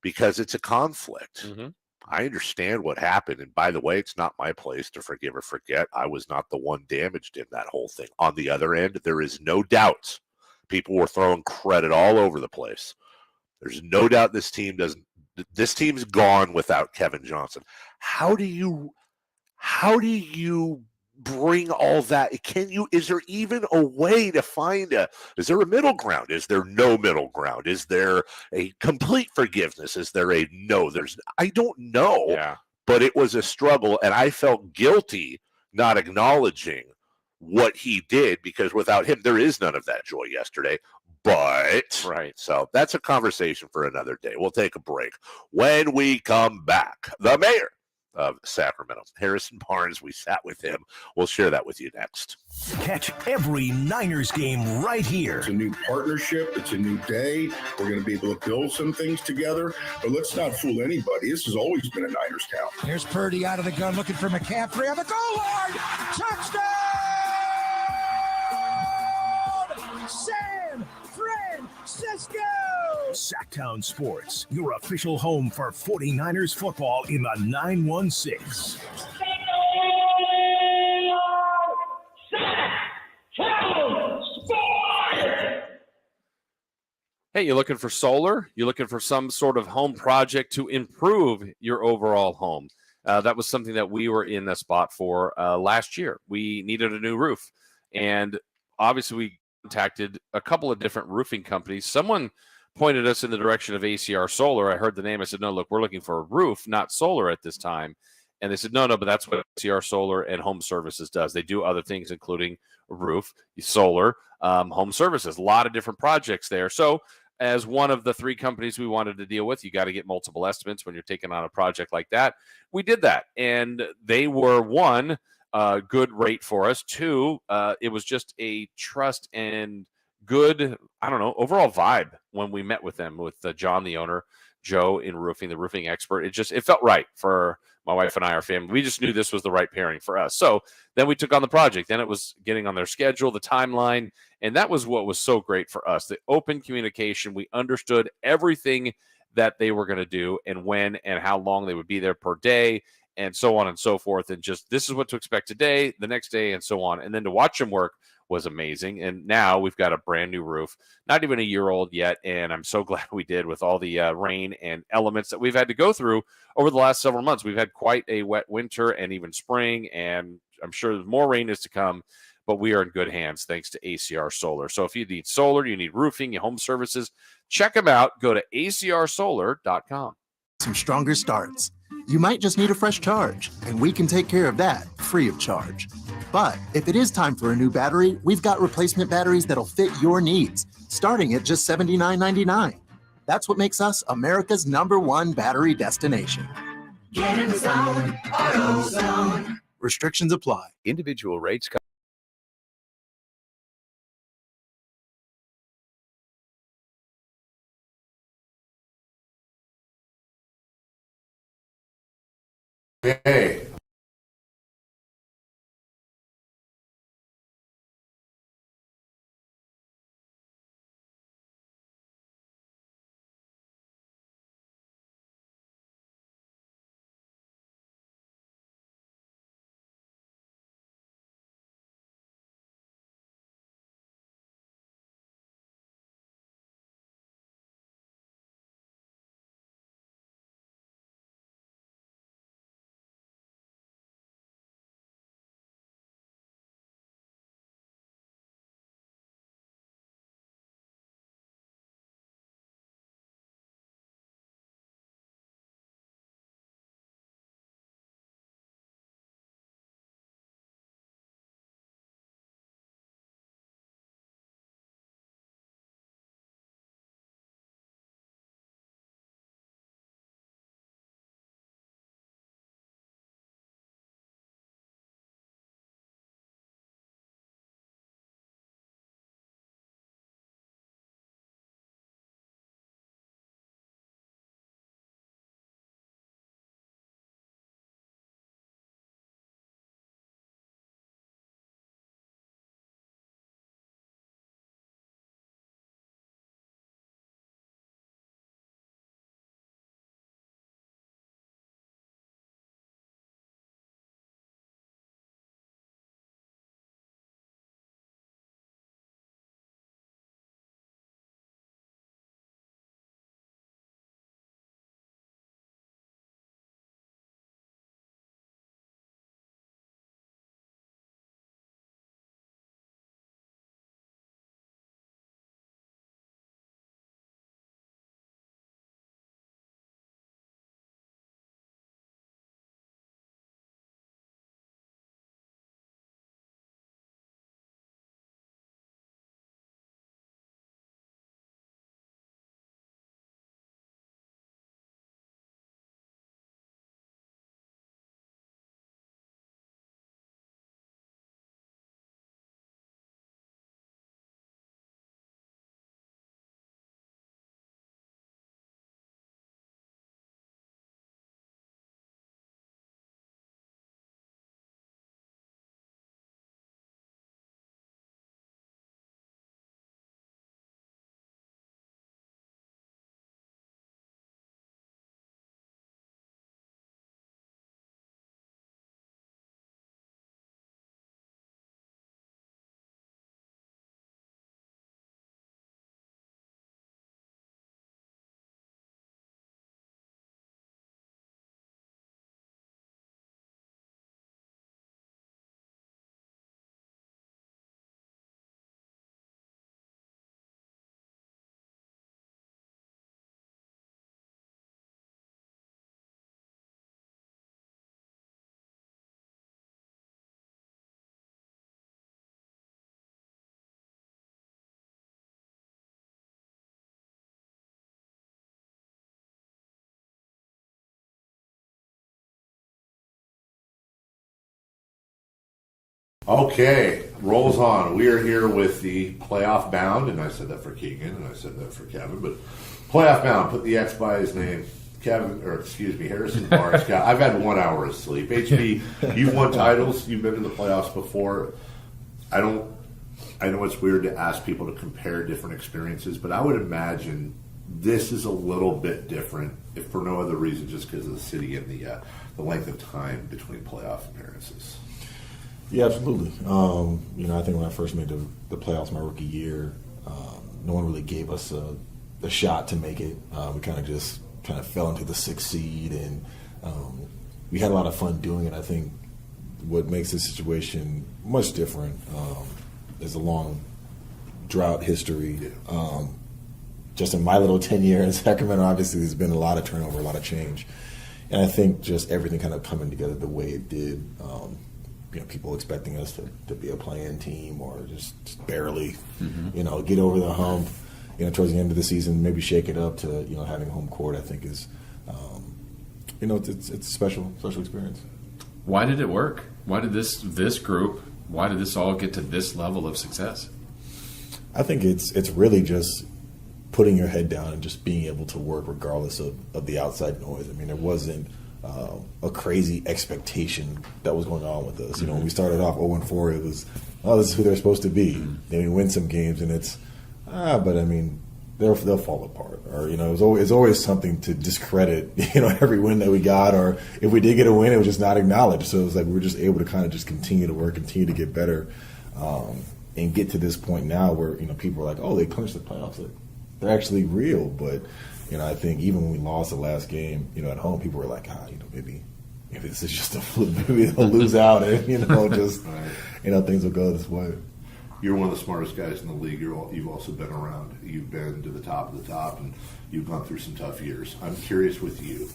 because it's a conflict.
Mm-hmm.
I understand what happened. And by the way, it's not my place to forgive or forget. I was not the one damaged in that whole thing. On the other end, there is no doubt people were throwing credit all over the place. There's no doubt this team's gone without Kevin Johnson. How do you bring all that? Is there even a way to find is there a middle ground? Is there no middle ground? Is there a complete forgiveness? Is there a no? I don't know.
Yeah.
But it was a struggle, and I felt guilty not acknowledging what he did because without him, there is none of that joy yesterday. But so that's a conversation for another day. We'll take a break. When we come back, the mayor of Sacramento, Harrison Barnes, we sat with him. We'll share that with you next.
Catch every Niners game right here.
It's a new partnership. It's a new day. We're going to be able to build some things together. But let's not fool anybody. This has always been a Niners town.
Here's Purdy out of the gun looking for McCaffrey on the goal line. Touchdown! San Francisco!
Sacktown Sports, your official home for 49ers football in the 916.
Hey, you looking for solar? You looking for some sort of home project to improve your overall home? That was something that we were in the spot for last year. We needed a new roof. And obviously we contacted a couple of different roofing companies. Someone pointed us in the direction of ACR Solar. I heard the name. I said, no, look, we're looking for a roof, not solar at this time. And they said, no, but that's what ACR Solar and Home Services does. They do other things, including roof, solar, home services, a lot of different projects there. So as one of the 3 companies we wanted to deal with, you got to get multiple estimates when you're taking on a project like that. We did that. And they were, 1, good rate for us. 2, it was just a trust and good, I don't know, overall vibe when we met with them, with John, the owner, Joe in roofing, the roofing expert. It felt right for my wife and I, our family. We just knew this was the right pairing for us. So then we took on the project. Then it was getting on their schedule, the timeline. And that was what was so great for us. The open communication. We understood everything that they were going to do and when and how long they would be there per day and so on and so forth. And just, this is what to expect today, the next day, and so on. And then to watch them work was amazing. And now we've got a brand new roof, not even a year old yet. And I'm so glad we did, with all the rain and elements that we've had to go through over the last several months. We've had quite a wet winter and even spring, and I'm sure more rain is to come, but we are in good hands thanks to ACR Solar. So if you need solar, you need roofing, your home services, check them out. Go to acrsolar.com.
Some stronger starts. You might just need a fresh charge, and we can take care of that free of charge. But if it is time for a new battery, we've got replacement batteries that'll fit your needs, starting at just $79.99. That's what makes us America's #1 battery destination.
Get in the zone, AutoZone.
Restrictions apply.
Individual rates.
Hey. Okay, rolls on. We are here with the playoff bound, and I said that for Keegan, and I said that for Kevin, but playoff bound, put the X by his name. Harrison Barnes. I've had 1 hour of sleep. HB, you've won titles. You've been to the playoffs before. I know it's weird to ask people to compare different experiences, but I would imagine this is a little bit different, if for no other reason, just because of the city and the length of time between playoff appearances.
Yeah, absolutely. I think when I first made the playoffs my rookie year, no one really gave us a shot to make it. We kind of fell into the 6th seed, and we had a lot of fun doing it. I think what makes this situation much different is a long drought history. Just in my little tenure in Sacramento, obviously there's been a lot of turnover, a lot of change. And I think just everything kind of coming together the way it did, people expecting us to be a play-in team or just barely, get over the hump, towards the end of the season, maybe shake it up to, having home court, I think is, it's a special experience.
Why did it work? Why did this group, why did this all get to this level of success?
I think it's really just putting your head down and just being able to work regardless of the outside noise. I mean, there wasn't a crazy expectation that was going on with us. When we started off 0-4, it was, this is who they're supposed to be. Then we win some games, and it's, but I mean, they'll fall apart. Or, it's always something to discredit, every win that we got. Or if we did get a win, it was just not acknowledged. So it was like we were just able to kind of just continue to work, continue to get better, and get to this point now where, people are like, oh, they clinched the playoffs. Like, they're actually real. But, I think even when we lost the last game, at home, people were like, maybe this is just a fluke. Maybe they'll lose out and, just, things will go this way.
You're one of the smartest guys in the league. You've also been around. You've been to the top of the top, and you've gone through some tough years. I'm curious with you,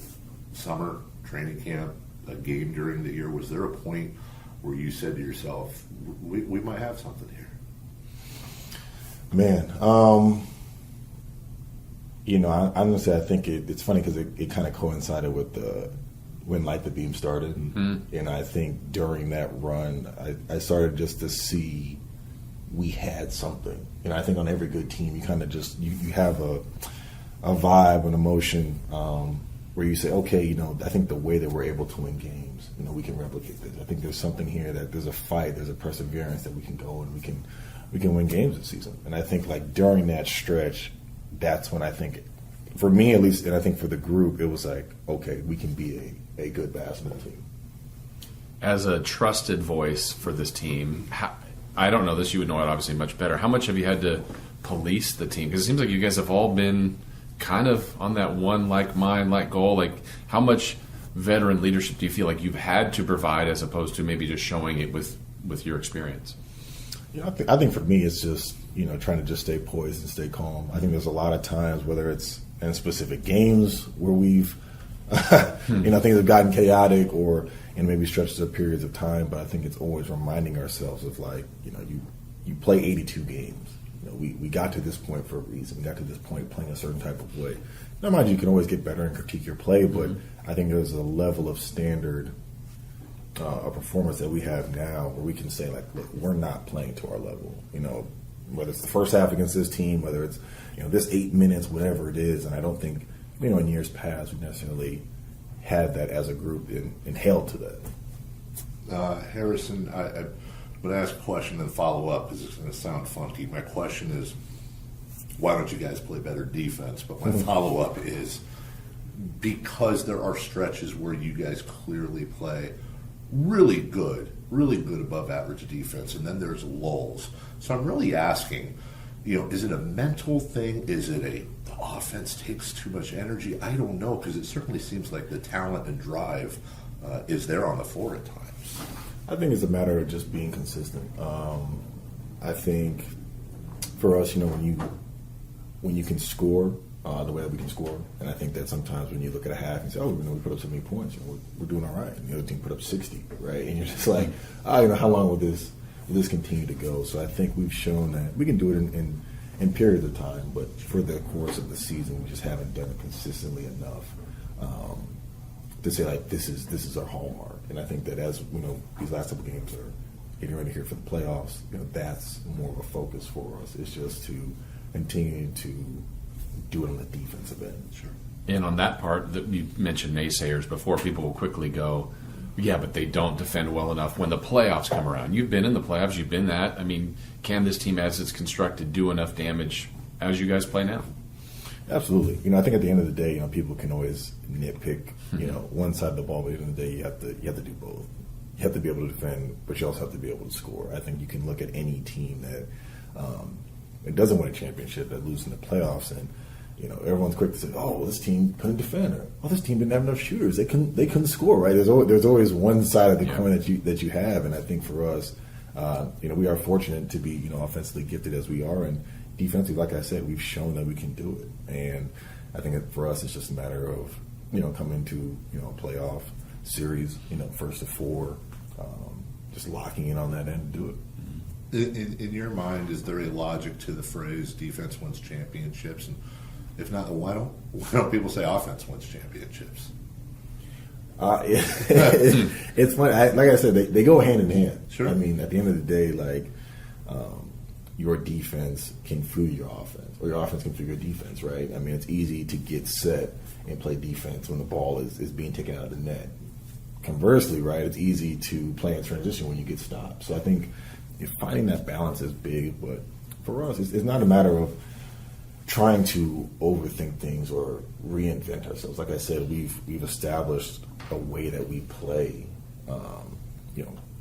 summer, training camp, a game during the year, was there a point where you said to yourself, we might have something here?
Man, honestly, I think it's funny because it kind of coincided with when Light the Beam started. Mm-hmm. And I think during that run, I started just to see we had something. I think on every good team, you kind of just, you have a vibe, an emotion where you say, okay, I think the way that we're able to win games, we can replicate this. I think there's something here that there's a fight, there's a perseverance that we can go and we can win games this season. And I think like during that stretch, that's when I think, for me at least, and I think for the group, it was like, okay, we can be a good basketball team.
As a trusted voice for this team, I don't know this, you would know it obviously much better. How much have you had to police the team? Because it seems like you guys have all been kind of on that one like mind, like goal. Like, how much veteran leadership do you feel like you've had to provide as opposed to maybe just showing it with your experience?
I think for me it's just, trying to just stay poised and stay calm. I think there's a lot of times, whether it's in specific games where we've, things have gotten chaotic or in maybe stretches of periods of time, but I think it's always reminding ourselves of like, you play 82 games. We got to this point for a reason. We got to this point playing a certain type of way. Now, mind you can always get better and critique your play, but I think there's a level of standard a performance that we have now where we can say, like, look, we're not playing to our level. Whether it's the first half against this team, whether it's, this 8 minutes, whatever it is. And I don't think, in years past we necessarily had that as a group and held to that.
Harrison, I'm going to ask a question and follow up because it's going to sound funky. My question is, why don't you guys play better defense? But my follow-up is, because there are stretches where you guys clearly play really good above average defense, and then there's lulls. So I'm really asking, is it a mental thing? Is it the offense takes too much energy? I don't know, because it certainly seems like the talent and drive is there on the floor at times.
I think it's a matter of just being consistent. I think for us, when you can score the way that we can score, and I think that sometimes when you look at a half and say, we put up so many points, we're doing all right, and the other team put up 60, right? And you're just like, how long will this continue to go? So I think we've shown that we can do it in periods of time, but for the course of the season, we just haven't done it consistently enough to say, like, this is our hallmark. And I think that as these last couple games are getting ready here for the playoffs, that's more of a focus for us. It's just to continue to do it on the defensive end.
Sure.
And on that part, that you mentioned naysayers before, people will quickly go, yeah, but they don't defend well enough when the playoffs come around. You've been in the playoffs. You've been that. I mean, can this team, as it's constructed, do enough damage as you guys play now?
Absolutely. I think at the end of the day, people can always nitpick, one side of the ball, but at the end of the day, you have to do both. You have to be able to defend, but you also have to be able to score. I think you can look at any team that it doesn't win a championship, that loses in the playoffs, and everyone's quick to say, "Oh, well, this team couldn't defend," or "Oh, this team didn't have enough shooters. They couldn't score." Right? There's always one side of the coin that you have, and I think for us, we are fortunate to be offensively gifted as we are, and defensively, like I said, we've shown that we can do it. And I think for us, it's just a matter of coming to a playoff series, first to four, just locking in on that end to do it.
In your mind, is there a logic to the phrase "defense wins championships"? And if not, why don't people say offense wins championships?
It's funny. Like I said, they go hand in hand.
Sure.
I mean, at the end of the day, your defense can fuel your offense, or your offense can fuel your defense, right? I mean, it's easy to get set and play defense when the ball is being taken out of the net. Conversely, right, it's easy to play in transition when you get stopped. So I think finding that balance is big, but for us, it's not a matter of trying to overthink things or reinvent ourselves. Like I said, we've established a way that we play.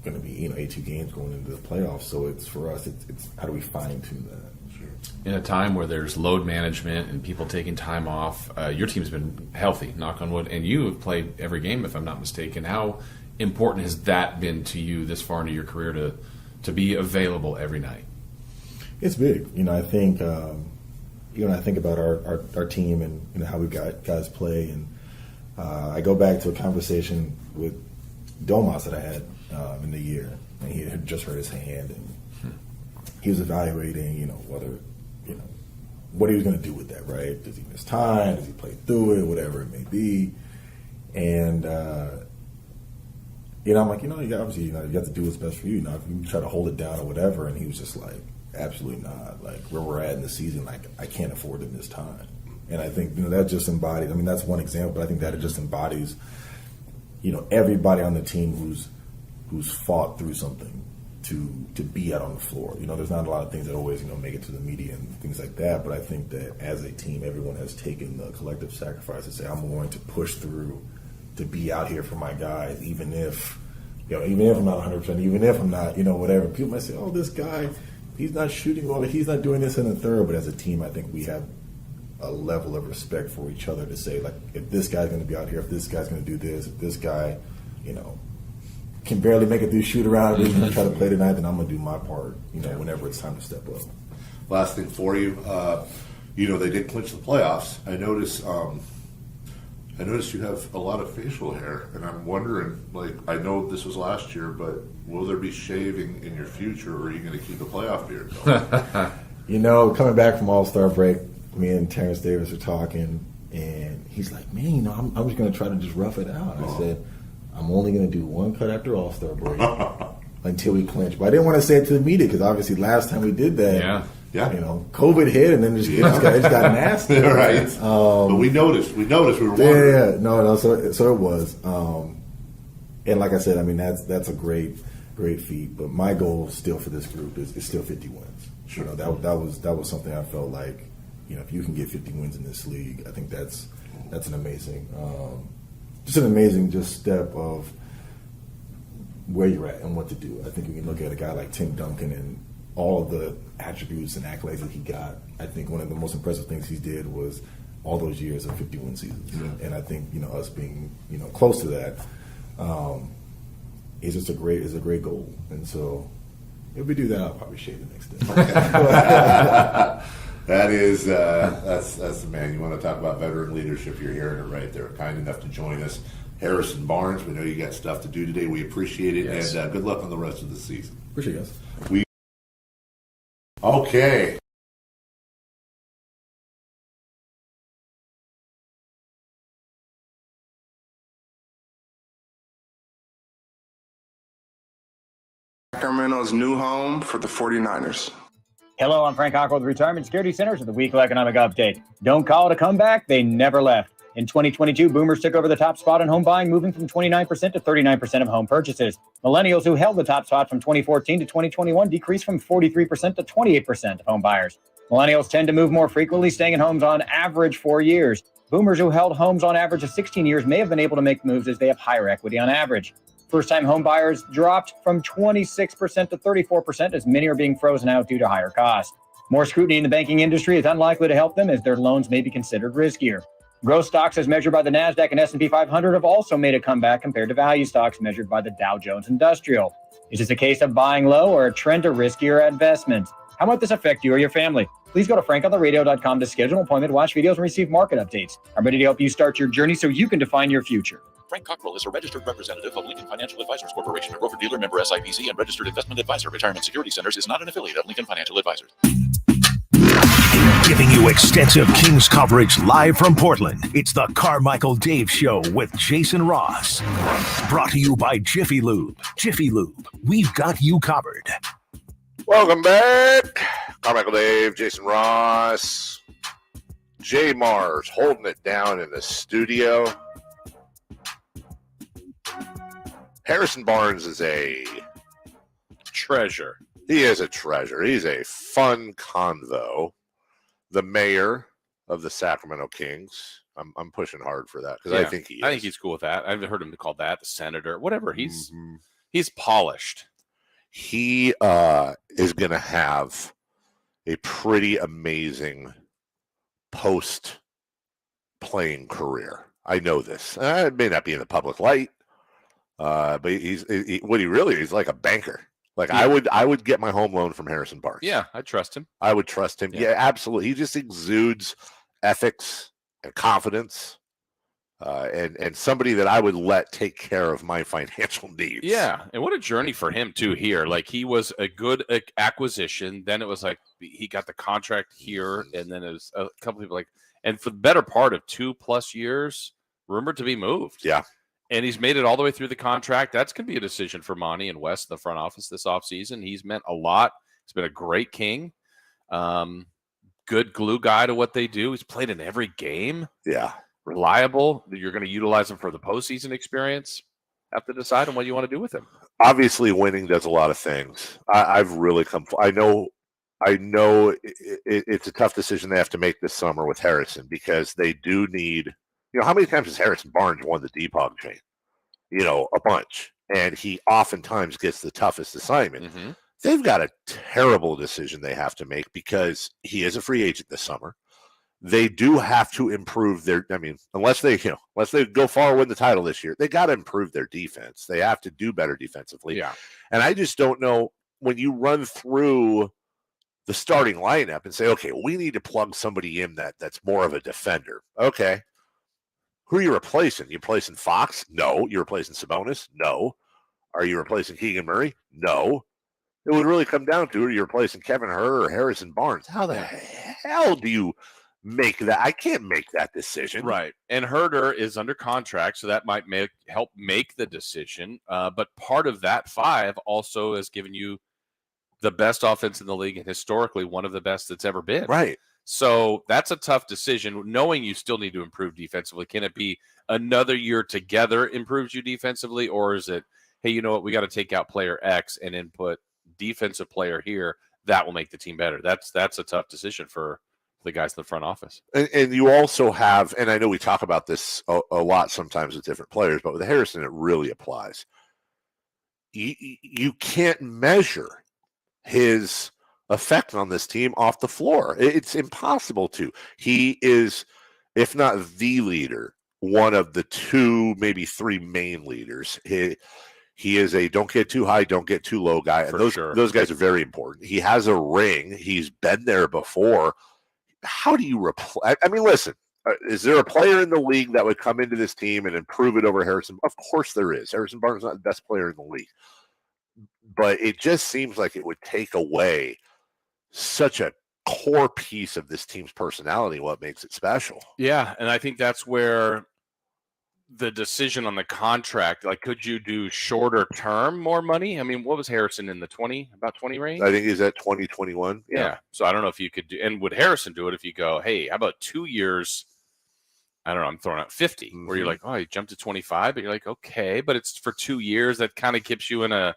Going to be 82 games going into the playoffs. So it's for us. It's how do we fine tune that?
Sure.
In a time where there's load management and people taking time off, your team's been healthy, knock on wood, and you have played every game, if I'm not mistaken. How important has that been to you this far into your career to be available every night?
It's big. I think I think about our team and how we got guys play, and I go back to a conversation with Domas that I had in the year, and he had just hurt his hand, and he was evaluating, whether, what he was going to do with that, right? Does he miss time? Does he play through it? Whatever it may be. And, I'm like, obviously, you have to do what's best for you. If you try to hold it down or whatever. And he was just like, absolutely not. Like, where we're at in the season, like, I can't afford to miss time. And I think, that just embodies, that's one example, but I think that it just embodies, everybody on the team who's fought through something to be out on the floor. There's not a lot of things that always, make it to the media and things like that, but I think that as a team, everyone has taken the collective sacrifice to say, I'm going to push through to be out here for my guys, even if I'm not 100%, even if I'm not, whatever. People might say, oh, this guy, he's not shooting well, he's not doing this in the third, but as a team, I think we have a level of respect for each other to say, like, if this guy's going to be out here, if this guy's going to do this, if this guy, can barely make it through shoot around and try to play tonight, then I'm going to do my part, whenever it's time to step up.
Last thing for you, they did clinch the playoffs. I noticed you have a lot of facial hair, and I'm wondering, like, I know this was last year, but will there be shaving in your future, or are you going to keep the playoff beard going?
Coming back from All-Star break, me and Terrence Davis were talking, and he's like, man, I'm just going to try to just rough it out. I said, I'm only going to do one cut after All-Star break until we clinch. But I didn't want to say it to the media because obviously last time we did that, COVID hit and then it just got nasty.
Right. But we noticed. We were wondering.
Yeah. No. So it was. And like I said, that's a great feat. But my goal still for this group is still 50 wins. Sure. That was something I felt like, if you can get 50 wins in this league, I think that's an amazing. Just an amazing step of where you're at and what to do. I think you can look at a guy like Tim Duncan and all of the attributes and accolades that he got. I think one of the most impressive things he did was all those years of 51 seasons. Yeah. And I think, us being, close to that is just a great goal. And so if we do that, I'll probably shave the next day.
That's the man. You want to talk about veteran leadership, you're hearing it right there. Kind enough to join us. Harrison Barnes, we know you got stuff to do today. We appreciate it, yes. And good luck on the rest of the season.
Appreciate it, guys.
Okay.
Sacramento's new home for the 49ers.
Hello, I'm Frank Hockel with Retirement Security Centers with the weekly economic update. Don't call it a comeback. They never left. In 2022, boomers took over the top spot in home buying, moving from 29% to 39% of home purchases. Millennials, who held the top spot from 2014 to 2021, decreased from 43% to 28% of home buyers. Millennials tend to move more frequently, staying in homes on average 4 years. Boomers, who held homes on average of 16 years, may have been able to make moves as they have higher equity on average. First-time home buyers dropped from 26% to 34% as many are being frozen out due to higher costs. More scrutiny in the banking industry is unlikely to help them as their loans may be considered riskier. Growth stocks as measured by the NASDAQ and S&P 500 have also made a comeback compared to value stocks measured by the Dow Jones Industrial. Is this a case of buying low or a trend to riskier investments? How might this affect you or your family? Please go to frankontheradio.com to schedule an appointment, watch videos, and receive market updates. I'm ready to help you start your journey so you can define your future.
Frank Cockrell is a registered representative of Lincoln Financial Advisors Corporation, a broker-dealer member SIPC and registered investment advisor. Retirement Security Centers is not an affiliate of Lincoln Financial Advisors.
Giving you extensive Kings coverage live from Portland. It's the Carmichael Dave Show with Jason Ross. Brought to you by Jiffy Lube. Jiffy Lube, we've got you covered.
Welcome back. Carmichael Dave, Jason Ross, Jay Mars holding it down in the studio. Harrison Barnes is a
treasure.
He is a treasure. He's a fun convo. The mayor of the Sacramento Kings. I'm pushing hard for that because I think he is.
I think he's cool with that. I've heard him called that, the senator, whatever. He's polished.
He is going to have a pretty amazing post-playing career. I know this. It may not be in the public light, but he's like a banker. Like I would get my home loan from Harrison Barnes.
Yeah, I trust him.
I would trust him. Yeah, absolutely. He just exudes ethics and confidence, and somebody that I would let take care of my financial needs.
Yeah, and what a journey for him too here. Like he was a good acquisition. Then it was like he got the contract here, and then it was a couple people and for the better part of 2+ years, rumored to be moved.
Yeah.
And he's made it all the way through the contract. That's going to be a decision for Monty and Wes, the front office this offseason. He's meant a lot. He's been a great King. Good glue guy to what they do. He's played in every game.
Yeah.
Reliable. You're going to utilize him for the postseason experience. Have to decide on what you want to do with him.
Obviously, winning does a lot of things. I've really come. I know it's a tough decision they have to make this summer with Harrison because they do need. How many times has Harrison Barnes won the DPOG chain? A bunch. And he oftentimes gets the toughest assignment.
Mm-hmm.
They've got a terrible decision they have to make because he is a free agent this summer. They do have to improve unless they go far and win the title this year, they got to improve their defense. They have to do better defensively.
Yeah.
And I just don't know when you run through the starting lineup and say, okay, we need to plug somebody in that's more of a defender. Okay. Who are you replacing? You replacing Fox? No. You replacing Sabonis? No. Are you replacing Keegan Murray? No. It would really come down to, are you replacing Kevin Huerter or Harrison Barnes? How the hell do you make that? I can't make that decision.
Right. And Huerter is under contract, so that might help make the decision. But part of that 5 also has given you the best offense in the league and historically one of the best that's ever been.
Right.
So that's a tough decision, knowing you still need to improve defensively. Can it be another year together improves you defensively, or is it, hey, you know what, we got to take out player X and input defensive player here that will make the team better? That's a tough decision for the guys in the front office.
And you also have, and I know we talk about this a lot sometimes with different players, but with Harrison, it really applies. You can't measure his effect on this team off the floor. It's impossible to. He is, if not the leader, one of the 2, maybe 3 main leaders. He is a don't get too high, don't get too low guy. And those guys are very important. He has a ring. He's been there before. How do you replace? I mean, listen, is there a player in the league that would come into this team and improve it over Harrison? Of course there is. Harrison Barnes is not the best player in the league. But it just seems like it would take away such a core piece of this team's personality, what makes it special.
Yeah, and I think that's where the decision on the contract. Like, could you do shorter term, more money? I mean, what was Harrison in the about 20 range?
I think he's at 2021.
Yeah. So I don't know if you could do, and would Harrison do it if you go, hey, how about 2 years? I don't know. I'm throwing out 50, where you're like, oh, you jumped to 25, but you're like, okay, but it's for 2 years. That kind of keeps you in a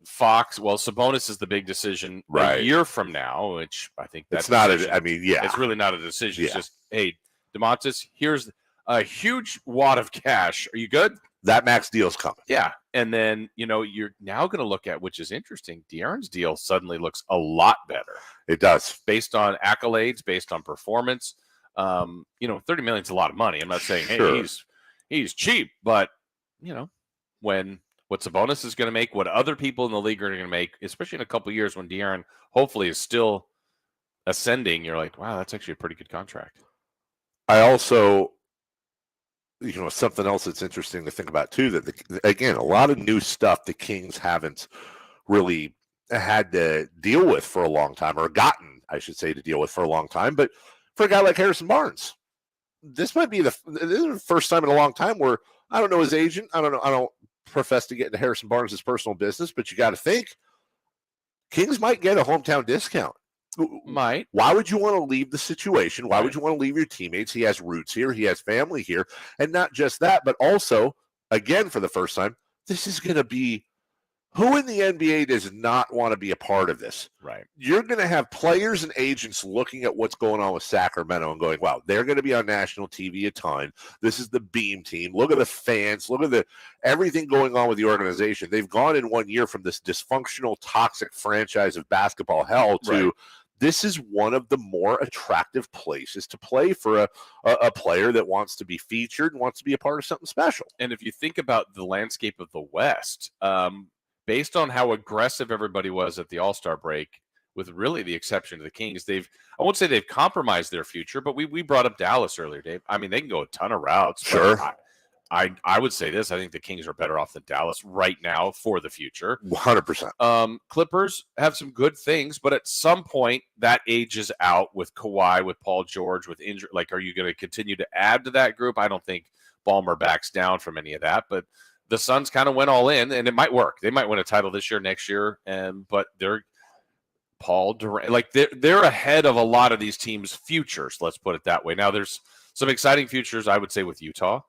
Fox. Well, Sabonis is the big decision a year from now, which I think that's not. It's really not a decision. It's just, hey, DeMontis, here's a huge wad of cash. Are you good?
That max deal's coming.
Yeah. And then, you're now going to look at, which is interesting, De'Aaron's deal suddenly looks a lot better.
It does.
Based on accolades, based on performance. $30 million is a lot of money. I'm not saying, hey, he's cheap, but, what Sabonis is going to make, what other people in the league are going to make, especially in a couple of years when De'Aaron hopefully is still ascending, you're like, wow, that's actually a pretty good contract.
I also, something else that's interesting to think about too, that again, a lot of new stuff the Kings haven't really had to deal with for a long time, or gotten, I should say, to deal with for a long time. But for a guy like Harrison Barnes, this might be the first time in a long time where I don't know his agent. I don't profess to get into Harrison Barnes' personal business, but you got to think Kings might get a hometown discount.
Might.
Why would you want to leave the situation? Why would you want to leave your teammates? He has roots here. He has family here. And not just that, but also, again, for the first time, this is going to be who in the NBA does not want to be a part of this?
Right.
You're going to have players and agents looking at what's going on with Sacramento and going, wow, they're going to be on national TV a ton. This is the Beam team. Look at the fans. Look at everything going on with the organization. They've gone in 1 year from this dysfunctional, toxic franchise of basketball hell to this is one of the more attractive places to play for a player that wants to be featured and wants to be a part of something special.
And if you think about the landscape of the West, based on how aggressive everybody was at the All-Star break, with really the exception of the Kings, I won't say they've compromised their future, but we brought up Dallas earlier, Dave. I mean, they can go a ton of routes.
Sure.
I would say this. I think the Kings are better off than Dallas right now for the future.
100%.
Clippers have some good things, but at some point that ages out with Kawhi, with Paul George, with injury. Like, are you going to continue to add to that group? I don't think Ballmer backs down from any of that, but the Suns kind of went all in, and it might work. They might win a title this year, next year, but they're Paul Durant. Like, they're ahead of a lot of these teams' futures. Let's put it that way. Now, there's some exciting futures, I would say, with Utah,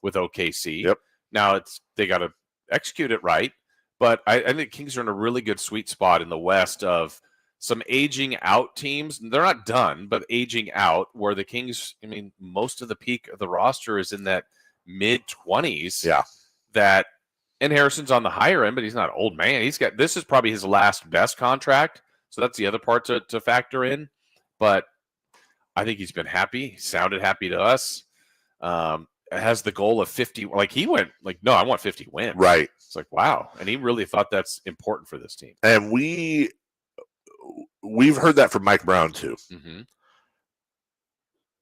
with OKC.
Yep.
Now they got to execute it right, but I think Kings are in a really good sweet spot in the West of some aging out teams. They're not done, but aging out. Where the Kings, I mean, most of the peak of the roster is in that mid-20s.
Yeah.
And Harrison's on the higher end, but he's not an old man. This is probably his last best contract, so that's the other part to factor in. But I think he's been happy. He sounded happy to us. Has the goal of 50. Like, he went like, no, I want 50 wins.
Right.
It's like, wow, and he really thought that's important for this team.
And we've heard that from Mike Brown too.
Mm-hmm.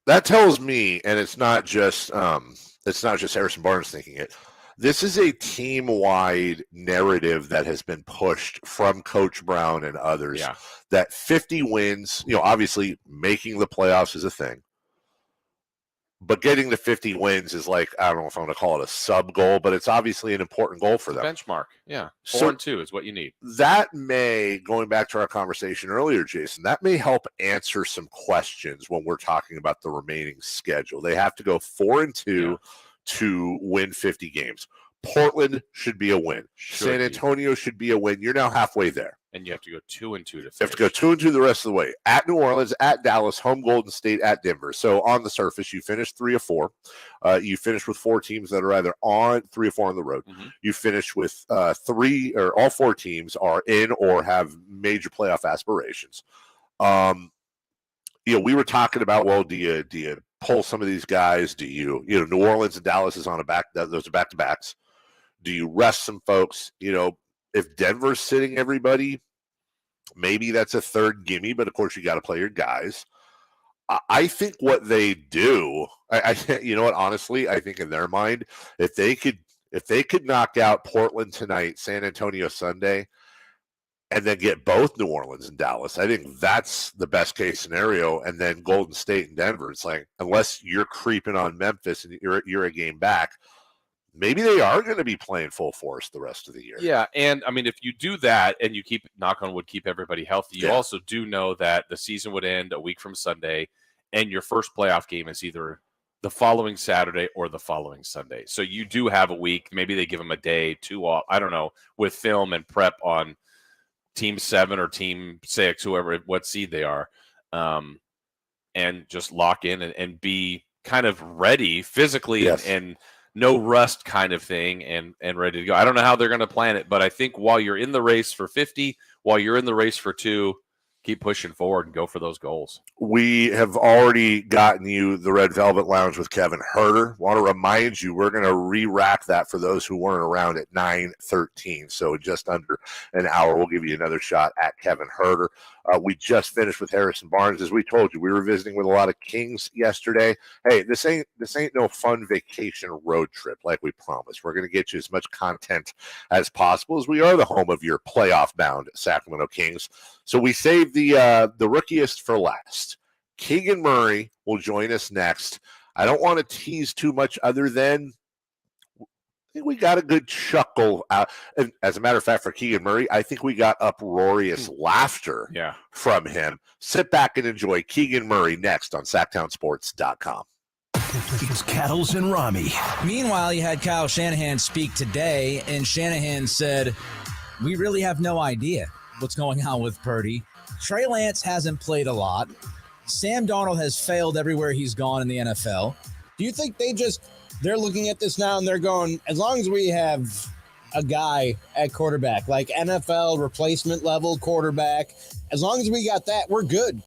That tells me, and it's not just Harrison Barnes thinking it. This is a team-wide narrative that has been pushed from Coach Brown and others that 50 wins, obviously making the playoffs is a thing, but getting to 50 wins is like, I don't know if I'm going to call it a sub-goal, but it's obviously an important goal for them.
Benchmark, yeah. 4-2 is what you need.
That may, going back to our conversation earlier, Jason, that may help answer some questions when we're talking about the remaining schedule. They have to go 4-2 to win 50 games. Portland should be a win. San Antonio should be a win. You're now halfway there.
And you have to go 2-2 to finish.
You have to go 2-2 the rest of the way. At New Orleans, at Dallas, home Golden State, at Denver. So on the surface, you finish 3 of 4. You finish with 4 teams that are either on 3 or 4 on the road.
Mm-hmm.
You finish with 3 or all 4 teams are in or have major playoff aspirations. We were talking about, well, do you pull some of these guys? Do you New Orleans and Dallas is on those are back-to-backs. Do you rest some folks? If Denver's sitting everybody, maybe that's a third gimme, but of course you got to play your guys. I think what they do, honestly, I think in their mind, if they could knock out Portland tonight, San Antonio Sunday, and then get both New Orleans and Dallas. I think that's the best case scenario. And then Golden State and Denver. It's like, unless you're creeping on Memphis and you're a game back, maybe they are going to be playing full force the rest of the year.
Yeah, and I mean, if you do that and you keep, knock on wood, keep everybody healthy, you also do know that the season would end a week from Sunday, and your first playoff game is either the following Saturday or the following Sunday. So you do have a week. Maybe they give them a day, 2 off, I don't know, with film and prep on Team 7 or Team 6, whoever, what seed they are, and just lock in and be kind of ready physically and no rust kind of thing and ready to go. I don't know how they're going to plan it, but I think while you're in the race for 50, while you're in the race for 2, keep pushing forward and go for those goals.
We have already gotten you the Red Velvet Lounge with Kevin Huerter. Want to remind you, we're going to re-rack that for those who weren't around at 9:13. So just under an hour, we'll give you another shot at Kevin Huerter. We just finished with Harrison Barnes. As we told you, we were visiting with a lot of Kings yesterday. Hey, this ain't no fun vacation road trip like we promised. We're going to get you as much content as possible, as we are the home of your playoff-bound Sacramento Kings. So we saved the rookiest for last. Keegan Murray will join us next. I don't want to tease too much other than I think we got a good chuckle out. And as a matter of fact, for Keegan Murray, I think we got uproarious laughter from him. Sit back and enjoy Keegan Murray next on SacktownSports.com.
It's Cattles and Rami.
Meanwhile, you had Kyle Shanahan speak today, and Shanahan said, we really have no idea what's going on with Purdy. Trey Lance hasn't played a lot. Sam Darnold has failed everywhere he's gone in the NFL.
Do you think they're looking at this now and they're going, as long as we have a guy at quarterback, like NFL replacement level quarterback, as long as we got that, we're good?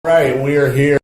Right, we are here.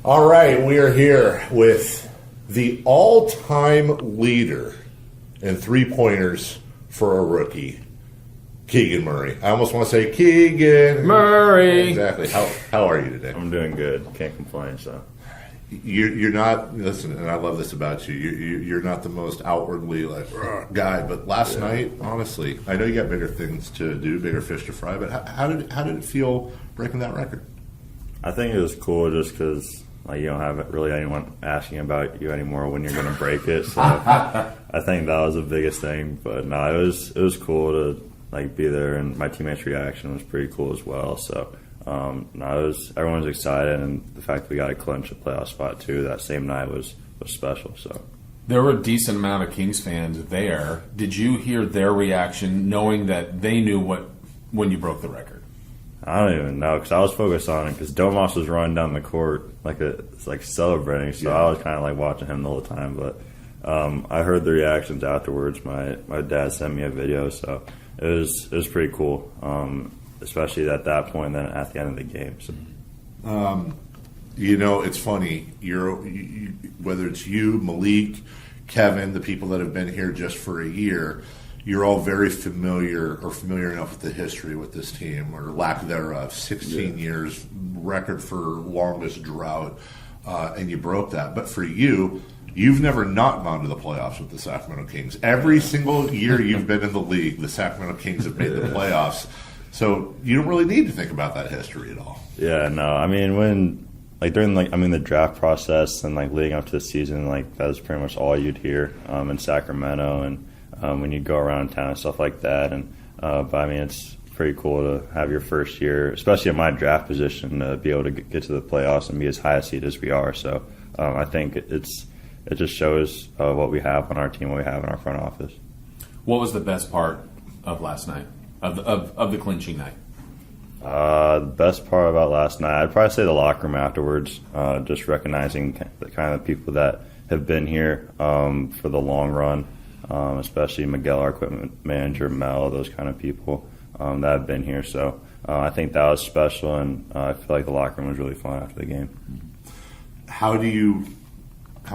All right, we are here with the all-time leader in three-pointers for a rookie, Keegan Murray. I almost want to say Keegan
Murray.
Exactly. How are you today?
I'm doing good. Can't complain. So
you're not, listen, and I love this about you. You're not the most outwardly guy, but last night, honestly, I know you got bigger things to do, bigger fish to fry. But how did it feel breaking that record?
I think it was cool just because you don't have really anyone asking about you anymore when you're going to break it. So I think that was the biggest thing. But no, it was cool to be there, and my teammates' reaction was pretty cool as well. So everyone was excited, and the fact that we got to clinch a playoff spot too that same night was special. So
there were a decent amount of Kings fans there. Did you hear their reaction, knowing that they knew when you broke the record?
I don't even know because I was focused on it because Domas was running down the court celebrating, so I was kind of watching him the whole time. But I heard the reactions afterwards. My dad sent me a video, so it was pretty cool, especially at that point. Then at the end of the game, so.
It's funny. Whether it's you, Malik, Kevin, the people that have been here just for a year. You're all very familiar enough with the history with this team, or lack thereof. 16 years, record for longest drought, and you broke that. But for you, you've never not gone to the playoffs with the Sacramento Kings. Every single year you've been in the league, the Sacramento Kings have made the playoffs. So you don't really need to think about that history at all.
Yeah, no. I mean, when during the draft process and leading up to the season, that was pretty much all you'd hear in Sacramento and. When you go around town and stuff like that. But I mean, it's pretty cool to have your first year, especially in my draft position, to be able to get to the playoffs and be as high a seed as we are. So I think it just shows what we have on our team, what we have in our front office.
What was the best part of last night, of the clinching night?
The best part about last night, I'd probably say the locker room afterwards, just recognizing the kind of people that have been here for the long run. Especially Miguel, our equipment manager, Mel, those kind of people that have been here. So I think that was special, and I feel like the locker room was really fun after the game.
How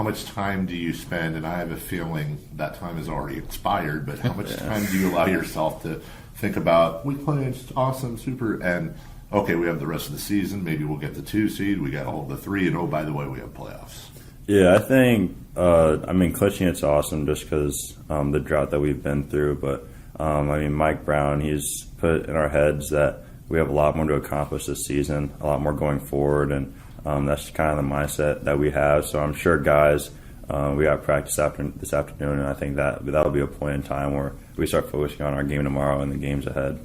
much time do you spend, and I have a feeling that time is already expired, but how much time do you allow yourself to think about, we played, it's awesome, super, and okay, we have the rest of the season, maybe we'll get the 2 seed, we got to hold the 3, and oh, by the way, we have playoffs.
Yeah, I think, clinching it's awesome just because the drought that we've been through. But, Mike Brown, he's put in our heads that we have a lot more to accomplish this season, a lot more going forward. And that's kind of the mindset that we have. So I'm sure, guys, we have practice this afternoon. And I think that'll be a point in time where we start focusing on our game tomorrow and the games ahead.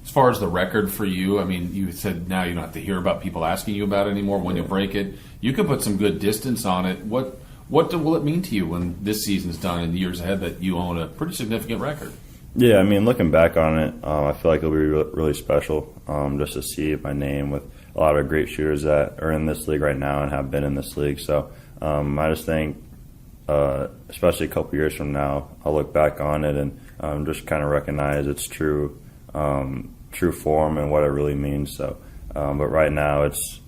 As far as the record for you, I mean, you said now you don't have to hear about people asking you about it anymore when you break it. You can put some good distance on it. What will it mean to you when this season's done and the years ahead that you own a pretty significant record?
Yeah, I mean, looking back on it, I feel like it'll be really special just to see my name with a lot of great shooters that are in this league right now and have been in this league. So I just think, especially a couple years from now, I'll look back on it and just kind of recognize its true form and what it really means. So, but right now it's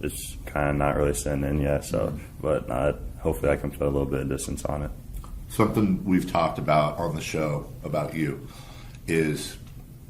kind of not really sitting in yet. So, but hopefully I can put a little bit of distance on it.
Something we've talked about on the show about you is,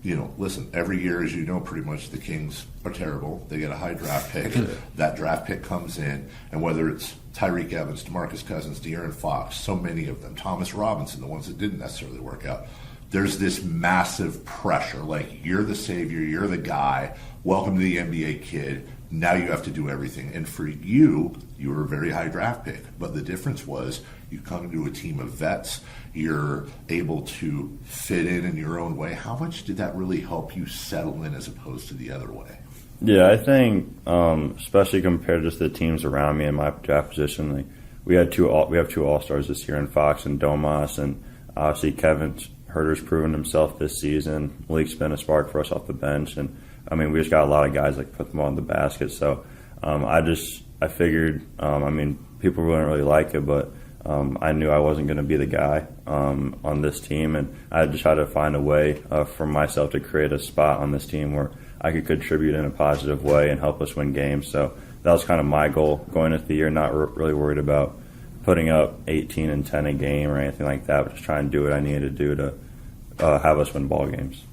listen, every year, as you know, pretty much the Kings are terrible. They get a high draft pick. That draft pick comes in, and whether it's Tyreek Evans, DeMarcus Cousins, De'Aaron Fox, so many of them, Thomas Robinson, the ones that didn't necessarily work out, there's this massive pressure. You're the savior, you're the guy, welcome to the NBA, kid. Now you have to do everything. And for you were a very high draft pick. But the difference was you come into a team of vets. You're able to fit in your own way. How much did that really help you settle in as opposed to the other way?
Yeah, I think especially compared to just the teams around me in my draft position, we have two All-Stars this year in Fox and Domas, and obviously Kevin Huerter's proven himself this season. Malik's been a spark for us off the bench, and we just got a lot of guys that put them on the basket. So I figured, people wouldn't really like it, but I knew I wasn't going to be the guy on this team, and I just had to find a way for myself to create a spot on this team where I could contribute in a positive way and help us win games. So that was kind of my goal going into the year, not really worried about putting up 18 and 10 a game or anything like that, but just trying to do what I needed to do to have us win ball games.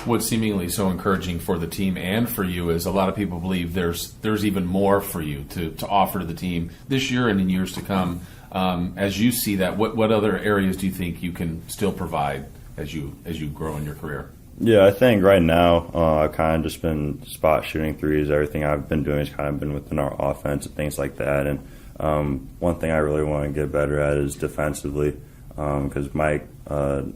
What's seemingly so encouraging for the team and for you is a lot of people believe there's even more for you to offer to the team this year and in years to come. As you see that, what other areas do you think you can still provide as you grow in your career?
Yeah, I think right now I've kind of just been spot shooting threes. Everything I've been doing has kind of been within our offense and things like that. And one thing I really want to get better at is defensively, because Mike,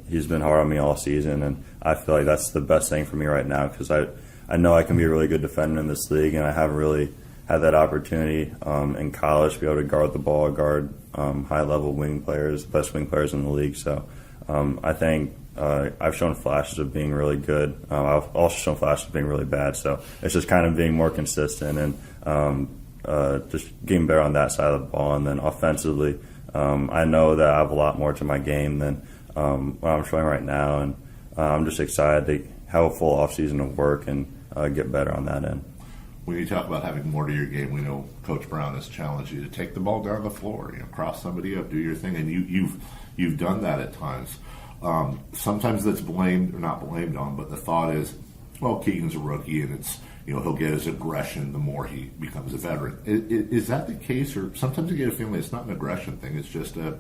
he's been hard on me all season, and I feel like that's the best thing for me right now because I know I can be a really good defender in this league, and I haven't really had that opportunity in college to be able to guard the ball, guard high-level wing players, best wing players in the league. So I think I've shown flashes of being really good. I've also shown flashes of being really bad. So it's just kind of being more consistent and just getting better on that side of the ball. And then offensively, I know that I have a lot more to my game than what I'm showing right now. And I'm just excited to have a full offseason of work and get better on that end.
When you talk about having more to your game, we know Coach Brown has challenged you to take the ball down the floor, cross somebody up, do your thing, and you've done that at times. Sometimes that's blamed or not blamed on, but the thought is, well, Keegan's a rookie, and it's he'll get his aggression the more he becomes a veteran. Is that the case, or sometimes you get a feeling it's not an aggression thing; it's just a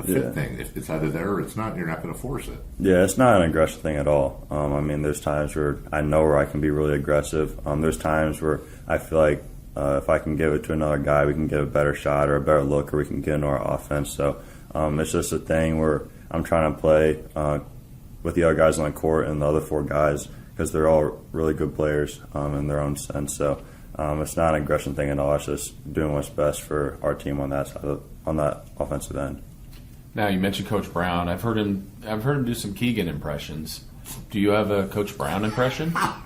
fit thing. If it's either there or it's not, you're not going to force it.
Yeah, it's not an aggression thing at all. I mean, there's times where I know where I can be really aggressive. There's times where I feel like if I can give it to another guy, we can get a better shot or a better look, or we can get into our offense. So it's just a thing where I'm trying to play with the other guys on the court and the other four guys because they're all really good players in their own sense. So it's not an aggression thing at all. It's just doing what's best for our team on that side on that offensive end.
Now you mentioned Coach Brown. I've heard him do some Keegan impressions. Do you have a Coach Brown impression?
I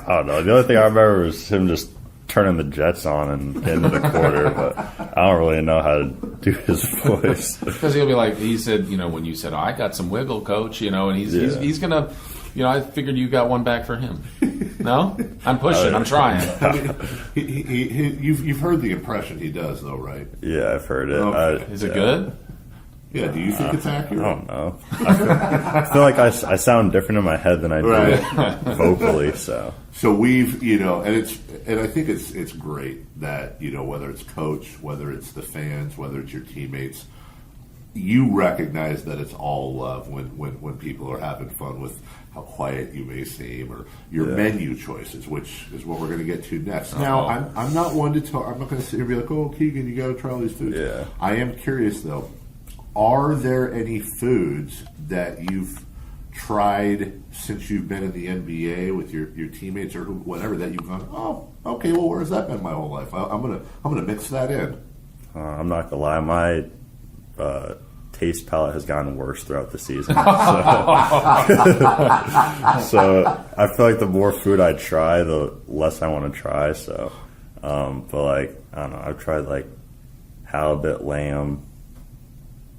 don't know. The only thing I remember was him just turning the Jets on and getting to the quarter, but I don't really know how to do his voice.
Because he'll be like, he said, when you said, I got some wiggle, Coach, and he's going to, I figured you got one back for him. No? I'm pushing. I'm trying.
You've heard the impression he does, though, right?
Yeah, I've heard it.
Okay.
Is it good?
Yeah, do you think it's accurate?
I don't know. I feel like I sound different in my head than I do vocally. So
we've, and I think it's great that, whether it's coach, whether it's the fans, whether it's your teammates, you recognize that it's all love when people are having fun with how quiet you may seem or your menu choices, which is what we're going to get to next. Now, I'm not one to talk. I'm not going to sit here and be like, oh, Keegan, you got to try all these foods.
Yeah.
I am curious, though. Are there any foods that you've tried since you've been in the NBA with your teammates or whatever that you've gone, oh, okay, well, where's that been my whole life? I'm gonna mix that in.
I'm not gonna lie, my taste palette has gotten worse throughout the season. So I feel like the more food I try, the less I want to try. So, but like I don't know, I've tried like halibut, lamb.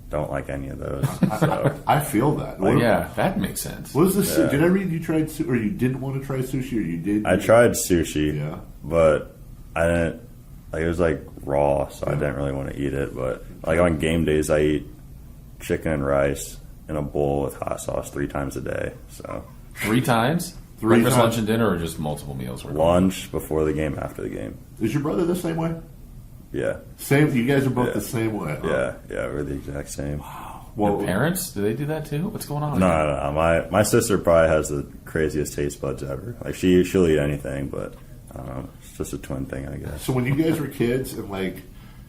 Don't like any of those. So.
I feel that.
Yeah, that makes sense.
What was this? Yeah. Did I read you tried or you didn't want to try sushi, or you did?
I tried sushi, but I didn't. Like it was like raw, so I didn't really want to eat it. But like on game days, I eat chicken and rice in a bowl with hot sauce 3 times a day. So
3 times? Breakfast, lunch, and dinner, or just multiple meals?
Lunch, before the game, after the game.
Is your brother the same way?
Yeah.
Same. You guys are both the same way. Huh?
Yeah, we're the exact same.
Wow. Well, your parents, do they do that too? What's going on?
No. My sister probably has the craziest taste buds ever. Like she'll eat anything, but I don't know. It's just a twin thing, I guess.
So when you guys were kids, and like,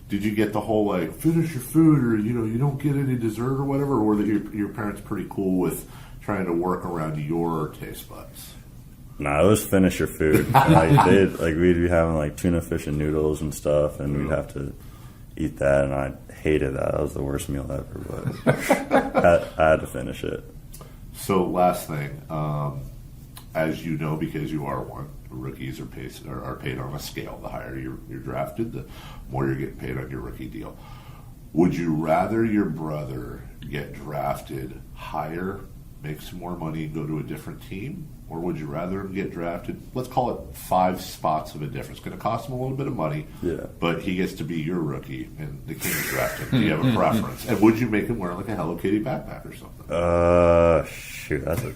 did you get the whole like finish your food, or you don't get any dessert or whatever, or were your parents pretty cool with trying to work around your taste buds?
Nah, it was finish your food. We'd be having like tuna fish and noodles and stuff, and we'd have to eat that, and I hated that. That was the worst meal ever, but I had to finish it.
So last thing, as you know, because you are one, rookies are paid on a scale. The higher you're drafted, the more you're getting paid on your rookie deal. Would you rather your brother get drafted higher make some more money and go to a different team? Or would you rather him get drafted? Let's call it 5 spots of a difference. It's going to cost him a little bit of money, but he gets to be your rookie, and the Kings draft him. Do you have a preference? And would you make him wear like a Hello Kitty backpack or something?
Shoot, that's a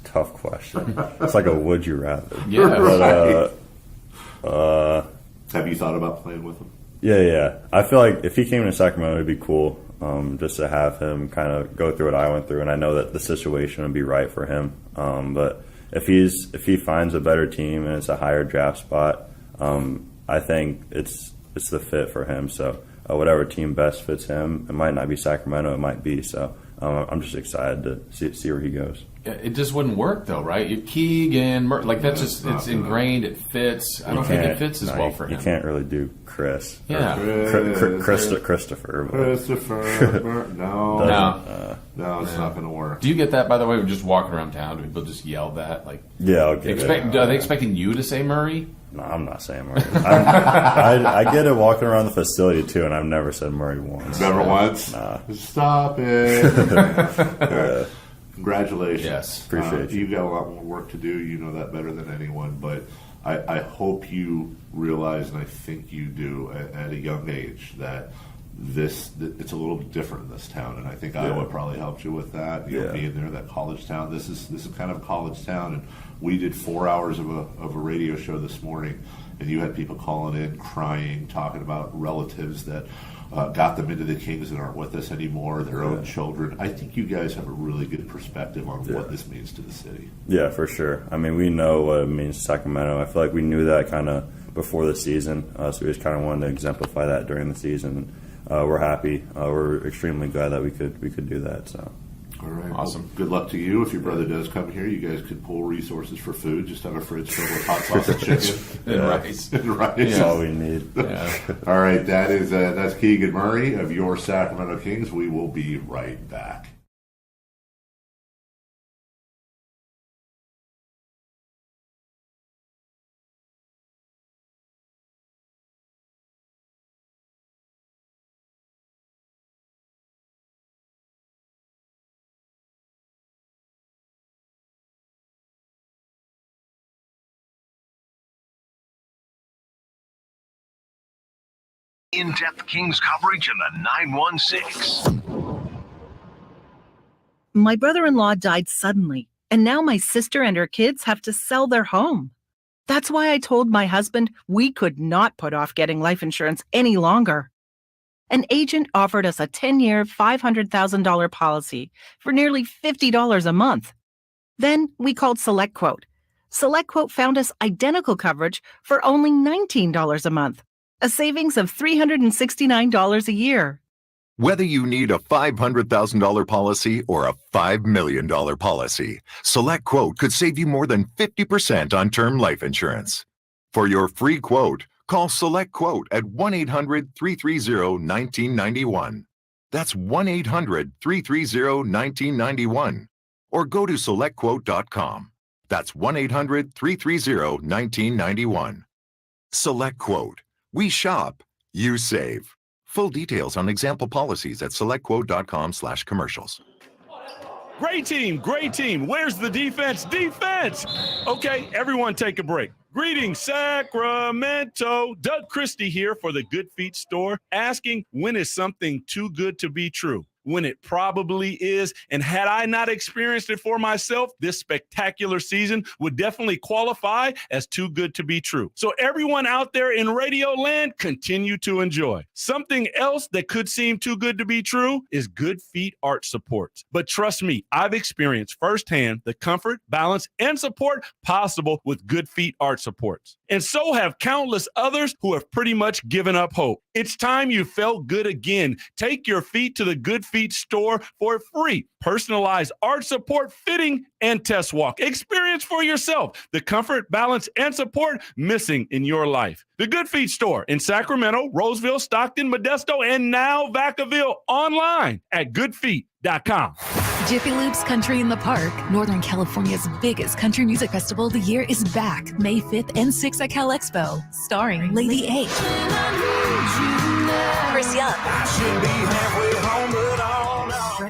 tough question. It's like a would you rather.
Yeah. But, have you thought about playing with him?
Yeah. I feel like if he came to Sacramento, it'd be cool just to have him kind of go through what I went through, and I know that the situation would be right for him. But if he finds a better team and it's a higher draft spot, I think it's the fit for him. So whatever team best fits him, it might not be Sacramento, it might be. So I'm just excited to see where he goes.
It just wouldn't work though, right? Keegan Murray, like that's just it's ingrained. It fits. I don't think it fits as well for him.
You can't really do Chris.
Yeah,
Christopher.
No, it's not going to work.
Do you get that, by the way? We're just walking around town. Do people just yell that? Like,
yeah, I'll get it.
Are they expecting you to say Murray?
No, I'm not saying Murray. I get it walking around the facility too, and I've never said Murray once.
Never once?
Nah.
Stop it. Congratulations.
Yes, appreciate you.
You've got a lot more work to do. You know that better than anyone, but I hope you realize, and I think you do at a young age, that it's a little bit different in this town, and I think Iowa probably helped you with that. You know, being there, that college town. This is kind of a college town, and we did 4 hours of a radio show this morning, and you had people calling in, crying, talking about relatives that got them into the Kings and aren't with us anymore, their own children. I think you guys have a really good perspective on what this means to the city.
Yeah, for sure. I mean, we know what it means to Sacramento. I feel like we knew that kind of before the season, so we just kind of wanted to exemplify that during the season. We're happy. We're extremely glad that we could do that. So.
All right.
Awesome.
Well, good luck to you. If your brother does come here, you guys could pull resources for food. Just have a fridge filled with hot sauce and chicken.
And rice.
And rice.
That's all we need.
Yeah. All right. That's Keegan Murray of your Sacramento Kings. We will be right back.
In-depth Kings coverage in the 916.
My brother-in-law died suddenly, and now my sister and her kids have to sell their home. That's why I told my husband we could not put off getting life insurance any longer. An agent offered us a 10-year, $500,000 policy for nearly $50 a month. Then we called SelectQuote. SelectQuote found us identical coverage for only $19 a month. A savings of $369 a year.
Whether you need a $500,000 policy or a $5 million policy, SelectQuote could save you more than 50% on term life insurance. For your free quote, call SelectQuote at 1-800-330-1991. That's 1-800-330-1991. Or go to SelectQuote.com. That's 1-800-330-1991. SelectQuote. We shop, you save. Full details on example policies at selectquote.com/commercials.
Great team. Where's the defense? Defense! Okay, everyone take a break. Greetings, Sacramento. Doug Christie here for the Good Feet store, asking, when is something too good to be true? When it probably is. And had I not experienced it for myself, this spectacular season would definitely qualify as too good to be true. So everyone out there in radio land, continue to enjoy. Something else that could seem too good to be true is Good Feet Arch Supports. But trust me, I've experienced firsthand the comfort, balance, and support possible with Good Feet Arch Supports. And so have countless others who have pretty much given up hope. It's time you felt good again. Take your feet to the Good Feet store for a free personalized arch support fitting and test walk. Experience for yourself the comfort, balance, and support missing in your life. The Good Feet store in Sacramento, Roseville, Stockton, Modesto, and now Vacaville, online at goodfeet.com.
Jiffy Lube's Country in the Park, Northern California's biggest country music festival of the year, is back May 5th and 6th at Cal Expo, starring Lady A, Chris Young,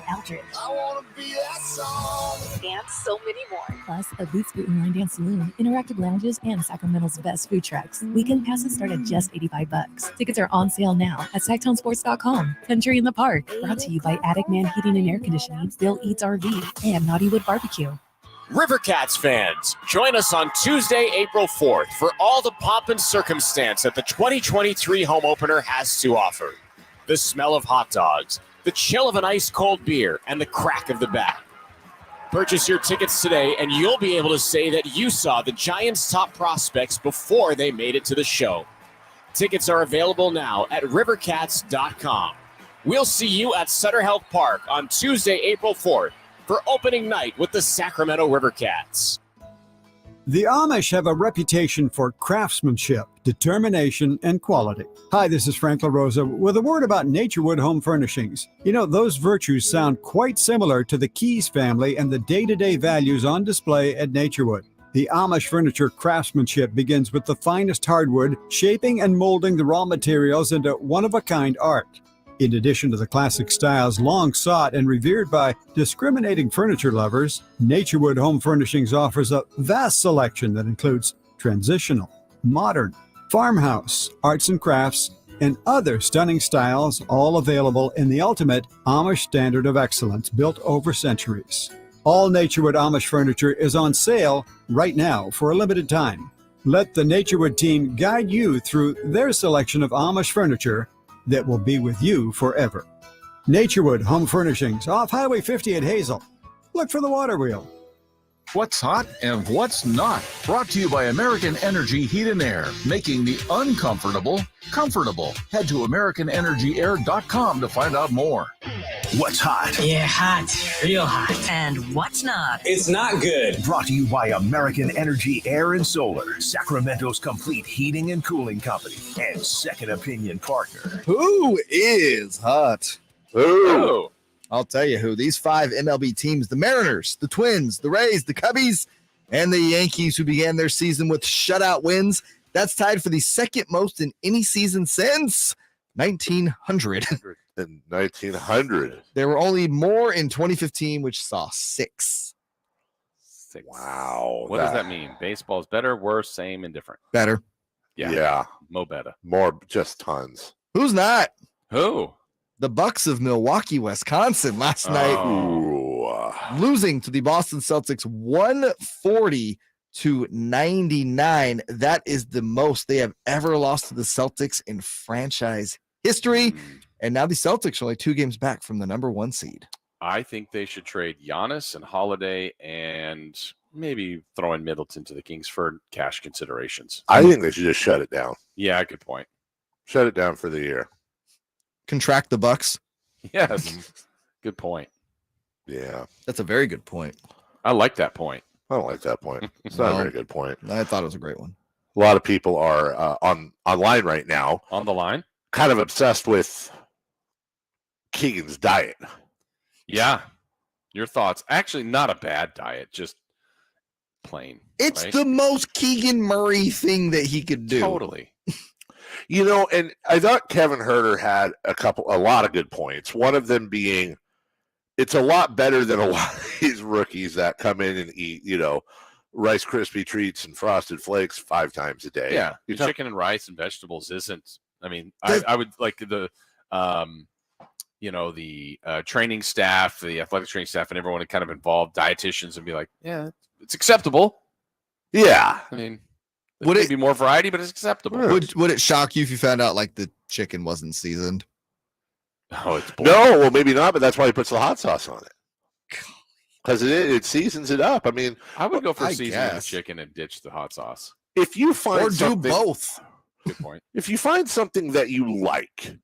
Fort Eldridge.
I want to be that song.
And so many more.
Plus, a Boots Boot and Line Dance Saloon, interactive lounges, and Sacramento's best food trucks. Weekend passes start at just $85. Tickets are on sale now at SactownSports.com. Country in the Park, brought to you by Attic Man Heating and Air Conditioning, Bill Eats RV, and Naughtywood Barbecue.
Rivercats fans, join us on Tuesday, April 4th for all the pomp and circumstance that the 2023 home opener has to offer. The smell of hot dogs, the chill of an ice-cold beer, and the crack of the bat. Purchase your tickets today, and you'll be able to say that you saw the Giants' top prospects before they made it to the show. Tickets are available now at rivercats.com. We'll see you at Sutter Health Park on Tuesday, April 4th for opening night with the Sacramento Rivercats.
The Amish have a reputation for craftsmanship, determination, and quality. Hi, this is Frank LaRosa with a word about Naturewood Home Furnishings. You know, those virtues sound quite similar to the Keys family and the day-to-day values on display at Naturewood. The Amish furniture craftsmanship begins with the finest hardwood, shaping and molding the raw materials into one-of-a-kind art. In addition to the classic styles long sought and revered by discriminating furniture lovers, Naturewood Home Furnishings offers a vast selection that includes transitional, modern, farmhouse, arts and crafts, and other stunning styles, all available in the ultimate Amish standard of excellence built over centuries. All Naturewood Amish furniture is on sale right now for a limited time. Let the Naturewood team guide you through their selection of Amish furniture that will be with you forever. Naturewood Home Furnishings, off Highway 50 at Hazel. Look for the water wheel.
What's hot and what's not? Brought to you by American Energy Heat and Air, making the uncomfortable comfortable. Head to AmericanEnergyAir.com to find out more.
What's hot?
Yeah, hot. Real hot. And what's not?
It's not good. Brought to you by American Energy Air and Solar, Sacramento's complete heating and cooling company, and second opinion partner.
Who is hot?
Who?
I'll tell you who. These 5 MLB teams, the Mariners, the Twins, the Rays, the Cubbies, and the Yankees, who began their season with shutout wins. That's tied for the second most in any season since 1900.
In 1900.
There were only more in 2015, which saw 6.
Wow.
What does that mean? Baseball's better, worse, same, indifferent?
Better.
Yeah.
Mo better.
More, just tons.
Who's not?
Who?
The Bucks of Milwaukee, Wisconsin last night, losing to the Boston Celtics 140-99. That is the most they have ever lost to the Celtics in franchise history. And now the Celtics are only 2 games back from the number 1 seed.
I think they should trade Giannis and Holiday and maybe throw in Middleton to the Kings for cash considerations.
I think they should just shut it down.
Yeah, good point.
Shut it down for the year.
Contract the Bucks.
Yes. Good point.
Yeah.
That's a very good point.
I like that point.
I don't like that point. It's not a very good point.
I thought it was a great one.
A lot of people are online right now.
On the line?
Kind of obsessed with Keegan's diet.
Yeah. Your thoughts? Actually, not a bad diet, just plain.
It's
right?
the most Keegan Murray thing that he could do.
Totally.
You know, and I thought Kevin Huerter had a lot of good points. One of them being, it's a lot better than a lot of these rookies that come in and eat, Rice Krispie treats and Frosted Flakes 5 times a day.
Yeah, chicken and rice and vegetables isn't. I mean, I would like the training staff, the athletic training staff, and everyone kind of involved, dietitians, and be like, yeah, it's acceptable.
Yeah,
I mean. Would it be more variety, but it's acceptable?
Would it shock you if you found out like the chicken wasn't seasoned?
Oh, it's
no. Well, maybe not, but that's why he puts the hot sauce on it because it seasons it up. I mean,
I would go for seasoning the chicken and ditch the hot sauce.
If you find
or do both.
Good point.
If you find something that you like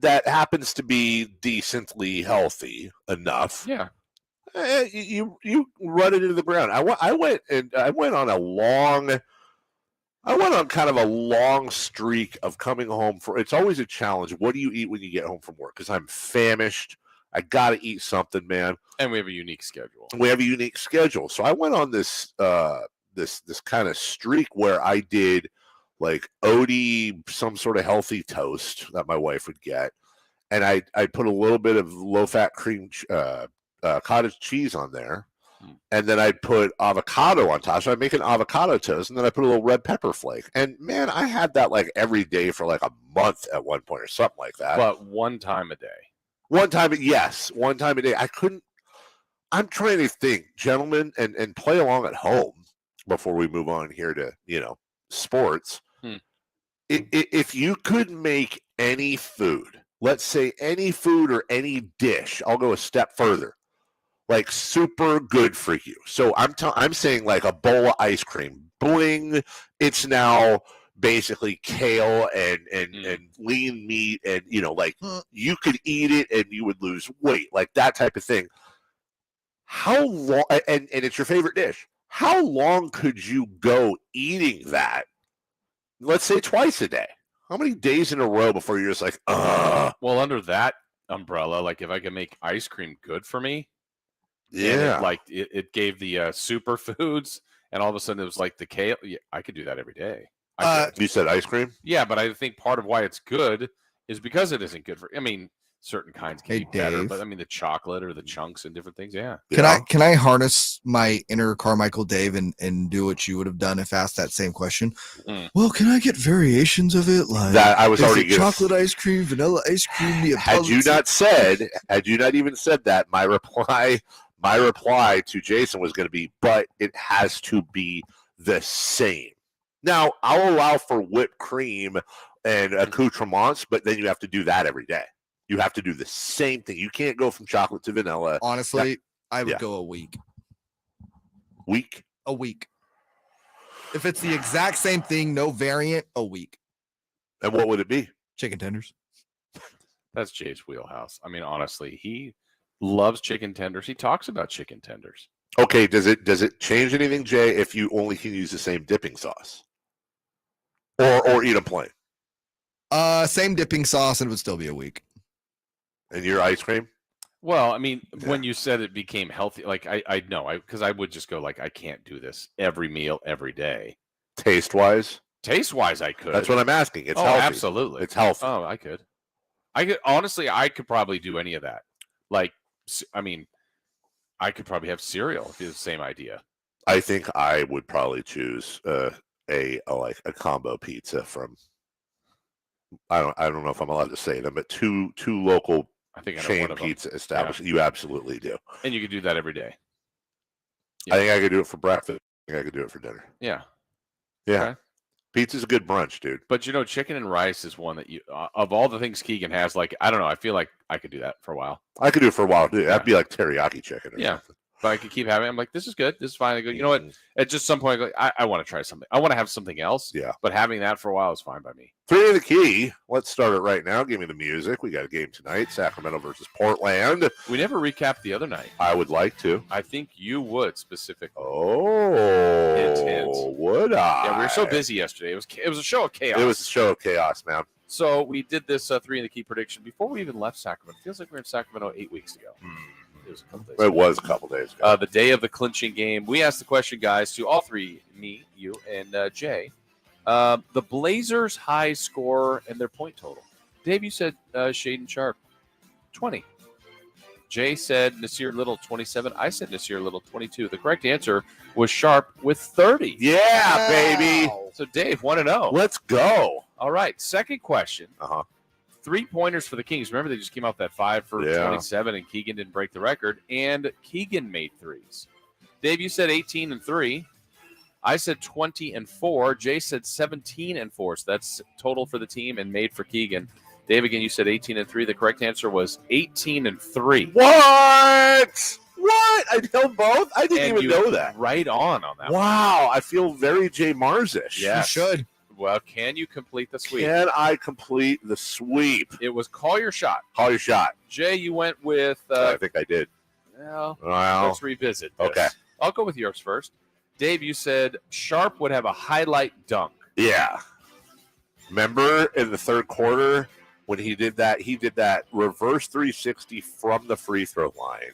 that happens to be decently healthy enough,
yeah,
you run it into the ground. I went on kind of a long streak of coming home it's always a challenge. What do you eat when you get home from work? Because I'm famished. I got to eat something, man.
And we have a unique schedule.
So I went on this kind of streak where I did like Odie, some sort of healthy toast that my wife would get. and I put a little bit of low-fat cream cottage cheese on there, and then I'd put avocado on top. So I'd make an avocado toast, and then I put a little red pepper flake. And, man, I had that, like, every day for, like, a month at one point or something like that.
But one time a day.
One time a day. I'm trying to think, gentlemen, and play along at home before we move on here to, sports. If you could make any food, let's say any food or any dish, I'll go a step further, like super good for you. So I'm saying like a bowl of ice cream. Bling, it's now basically kale and lean meat, and you could eat it and you would lose weight, like that type of thing. How long, and it's your favorite dish, how long could you go eating that? Let's say twice a day. How many days in a row before you're just like, ugh?
Well, under that umbrella, like if I could make ice cream good for me,
yeah,
it gave the superfoods, and all of a sudden it was like the kale. Yeah, I could do that every day.
You said ice cream?
Yeah, but I think part of why it's good is because it isn't good for. I mean, certain kinds can be better,
Dave.
but I mean the chocolate or the chunks and different things. Yeah.
Can I harness my inner Carmichael Dave and do what you would have done if asked that same question? Well, can I get variations of it? Like
that I was already
chocolate ice cream, vanilla ice cream.
Had you not even said that, my reply to Jason was going to be, but it has to be the same. Now, I'll allow for whipped cream and accoutrements, but then you have to do that every day. You have to do the same thing. You can't go from chocolate to vanilla.
Honestly, I would go a week. A week. If it's the exact same thing, no variant, a week.
And what would it be?
Chicken tenders.
That's Jay's wheelhouse. I mean, honestly, he loves chicken tenders. He talks about chicken tenders.
Okay, does it change anything, Jay, if you only can use the same dipping sauce? Or eat them plain?
Same dipping sauce, and it would still be a week.
And your ice cream?
Well, I mean, when you said it became healthy, like I know, because I would just go like, I can't do this every meal, every day.
Taste-wise,
I could.
That's what I'm asking. It's healthy.
Absolutely.
It's healthy.
Oh, I could. Honestly, I could probably do any of that. Like, I mean, I could probably have cereal if it's the same idea.
I think I would probably choose a combo pizza from. I don't know if I'm allowed to say them, but two local chain pizza establishments. Yeah. You absolutely do,
and you could do that every day.
Yeah. I think I could do it for breakfast. I think I could do it for dinner.
Yeah.
Okay. Pizza's a good brunch, dude.
But chicken and rice is one that you of all the things Keegan has. Like, I don't know. I feel like I could do that for a while.
I could do it for a while, dude. That'd be like teriyaki chicken. Or something.
But I could keep having it. I'm like, this is good. This is fine. I go, you know what? At just some point, I want to try something. I want to have something else.
Yeah.
But having that for a while is fine by me.
3 of the key. Let's start it right now. Give me the music. We got a game tonight. Sacramento versus Portland.
We never recapped the other night.
I would like to.
I think you would specifically.
Oh.
Hint.
Would I?
Yeah, we were so busy yesterday. It was a show of chaos.
It was a show of chaos, man.
So we did this 3 in the key prediction before we even left Sacramento. Feels like we were in Sacramento 8 weeks ago. It was a couple days ago.
It was a couple days ago.
The day of the clinching game. We asked the question, guys, to all three, me, you, and Jay. The Blazers' high score and their point total. Dave, you said Shaden Sharp, 20. Jay said Nasir Little, 27. I said Nasir Little, 22. The correct answer was Sharp with 30.
Yeah, baby.
So, Dave, 1-0.
Let's go.
All right, second question. 3-pointers for the Kings. Remember, they just came out that 5 for 27, and Keegan didn't break the record. And Keegan made threes. Dave, you said 18 and 3. I said 20 and 4. Jay said 17 and 4. So that's total for the team and made for Keegan. Dave, again, you said 18 and 3. The correct answer was 18 and 3.
What? I held both? I didn't even know that.
Right on that.
Wow. I feel very Jay Marzish.
Yes.
You should.
Well, can you complete the sweep?
Can I complete the sweep?
It was call your shot.
Call your shot.
Jay, you went with...
I think I did.
Well,
wow.
Let's revisit this.
Okay.
I'll go with yours first. Dave, you said Sharp would have a highlight dunk.
Yeah. Remember in the third quarter when he did that reverse 360 from the free throw line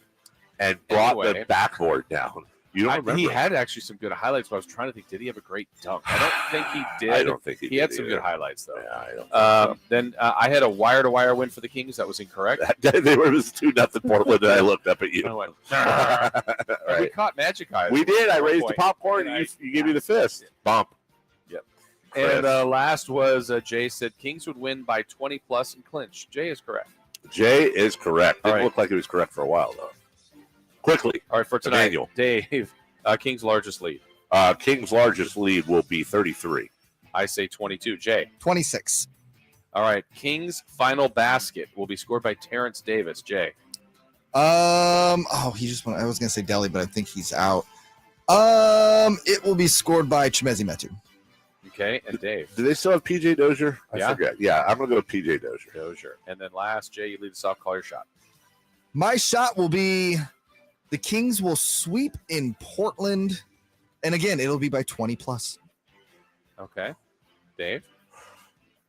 and brought the backboard down. You don't remember?
He had actually some good highlights, but I was trying to think, did he have a great dunk? I don't think he did.
I don't think he did
had some
either.
good highlights, though.
Yeah, I don't think so.
Then I had a wire-to-wire win for the Kings. That was incorrect.
They were 2-0 Portland, and I looked up at you.
I went,
Right.
We caught Magic Eyes.
We did. I
at one
raised the
point.
popcorn, and you gave me the fist. Bump.
Yep.
Chris.
And last was Jay said Kings would win by 20-plus and clinch. Jay is correct.
Jay is correct. Didn't
All right.
look like he was correct for a while, though. Quickly.
All right, for tonight,
Emmanuel.
Dave, Kings' largest lead.
Kings' largest lead will be 33.
I say 22. Jay.
26.
All right, Kings' final basket will be scored by Terrence Davis. Jay.
He just went. I was gonna say Delhi, but I think he's out. It will be scored by Chimezi Metu.
Okay, and Dave.
Do they still have PJ Dozier?
Yeah.
I forget. Yeah, I'm going to go with PJ Dozier.
Dozier. And then last, Jay, you lead us off. Call your shot.
My shot will be the Kings will sweep in Portland, and again, it'll be by 20+.
Okay. Dave?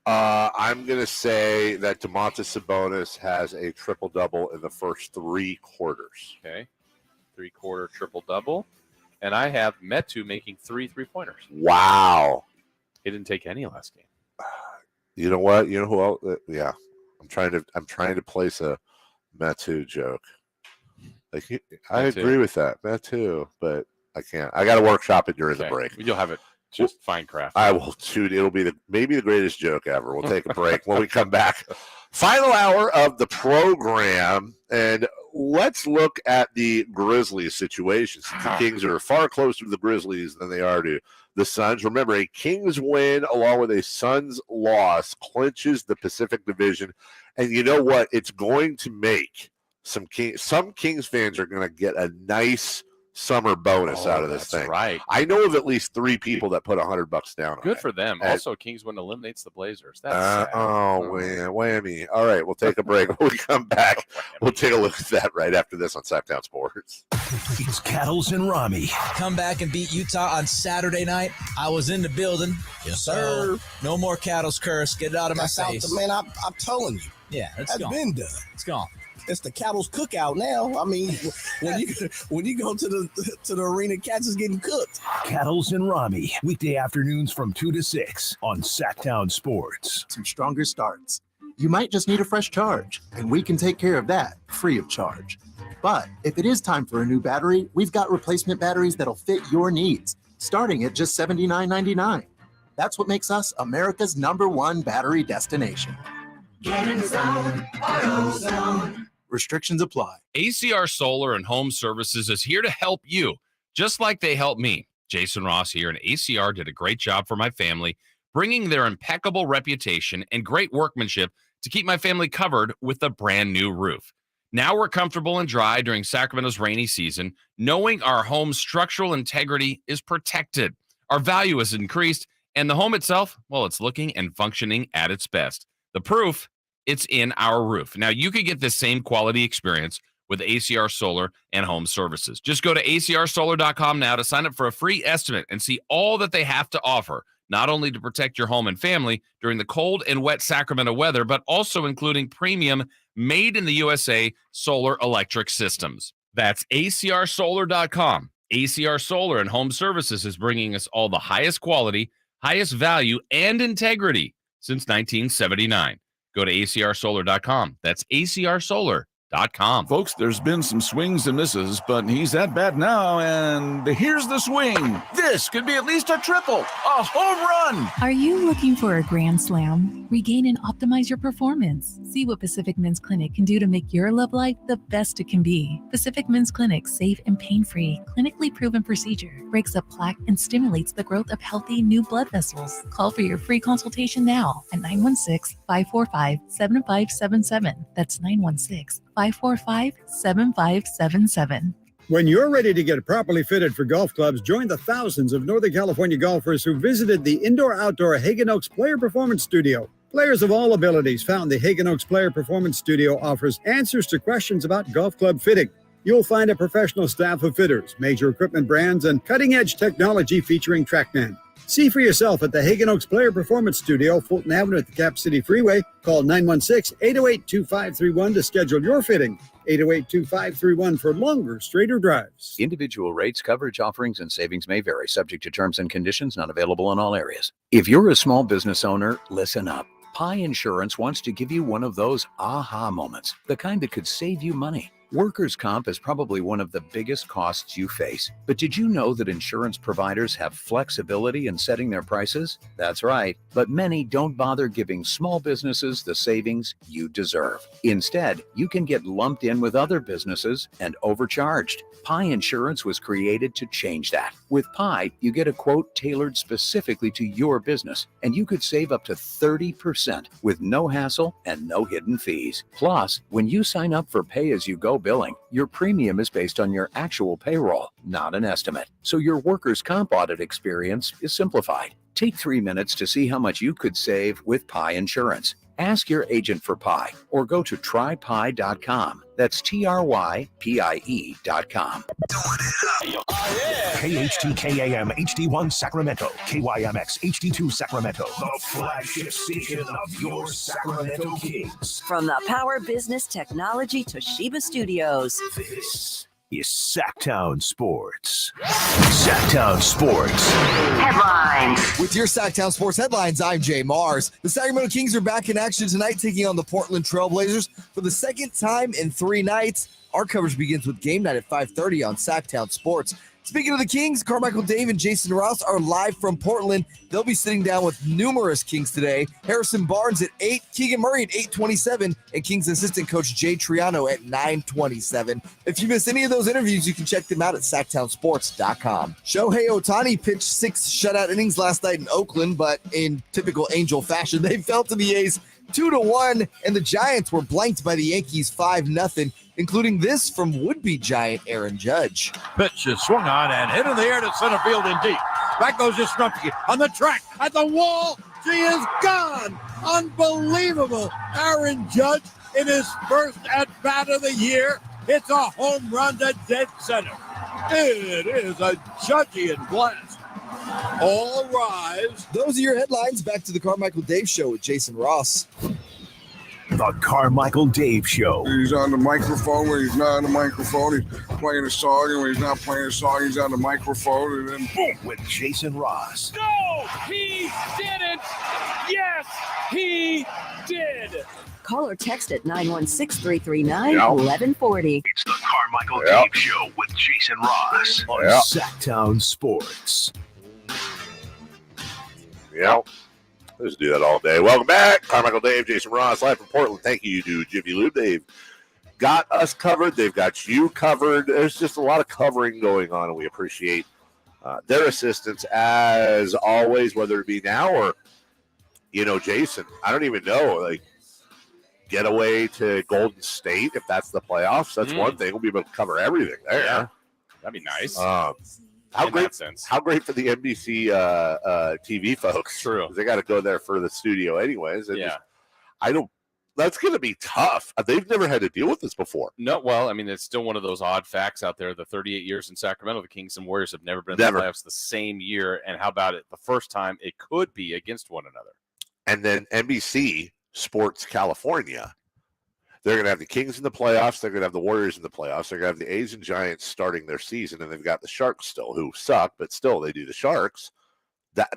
I'm going to say that Domantas Sabonis has a triple-double in the first 3 quarters.
Okay. 3-quarter triple-double. And I have Metu making 3 3-pointers.
Wow.
He didn't take any last game.
You know what? You know who else? Yeah. I'm trying to place a Metu joke. Like I agree with that. Metu, but I can't. I got to workshop it during the break.
You'll have it just fine craft.
I will shoot. It'll be maybe the greatest joke ever. We'll take a break when we come back. Final hour of the program, and let's look at the Grizzlies situation. Since the Kings are far closer to the Grizzlies than they are to the Suns. Remember, a Kings win along with a Suns loss clinches the Pacific Division, and you know what? It's going to make some Kings fans are going to get a nice summer bonus out of this thing.
Right.
I know of at least 3 people that put $100 down on
Good
it.
for them.
And-
Also, Kings win eliminates the Blazers. That's sad.
whammy. All right, we'll take a break. When we come back, we'll take a look at that right after this on Sacktown Sports.
It's Cattles and Rami.
Come back and beat Utah on Saturday night. I was in the building.
Yes, sir.
No more Cattles curse. Get it out of my
That's out
face.
man, I'm telling you.
Yeah, it's
That's
gone.
been done.
It's gone.
It's the Cattles cookout now. I mean, when you go to the arena, cats is getting cooked.
Cattles and Rami. Weekday afternoons from 2 to 6 on Sacktown Sports.
Some stronger starts. You might just need a fresh charge, and we can take care of that free of charge. But if it is time for a new battery, we've got replacement batteries that'll fit your needs, starting at just $79.99. That's what makes us America's #1 battery destination.
Get in the zone, AutoZone.
Restrictions apply.
ACR Solar and Home Services is here to help you, just like they helped me. Jason Ross here, and ACR did a great job for my family, bringing their impeccable reputation and great workmanship to keep my family covered with a brand new roof. Now we're comfortable and dry during Sacramento's rainy season, knowing our home's structural integrity is protected. Our value is increased, and the home itself, well, it's looking and functioning at its best. The proof, it's in our roof. Now, you can get this same quality experience with ACR Solar and Home Services. Just go to acrsolar.com now to sign up for a free estimate and see all that they have to offer, not only to protect your home and family during the cold and wet Sacramento weather, but also including premium made-in-the-USA solar electric systems. That's acrsolar.com. ACR Solar and Home Services is bringing us all the highest quality, highest value, and integrity since 1979. Go to acrsolar.com. That's acrsolar.com.
Folks, there's been some swings and misses, but he's that bad now, and here's the swing. This could be at least a triple, a home run.
Are you looking for a grand slam? Regain and optimize your performance. See what Pacific Men's Clinic can do to make your love life the best it can be. Pacific Men's Clinic's safe and pain-free, clinically proven procedure breaks up plaque and stimulates the growth of healthy new blood vessels. Call for your free consultation now at 916-545-7577. That's 916-545-7577.
When you're ready to get properly fitted for golf clubs, join the thousands of Northern California golfers who visited the indoor-outdoor Hagen Oaks Player Performance Studio. Players of all abilities found the Hagen Oaks Player Performance Studio offers answers to questions about golf club fitting. You'll find a professional staff of fitters, major equipment brands, and cutting-edge technology featuring TrackMan. See for yourself at the Hagen Oaks Player Performance Studio, Fulton Avenue at the Cap City Freeway. Call 916-808-2531 to schedule your fitting. 808-2531 for longer, straighter drives.
Individual rates, coverage offerings, and savings may vary, subject to terms and conditions, not available in all areas. If you're a small business owner, listen up. Pi Insurance wants to give you one of those aha moments, the kind that could save you money. Workers' comp is probably one of the biggest costs you face. But did you know that insurance providers have flexibility in setting their prices? That's right. But many don't bother giving small businesses the savings you deserve. Instead, you can get lumped in with other businesses and overcharged. Pi Insurance was created to change that. With Pi, you get a quote tailored specifically to your business, and you could save up to 30% with no hassle and no hidden fees. Plus, when you sign up for pay-as-you-go billing, your premium is based on your actual payroll, not an estimate. So your workers' comp audit experience is simplified. Take 3 minutes to see how much you could save with Pi Insurance. Ask your agent for Pi or go to trypi.com. That's TRYPIE.com.
KHTKAM HD1 Sacramento, KYMX HD2 Sacramento, the flagship station of your Sacramento Kings.
From the Power Business Technology Toshiba Studios.
This is Sacktown Sports. Sacktown Sports.
Headlines. With your Sacktown Sports headlines, I'm Jay Mars. The Sacramento Kings are back in action tonight, taking on the Portland Trailblazers for the second time in 3 nights. Our coverage begins with game night at 5:30 on Sacktown Sports. Speaking of the Kings, Carmichael Dave and Jason Ross are live from Portland. They'll be sitting down with numerous Kings today. Harrison Barnes at 8, Keegan Murray at 8:27, and Kings assistant coach Jay Triano at 9:27. If you missed any of those interviews, you can check them out at SacktownSports.com. Shohei Ohtani pitched 6 shutout innings last night in Oakland, but in typical Angel fashion, they fell to the A's 2-1, and the Giants were blanked by the Yankees 5-0, including this from would-be Giant Aaron Judge.
Pitch is swung on and hit in the air to center field and deep. Back goes Yastrzemski on the track at the wall. She is gone. Unbelievable. Aaron Judge in his first at-bat of the year. It's a home run to dead center. It is a Judgian blast. All rise.
Those are your headlines. Back to the Carmichael Dave Show with Jason Ross.
The Carmichael Dave Show.
He's on the microphone when he's not on the microphone. He's playing a song, and when he's not playing a song, he's on the microphone. And then
boom, with Jason Ross.
No, he didn't. Yes, he did.
Call or text at 916-339-1140.
It's the Carmichael Dave Show with Jason Ross on Sacktown Sports.
Yep. Let's do that all day. Welcome back. Carmichael Dave, Jason Ross, live from Portland. Thank you to Jiffy Lube. They've got us covered. They've got you covered. There's just a lot of covering going on, and we appreciate their assistance as always, whether it be now or, Jason, I don't even know, like, get away to Golden State if that's the playoffs. That's one thing. We'll be able to cover everything there.
Yeah. That'd be nice.
How great for the NBC TV folks.
True.
They got to go there for the studio anyways. That's going to be tough. They've never had to deal with this before.
No, well, I mean, it's still one of those odd facts out there. The 38 years in Sacramento, the Kings and Warriors have never been in the playoffs the same year. And how about it? The first time it could be against one another.
And then NBC Sports California, they're going to have the Kings in the playoffs. They're going to have the Warriors in the playoffs. They're going to have the A's and Giants starting their season, and they've got the Sharks still, who suck, but still they do the Sharks.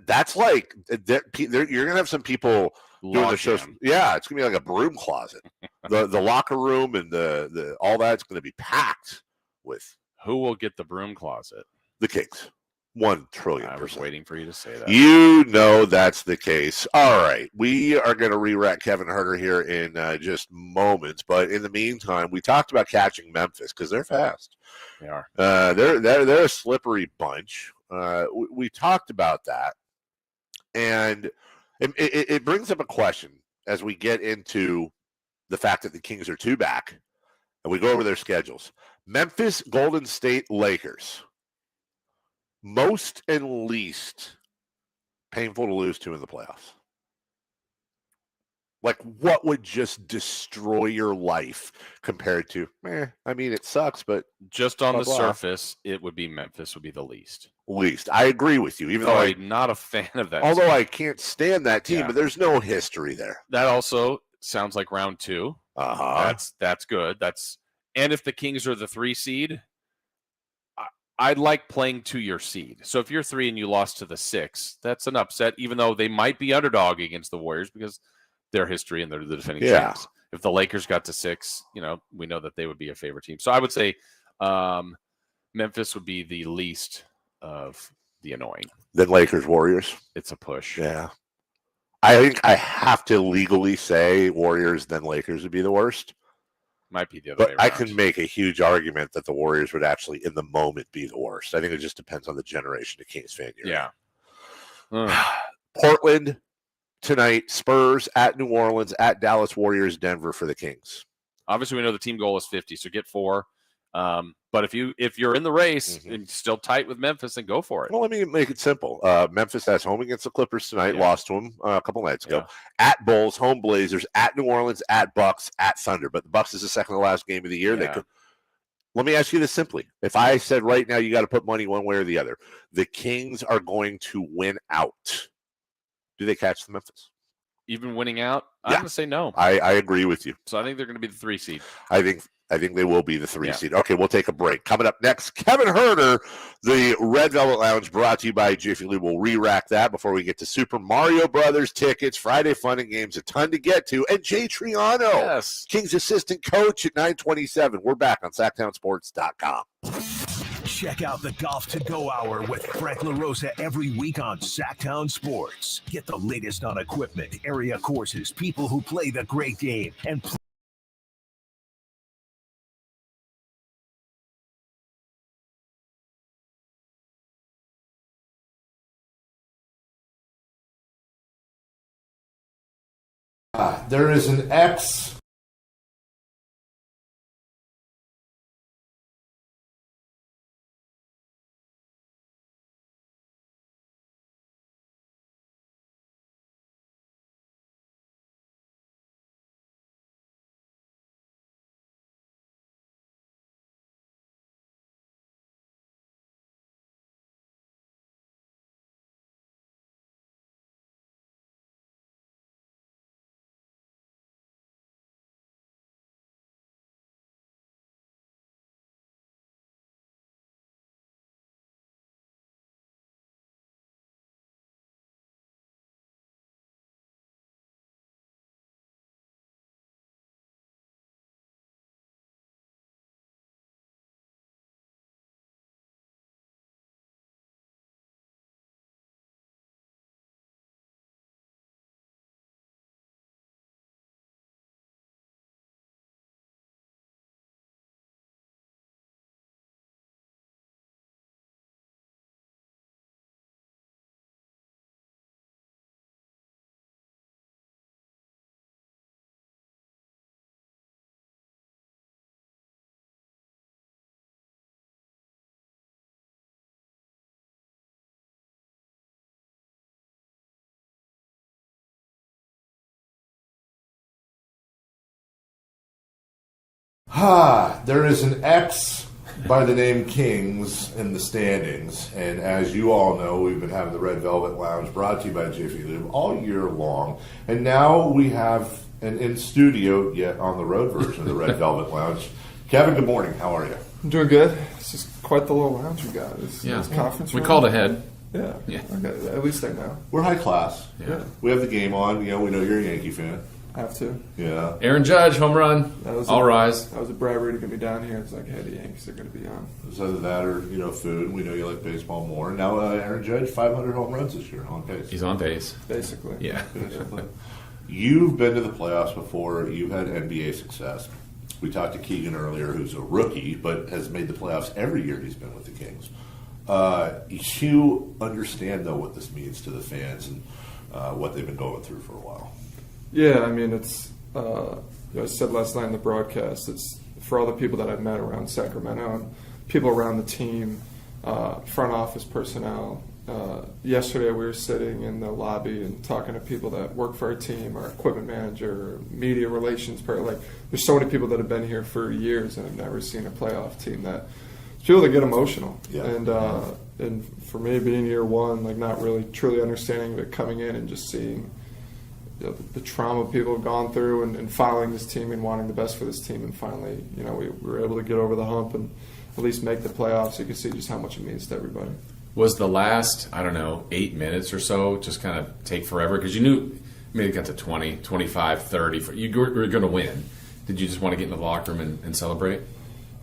That's like you're going to have some people doing the shows. Yeah, it's going to be like a broom closet. the locker room and the all that's going to be packed with.
Who will get the broom closet?
The Kings. 1 trillion%.
I was waiting for you to say that.
That's the case. All right. We are going to re-rack Kevin Huerter here in just moments. But in the meantime, we talked about catching Memphis because they're fast.
They are.
They're a slippery bunch. We talked about that. And it brings up a question as we get into the fact that the Kings are 2 back. And we go over their schedules. Memphis, Golden State, Lakers. Most and least painful to lose to in the playoffs. Like, what would just destroy your life compared to, it sucks, but
just on the surface, it would be Memphis would be the least.
I agree with you, even though
I'm not a fan of that.
Although I can't stand that team, but there's no history there.
That also sounds like round 2.
Uh-huh.
That's good. That's And if the Kings are the 3 seed, I'd like playing to your seed. So if you're 3 and you lost to the 6, that's an upset, even though they might be underdog against the Warriors because their history and they're the defending champs. If the Lakers got to 6, we know that they would be a favorite team. So I would say Memphis would be the least of the annoying.
Then Lakers, Warriors.
It's a push.
Yeah. I think I have to legally say Warriors, then Lakers would be the worst.
Might be the other way around.
I can make a huge argument that the Warriors would actually, in the moment, be the worst. I think it just depends on the generation of Kings fan you're in. Portland tonight, Spurs at New Orleans, at Dallas, Warriors, Denver for the Kings.
Obviously, we know the team goal is 50, so get 4. But if you're in the race and still tight with Memphis, then go for it.
Well, let me make it simple. Memphis has home against the Clippers tonight, lost to them a couple nights ago. At Bulls, home Blazers, at New Orleans, at Bucks, at Thunder. But the Bucks is the second to last game of the year. Let me ask you this simply. If I said right now you got to put money one way or the other, the Kings are going to win out. Do they catch the Memphis?
Even winning out? I'm going to say no.
I agree with you.
So I think they're going to be the 3 seed.
I think they will be the 3 seed. Okay, we'll take a break. Coming up next, Kevin Huerter, the Red Velvet Lounge, brought to you by Jiffy Lube. We'll re-rack that before we get to Super Mario Brothers tickets, Friday Fun and Games, a ton to get to, and Jay Triano, Kings assistant coach at 927. We're back on SacktownSports.com.
Check out the Golf to Go Hour with Frank LaRosa every week on Sacktown Sports. Get the latest on equipment, area courses, people who play the great game, and
there is an X. There is an X by the name Kings in the standings, and as you all know, we've been having the Red Velvet Lounge brought to you by Jiffy Lube all year long, and now we have an in-studio, yet on the road version of the Red Velvet Lounge. Kevin, good morning. How are you?
I'm doing good. It's just quite the little lounge we got. This conference room.
We called ahead.
Yeah. Okay. At least I know.
We're high class.
Yeah.
We have the game on. We know you're a Yankee fan.
Have to.
Yeah.
Aaron Judge, home run. All rise.
That was a bribery to get me down here. It's like, hey, the Yankees are going to be on.
It's either that or, food. We know you like baseball more. Now, Aaron Judge, 500 home runs this year, on pace.
He's on pace.
Basically.
Yeah.
Basically. You've been to the playoffs before. You've had NBA success. We talked to Keegan earlier, who's a rookie, but has made the playoffs every year he's been with the Kings. You understand, though, what this means to the fans and what they've been going through for a while.
Yeah, I mean, it's, I said last night in the broadcast, it's for all the people that I've met around Sacramento and people around the team, front office personnel. Yesterday we were sitting in the lobby and talking to people that work for our team, our equipment manager, media relations, like there's so many people that have been here for years and have never seen a playoff team that people that get emotional.
Yeah.
And for me being year one, like not really truly understanding of it coming in and just seeing the trauma people have gone through and following this team and wanting the best for this team, and finally, we were able to get over the hump and at least make the playoffs. You can see just how much it means to everybody.
Was the last, 8 minutes or so just kind of take forever? Because you knew, maybe it got to 20, 25, 30. You were going to win. Did you just want to get in the locker room and celebrate?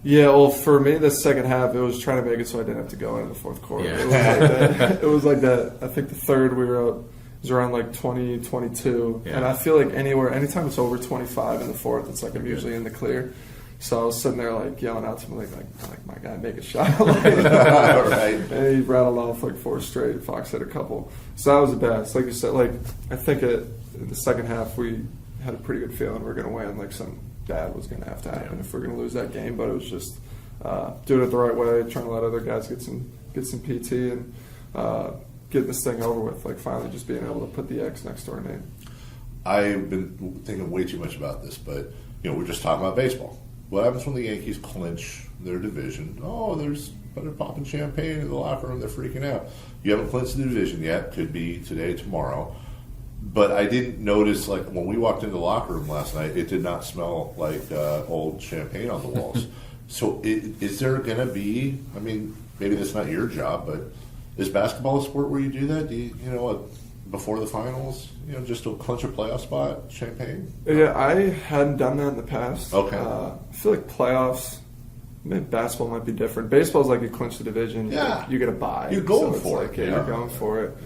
Yeah, well, for me, the second half, it was trying to make it so I didn't have to go into the fourth quarter. Yeah. It was like that. I think the third we were up, it was around like 20, 22. Yeah. And I feel like anytime it's over 25 in the fourth, it's like I'm usually in the clear. So I was sitting there like yelling out to him like my guy, make a shot. Right. And he rattled off like 4 straight. Fox hit a couple. So that was the best. Like you said, I think in the second half we had a pretty good feeling we were going to win. Like something bad was going to have to happen if we're going to lose that game. But it was just doing it the right way, trying to let other guys get some PT and getting this thing over with. Like finally just being able to put the X next to our name.
I've been thinking way too much about this, but we're just talking about baseball. What happens when the Yankees clinch their division? Oh, they're popping champagne in the locker room. They're freaking out. You haven't clinched the division yet. Could be today, tomorrow. But I didn't notice, like, when we walked into the locker room last night, it did not smell like old champagne on the walls. So is there going to be, maybe that's not your job, but is basketball a sport where you do that? Do you before the finals, just to clinch a playoff spot, champagne?
Yeah, I hadn't done that in the past.
Okay.
I feel like playoffs, maybe basketball might be different. Baseball's like you clinch the division, you get a bye.
You're going for it.
You're going for it.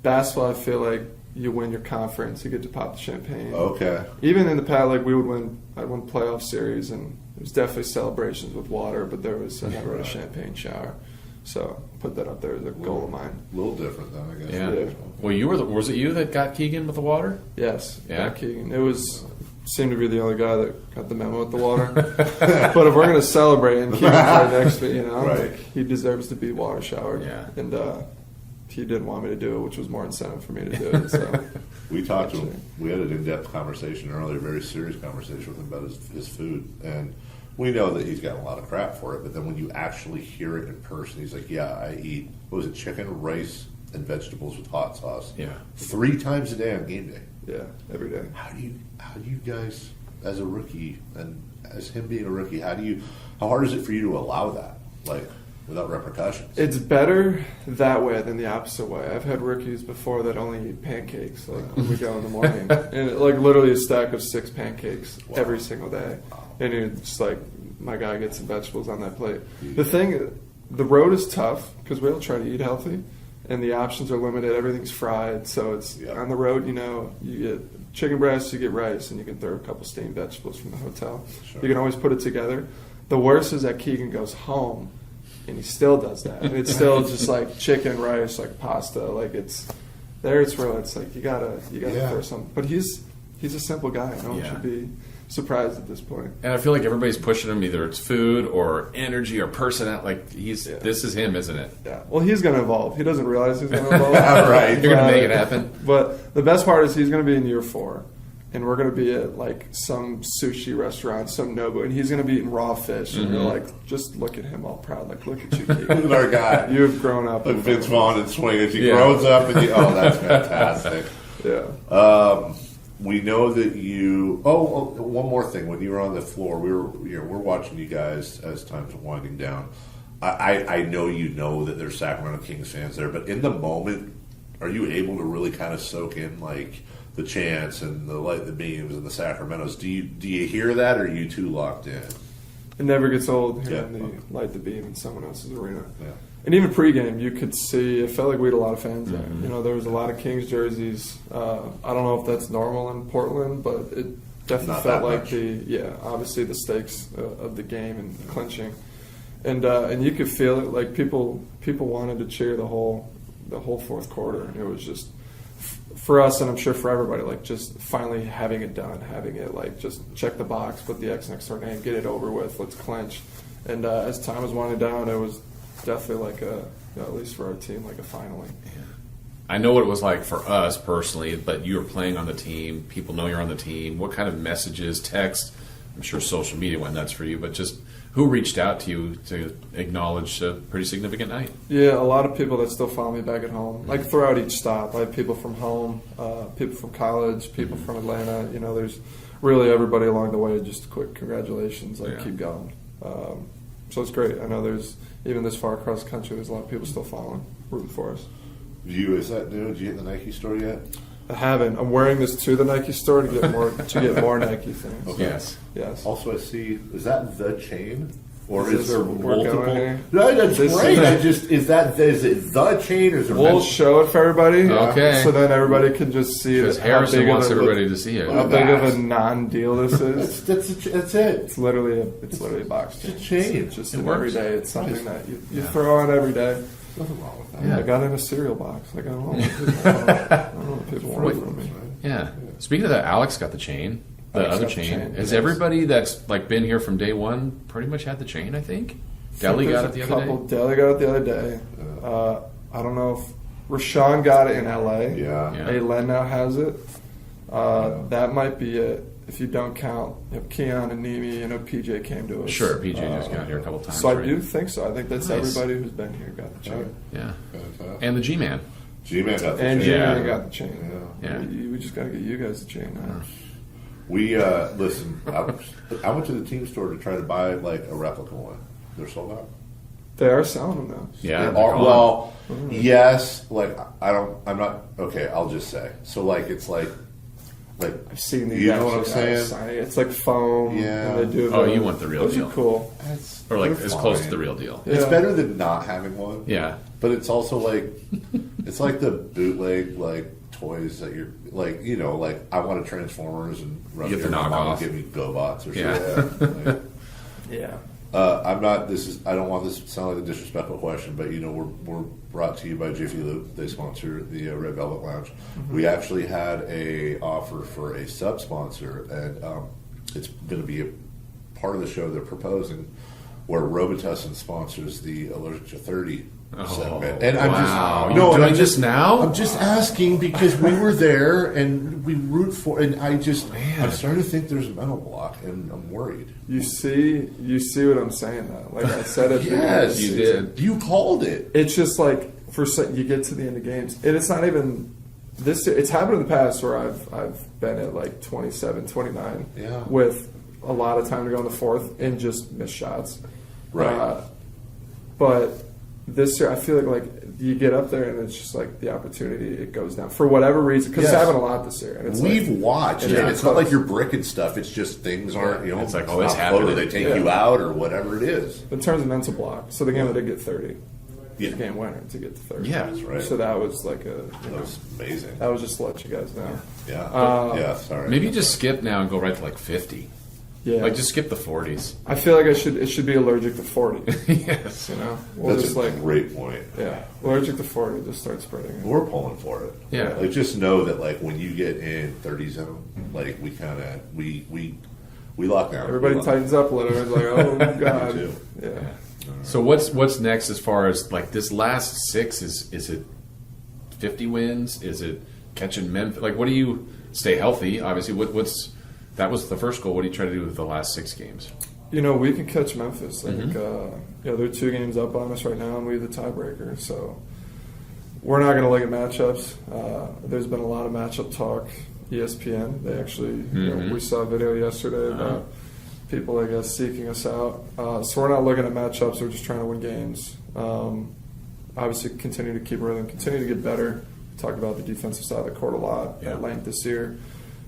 Basketball, I feel like you win your conference, you get to pop the champagne.
Okay.
Even in the past, like I'd win playoff series, and there was definitely celebrations with water, but there was never a champagne shower. So put that up there as a goal of mine.
A little different, though, I guess.
Yeah. Well, was it you that got Keegan with the water?
Yes.
Yeah.
Got Keegan. Seemed to be the only guy that got the memo with the water. But if we're going to celebrate and Keegan's right next to me,
right.
He deserves to be water showered.
Yeah.
And he didn't want me to do it, which was more incentive for me to do it. So
we talked to him. We had an in-depth conversation earlier, a very serious conversation with him about his food. And we know that he's got a lot of crap for it, but then when you actually hear it in person, he's like, yeah, I eat, chicken, rice, and vegetables with hot sauce.
Yeah.
3 times a day on game day.
Yeah, every day.
How do you guys, as a rookie, and as him being a rookie, how hard is it for you to allow that, without repercussions?
It's better that way than the opposite way. I've had rookies before that only eat pancakes, when we go in the morning. And literally a stack of 6 pancakes every single day. And it's like, my guy gets some vegetables on that plate. The road is tough because we all try to eat healthy, and the options are limited. Everything's fried, so it's on the road. You get chicken breasts, you get rice, and you can throw a couple steamed vegetables from the hotel. Sure. You can always put it together. The worst is that Keegan goes home, and he still does that. And it's still just like chicken, rice, like pasta. It's where it's like you gotta throw something. But he's a simple guy. No one should be surprised at this point.
And I feel like everybody's pushing him, either it's food or energy or personality. This is him, isn't it?
Yeah. Well, he's going to evolve. He doesn't realize he's going to evolve.
Right. You're going to make it happen.
But the best part is he's going to be in year 4, and we're going to be at some sushi restaurant, some Nobu, and he's going to be eating raw fish. And you're just look at him all proud. Look at you, Keegan.
Look at our guy.
You've grown up.
Like Vince Vaughn and Swing as he grows up. And that's fantastic.
Yeah.
We know that you. Oh, one more thing. When you were on the floor, we're watching you guys as time's winding down. I know that there's Sacramento Kings fans there, but in the moment, are you able to really kind of soak in the chants and the light the beams and the Sacramentos? Do you hear that, or are you too locked in?
It never gets old hearing the light the beam in someone else's arena. Yeah. And even pregame, you could see, it felt like we had a lot of fans there. There was a lot of Kings jerseys. I don't know if that's normal in Portland, but it definitely felt like obviously the stakes of the game and clinching. And you could feel it, like people wanted to cheer the whole fourth quarter. And it was just, for us, and I'm sure for everybody, just finally having it done, having it, just check the box, put the X next to our name, get it over with, let's clinch. And as time was winding down, it was definitely at least for our team, a finally.
Yeah. I know what it was like for us personally, but you were playing on the team. People know you're on the team. What kind of messages, text, I'm sure social media went nuts for you, but just who reached out to you to acknowledge a pretty significant night?
Yeah, a lot of people that still follow me back at home. Like throughout each stop, I have people from home, people from college, people from Atlanta. You know, there's really everybody along the way. Just quick congratulations, keep going. So it's great. I know there's even this far across the country, there's a lot of people still following, rooting for us.
Is that new? Did you hit the Nike store yet?
I haven't. I'm wearing this to the Nike store to get more Nike things.
Okay.
Yes.
Also, I see. Is that the chain, or
Is
is there
this where we're
multiple?
going here?
No, that's
This
great.
is-
Is it the chain, or is there?
We'll show it for everybody.
Okay.
So then everybody can just see
Because
how
Harrison
big of
wants
a-
everybody to see it.
How big of a non-deal this is.
That's it.
It's literally a box chain.
It's a chain.
It's just
It
an
works.
everyday. It's something that you
Yeah.
throw on every day.
Nothing wrong with that.
I got it in a cereal box. Like I don't know. I don't know what people want from me.
Yeah. Speaking of that, Alex got the chain. The
Alex
other
got the
chain.
chain,
Has
yes.
everybody that's like been here from day one pretty much had the chain? I think. Deli got it the other day.
Deli got it the other day. I don't know if Rashawn got it in LA.
Yeah.
Len now has it. That might be it. If you don't count Keon and Nemi, PJ came to us.
Sure, PJ just got here a couple times.
So I
right?
do think so. I think that's
Nice.
everybody who's been here got the chain.
Yeah. And the G-Man.
G-Man got the
And
chain.
G-Man got the chain.
Yeah.
We just got to get you guys the chain now.
We listen. I went to the team store to try to buy like a replica one. They're sold out.
They are selling them now.
Yeah.
They are- well, yes. Like I'm not. Okay, I'll just say. So like it's like
I've seen these.
You know what I'm
actually,
saying?
signing. It's like foam.
Yeah.
And they do.
Oh, you want the real
those
deal.
are cool.
Or like
they're
as close to
fine.
the real deal.
It's
Yeah.
better than not having one.
Yeah.
But it's also like it's like the bootleg like toys that you're like like I want a Transformers and run
You get
here,
the
my mom will
knockoff.
give me GoBots or
Yeah.
something. Like,
Yeah.
I'm not. I don't want this to sound like a disrespectful question, but we're brought to you by Jiffy Lube. They sponsor the Red Velvet Lounge.
Mm-hmm.
We actually had a offer for a sub sponsor, and it's going to be a part of the show they're proposing, where Robitussin sponsors the Allergic to 30 segment. And I'm
wow.
just
You're
and
doing
I'm
this now?
I'm just asking because we were there and we root for, and I'm starting to think there's a mental block, and I'm worried.
You see what I'm saying though. Like I said it.
Yes,
you did.
You called it.
It's just like you get to the end of games, and it's not even this. It's happened in the past where I've been at like 27, 29,
Yeah.
with a lot of time to go in the fourth and just miss shots.
Right.
But this year, I feel like you get up there and it's just like the opportunity it goes down for whatever reason because
Yes.
it's happened a lot this year. And it's
We've
like,
watched,
and
and
it's
it's not
close.
like you're bricking stuff. It's just things aren't,
It's like,
it's
oh, it's
not photo,
happening.
they take
Yeah.
you out or whatever it is.
In terms of mental block, so the game that did get 30,
Yeah.
the game winner to get to 30.
Yeah.
That's right.
So that was like
That was amazing.
that was just to let you guys know.
Yeah. Yeah. Sorry.
Maybe just skip now and go right to like 50.
Yeah.
Like just skip the 40s.
I feel like it should be allergic to 40.
Yes.
You know, we'll
That's
just
a
like
great point.
yeah, allergic to 40. Just start spreading it.
We're pulling for it.
Yeah.
Like just know that like when you get in 30 zone, like we kind of we lock down.
Everybody
We lock-
tightens up a little. It's like, oh
Me
god,
too.
yeah.
So what's next as far as like this last six? Is it 50 wins? Is it catching Memphis? Like what do you stay healthy? Obviously, what's that was the first goal. What do you try to do with the last 6 games?
You know, we can catch Memphis. I
Mm-hmm.
think they're 2 games up on us right now, and we have the tiebreaker. So we're not going to look at matchups. There's been a lot of matchup talk. ESPN, they actually, we saw a video yesterday about people, I guess, seeking us out. So we're not looking at matchups. We're just trying to win games. Obviously, continue to keep rhythm, continue to get better. Talked about the defensive side of the court a lot at length this year.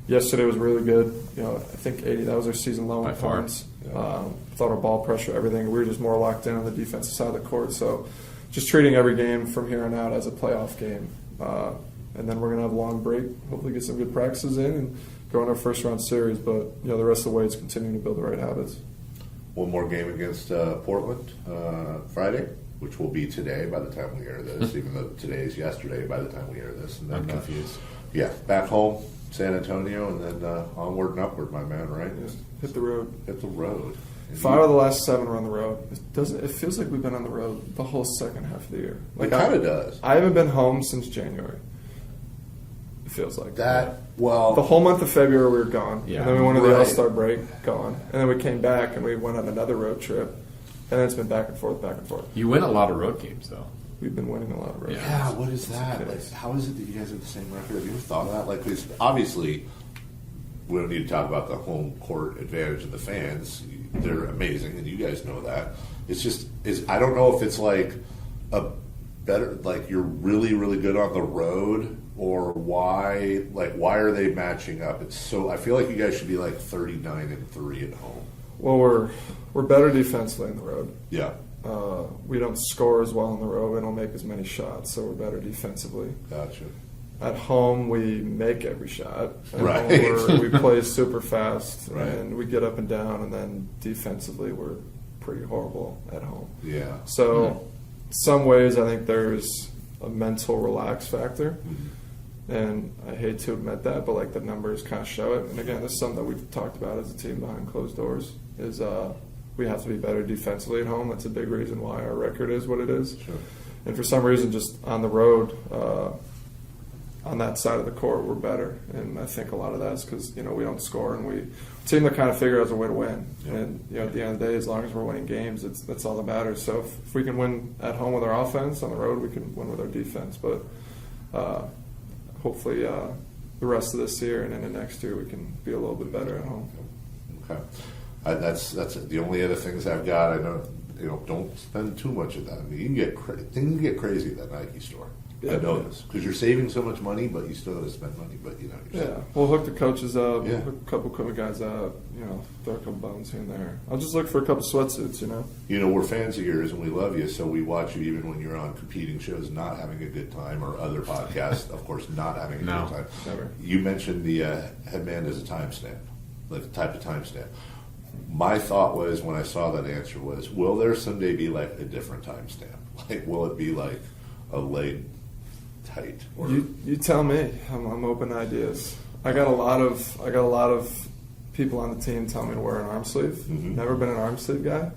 Yesterday was really good. I think 80. That was our season low
By
in
far.
points. Thought our ball pressure, everything. We were just more locked in on the defensive side of the court. So, just treating every game from here on out as a playoff game. And then we're gonna have a long break. Hopefully, get some good practices in and go in our first round series. But the rest of the way, it's continuing to build the right habits.
One more game against Portland Friday, which will be today by the time we air this, even though today is yesterday by the time we air this. And then,
I'm confused.
Yeah, back home, San Antonio, and then onward and upward, my man, right?
Hit the road.
Hit the road.
5 of the last 7 were on the road. It feels like we've been on the road the whole second half of the year.
It kind of does.
I haven't been home since January. It feels like
that. Well,
the whole month of February we were gone,
Yeah.
and then we went to the
Right.
All-Star break, gone, and then we came back and we went on another road trip, and then it's been back and forth, back and forth.
You win a lot of road games, though.
We've been winning a lot of road games.
Yeah, what is that? Like, how is it that you guys have the same record? Have you ever thought of that? Like, 'cause obviously, we don't need to talk about the home court advantage of the fans. They're amazing, and you guys know that. It's just, I don't know if it's like a better, like you're really, really good on the road, or why are they matching up? It's so, I feel like you guys should be like 39-3 at home.
Well, we're better defensively on the road.
Yeah.
We don't score as well on the road. We don't make as many shots, so we're better defensively.
Gotcha.
At home, we make every shot. At
Right.
home, we play super fast,
Right.
and we get up and down, and then defensively, we're pretty horrible at home.
Yeah.
So, some ways, I think there's a mental relax factor. And I hate to admit that, but like the numbers kind of show it. And again, this is something that we've talked about as a team behind closed doors. Is we have to be better defensively at home. That's a big reason why our record is what it is.
Sure.
And for some reason, just on the road, on that side of the court, we're better. And I think a lot of that is because we don't score, and we team that kind of figure out a way to win.
Yeah.
And at the end of the day, as long as we're winning games, that's all that matters. So if we can win at home with our offense, on the road we can win with our defense. But hopefully the rest of this year and into next year we can be a little bit better at home.
Okay. That's the only other things I've got. I know, don't spend too much of that. I mean, you can get things get crazy at that Nike store.
Yeah,
I know this because you're saving so much money, but you still got to spend money. But you're
We'll hook the coaches up,
Yeah.
hook a couple equipment guys up, throw a couple bones here and there. I'll just look for a couple sweatsuits,
we're fans of yours and we love you, so we watch you even when you're on competing shows, not having a good time, or other podcasts, of course, not having a good time.
Never.
You mentioned the headband as a timestamp, like the type of timestamp. My thought was, when I saw that answer, was, will there someday be like a different timestamp? Like, will it be like a leg tight? Or
You tell me. I'm open to ideas. I got a lot of people on the team telling me to wear an arm sleeve.
Mm-hmm.
Never been an arm sleeve guy,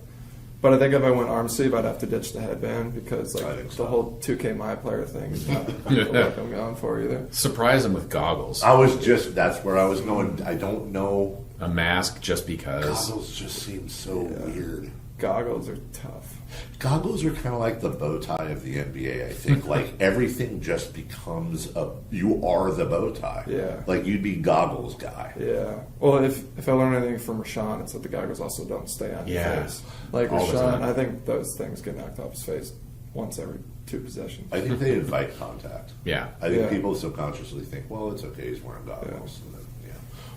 but I think if I went arm sleeve, I'd have to ditch the headband because the whole 2K My Player thing is not what I'm going for either.
Surprise them with goggles.
That's where I was going. I don't know.
A mask just because.
Goggles just seem so weird.
Goggles are tough.
Goggles are kind of like the bow tie of the NBA, I think. Like, everything just becomes you are the bow tie.
Yeah.
Like, you'd be goggles guy.
Yeah. Well, if I learn anything from Rashawn, it's that the goggles also don't stay on your face. Like
All the
Rashawn,
time.
I think those things get knocked off his face once every 2 possessions.
I think they invite contact.
Yeah.
I think people subconsciously think, well, it's okay, he's wearing goggles. And then,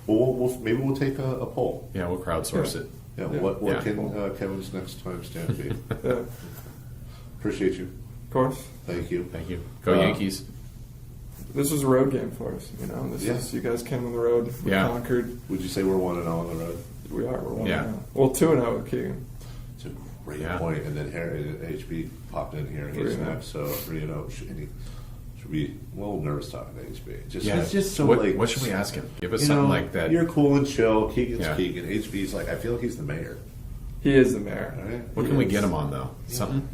Well, maybe we'll take a poll.
Yeah, we'll crowdsource it.
Yeah. What can Kevin's next timestamp be?
Yeah.
Appreciate you.
Of course.
Thank you.
Thank you. Go Yankees.
This was a road game for us, you guys came on the road, we conquered.
Would you say we're 1-0 on the road?
We are. We're 1-0.
Yeah.
Well, 2-0 with Keegan.
It's a great point. And then HB popped in here and he
3-0.
snapped. So 3-0. Should be a little nervous talking to HB.
Yeah.
It's just so
What should we ask him? Give us something like that.
You're cool and chill. Keegan's Keegan. HB's like, I feel like he's the mayor.
He is the mayor.
Right?
What can we get him on though? Something.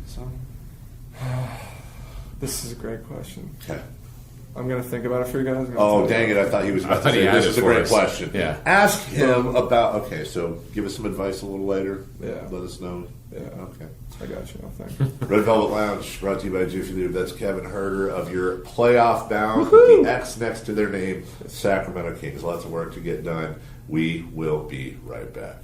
This is a great question.
Okay.
I'm going to think about it for you guys.
Oh, dang it. I thought he was about to say, this is a great question.
Yeah.
Ask him about, okay, so give us some advice a little later.
Yeah.
Let us know.
Yeah.
Okay.
I got you. Thank you.
Red Velvet Lounge, brought to you by Jiffy Lube. That's Kevin Huerter of your playoff bound, with the X next to their name, Sacramento Kings. Lots of work to get done. We will be right back.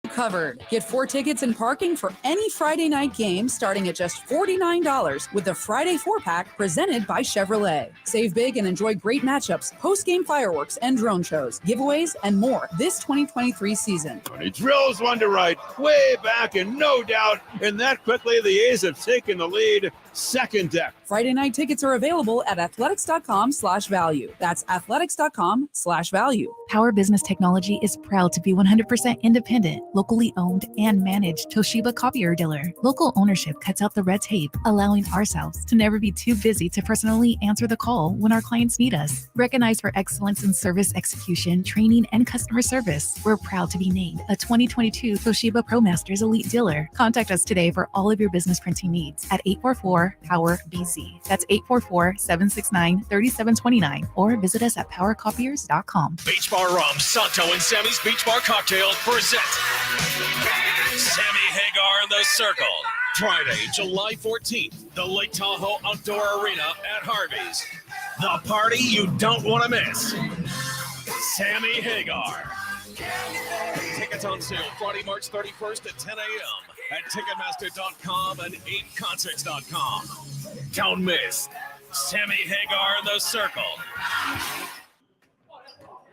Covered. Get 4 tickets and parking for any Friday night game starting at just $49 with the Friday 4-pack presented by Chevrolet. Save big and enjoy great matchups, post-game fireworks and drone shows, giveaways, and more this 2023 season.
He drills one to right, way back, and no doubt, and that quickly the A's have taken the lead.
second deck.
Friday night tickets are available at athletics.com/value. That's athletics.com/value.
Power Business Technology is proud to be 100% independent, locally owned, and managed Toshiba copier dealer. Local ownership cuts out the red tape, allowing ourselves to never be too busy to personally answer the call when our clients need us. Recognized for excellence in service execution, training, and customer service, we're proud to be named a 2022 Toshiba ProMasters Elite Dealer. Contact us today for all of your business printing needs at 844-POWER-BZ. That's 844-769-3729, or visit us at powercopiers.com.
Beach Bar Rum, Santo, and Sammy's Beach Bar Cocktails present Sammy Hagar in the Circle. Friday, July 14th, the Lake Tahoe Outdoor Arena at Harvey's. The party you don't want to miss. Sammy Hagar. Tickets on sale Friday, March 31st at 10 a.m. at Ticketmaster.com and 8concerts.com. Don't miss Sammy Hagar in the Circle.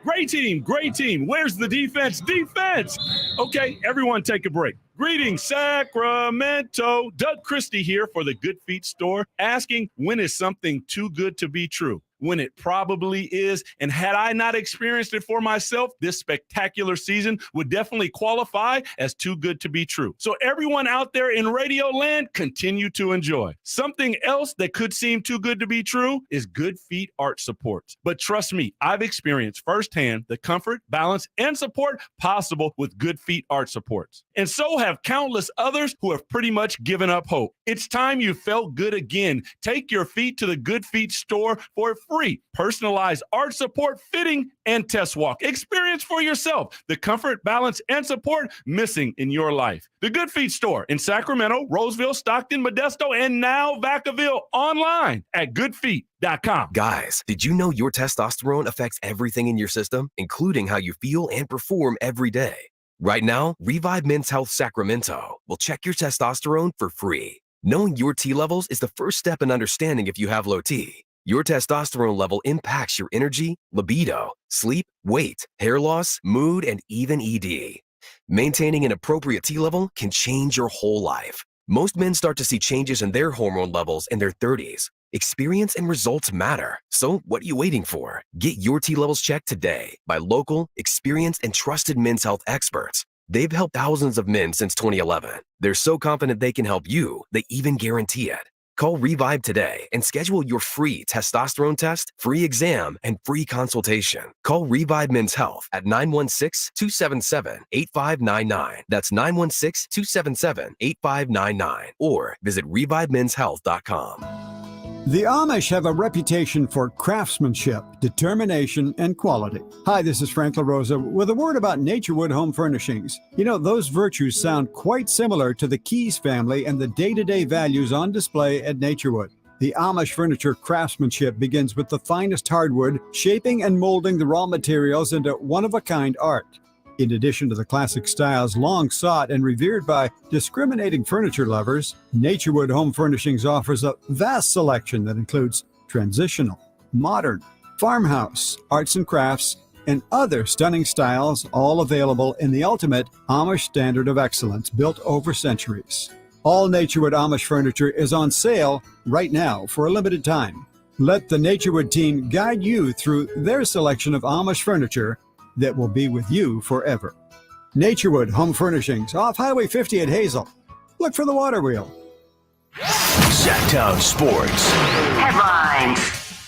Great team, great team. Where's the defense? Defense! Okay, everyone take a break. Greetings, Sacramento. Doug Christie here for the Good Feet store, asking, when is something too good to be true? When it probably is. And had I not experienced it for myself, this spectacular season would definitely qualify as too good to be true. So everyone out there in Radio Land, continue to enjoy. Something else that could seem too good to be true is Good Feet Arch Supports. But trust me, I've experienced firsthand the comfort, balance, and support possible with Good Feet Arch Supports. And so have countless others who have pretty much given up hope. It's time you felt good again. Take your feet to the Good Feet store for free personalized arch support, fitting, and test walk. Experience for yourself the comfort, balance, and support missing in your life. The Good Feet store in Sacramento, Roseville, Stockton, Modesto, and now Vacaville, online at goodfeet.com.
Guys, did you know your testosterone affects everything in your system, including how you feel and perform every day? Right now, Revive Men's Health Sacramento will check your testosterone for free. Knowing your T levels is the first step in understanding if you have low T. Your testosterone level impacts your energy, libido, sleep, weight, hair loss, mood, and even ED. Maintaining an appropriate T level can change your whole life. Most men start to see changes in their hormone levels in their 30s. Experience and results matter. So what are you waiting for? Get your T levels checked today by local, experienced, and trusted men's health experts. They've helped thousands of men since 2011. They're so confident they can help you, they even guarantee it. Call Revive today and schedule your free testosterone test, free exam, and free consultation. Call Revive Men's Health at 916-277-8599. That's 916-277-8599. Or visit ReviveMen'sHealth.com.
The Amish have a reputation for craftsmanship, determination, and quality. Hi, this is Frank LaRosa with a word about Naturewood Home Furnishings. You know, those virtues sound quite similar to the Keys family and the day-to-day values on display at Naturewood. The Amish furniture craftsmanship begins with the finest hardwood, shaping and molding the raw materials into one-of-a-kind art. In addition to the classic styles long sought and revered by discriminating furniture lovers, Naturewood Home Furnishings offers a vast selection that includes transitional, modern, farmhouse, arts and crafts, and other stunning styles, all available in the ultimate Amish standard of excellence built over centuries. All Naturewood Amish furniture is on sale right now for a limited time. Let the Naturewood team guide you through their selection of Amish furniture that will be with you forever. Naturewood Home Furnishings, off Highway 50 at Hazel. Look for the water wheel.
Sacktown Sports
Headlines.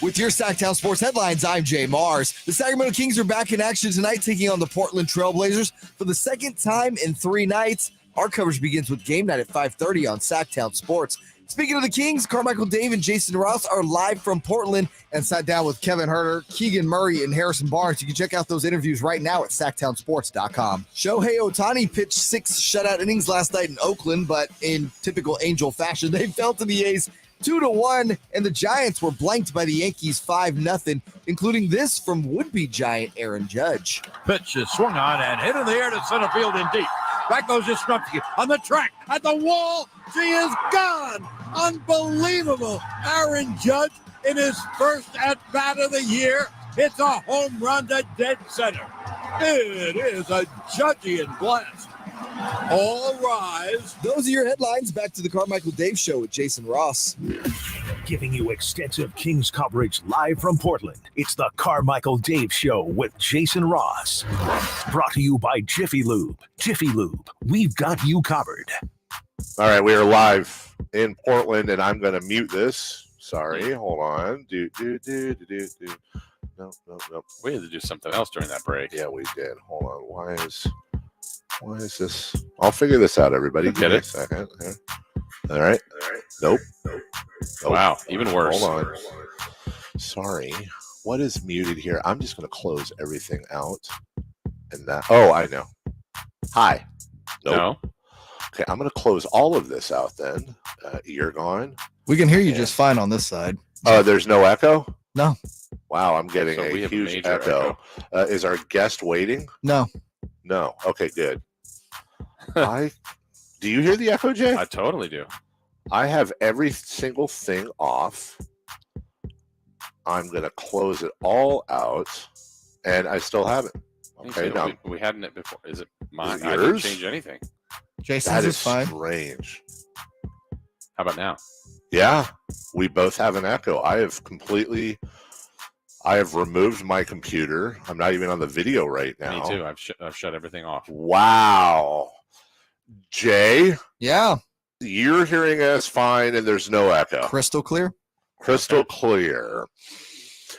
With your Sacktown Sports headlines, I'm Jay Mars. The Sacramento Kings are back in action tonight, taking on the Portland Trailblazers for the second time in 3 nights. Our coverage begins with game night at 5:30 on Sacktown Sports. Speaking of the Kings, Carmichael, Dave, and Jason Ross are live from Portland and sat down with Kevin Huerter, Keegan Murray, and Harrison Barnes. You can check out those interviews right now at SacktownSports.com. Shohei Ohtani pitched 6 shutout innings last night in Oakland, but in typical Angel fashion, they fell to the A's 2-1, and the Giants were blanked by the Yankees 5-0, including this from would-be Giant Aaron Judge.
Pitch is swung on and hit in the air to center field and deep. Back goes Yastrzemski on the track at the wall. She is gone. Unbelievable. Aaron Judge in his first at-bat of the year hits a home run to dead center. It is a Judgian blast. All rise.
Those are your headlines. Back to the Carmichael Dave Show with Jason Ross.
Giving you extensive Kings coverage live from Portland. It's the Carmichael Dave Show with Jason Ross. Brought to you by Jiffy Lube. Jiffy Lube, we've got you covered.
All right, we are live in Portland, and I'm going to mute this. Sorry, hold on. No.
We had to do something else during that break.
Yeah, we did. Hold on. Why is this? I'll figure this out, everybody.
Get it?
A second. Here. All right. Nope.
Wow, even worse.
Hold on. Sorry. What is muted here? I'm just going to close everything out. And that. Oh, I know. Hi. Nope.
No.
Okay, I'm going to close all of this out then. You're gone.
We can hear you just fine on this side.
There's no echo?
No.
Wow, I'm getting
So we
a
have a
huge
major
echo. Is our guest waiting?
No.
No. Okay, good. Do you hear the echo, Jay?
I totally do.
I have every single thing off. I'm going to close it all out, and I still have it. Okay, now
we hadn't it before. Is it mine?
Is it
I didn't
yours?
change anything.
Jason's
that
is
is
fine.
strange.
How about now?
Yeah, we both have an echo. I have removed my computer. I'm not even on the video right now.
Me too. I've shut everything off.
Wow. Jay?
Yeah.
You're hearing us fine and there's no echo.
Crystal clear?
Crystal clear.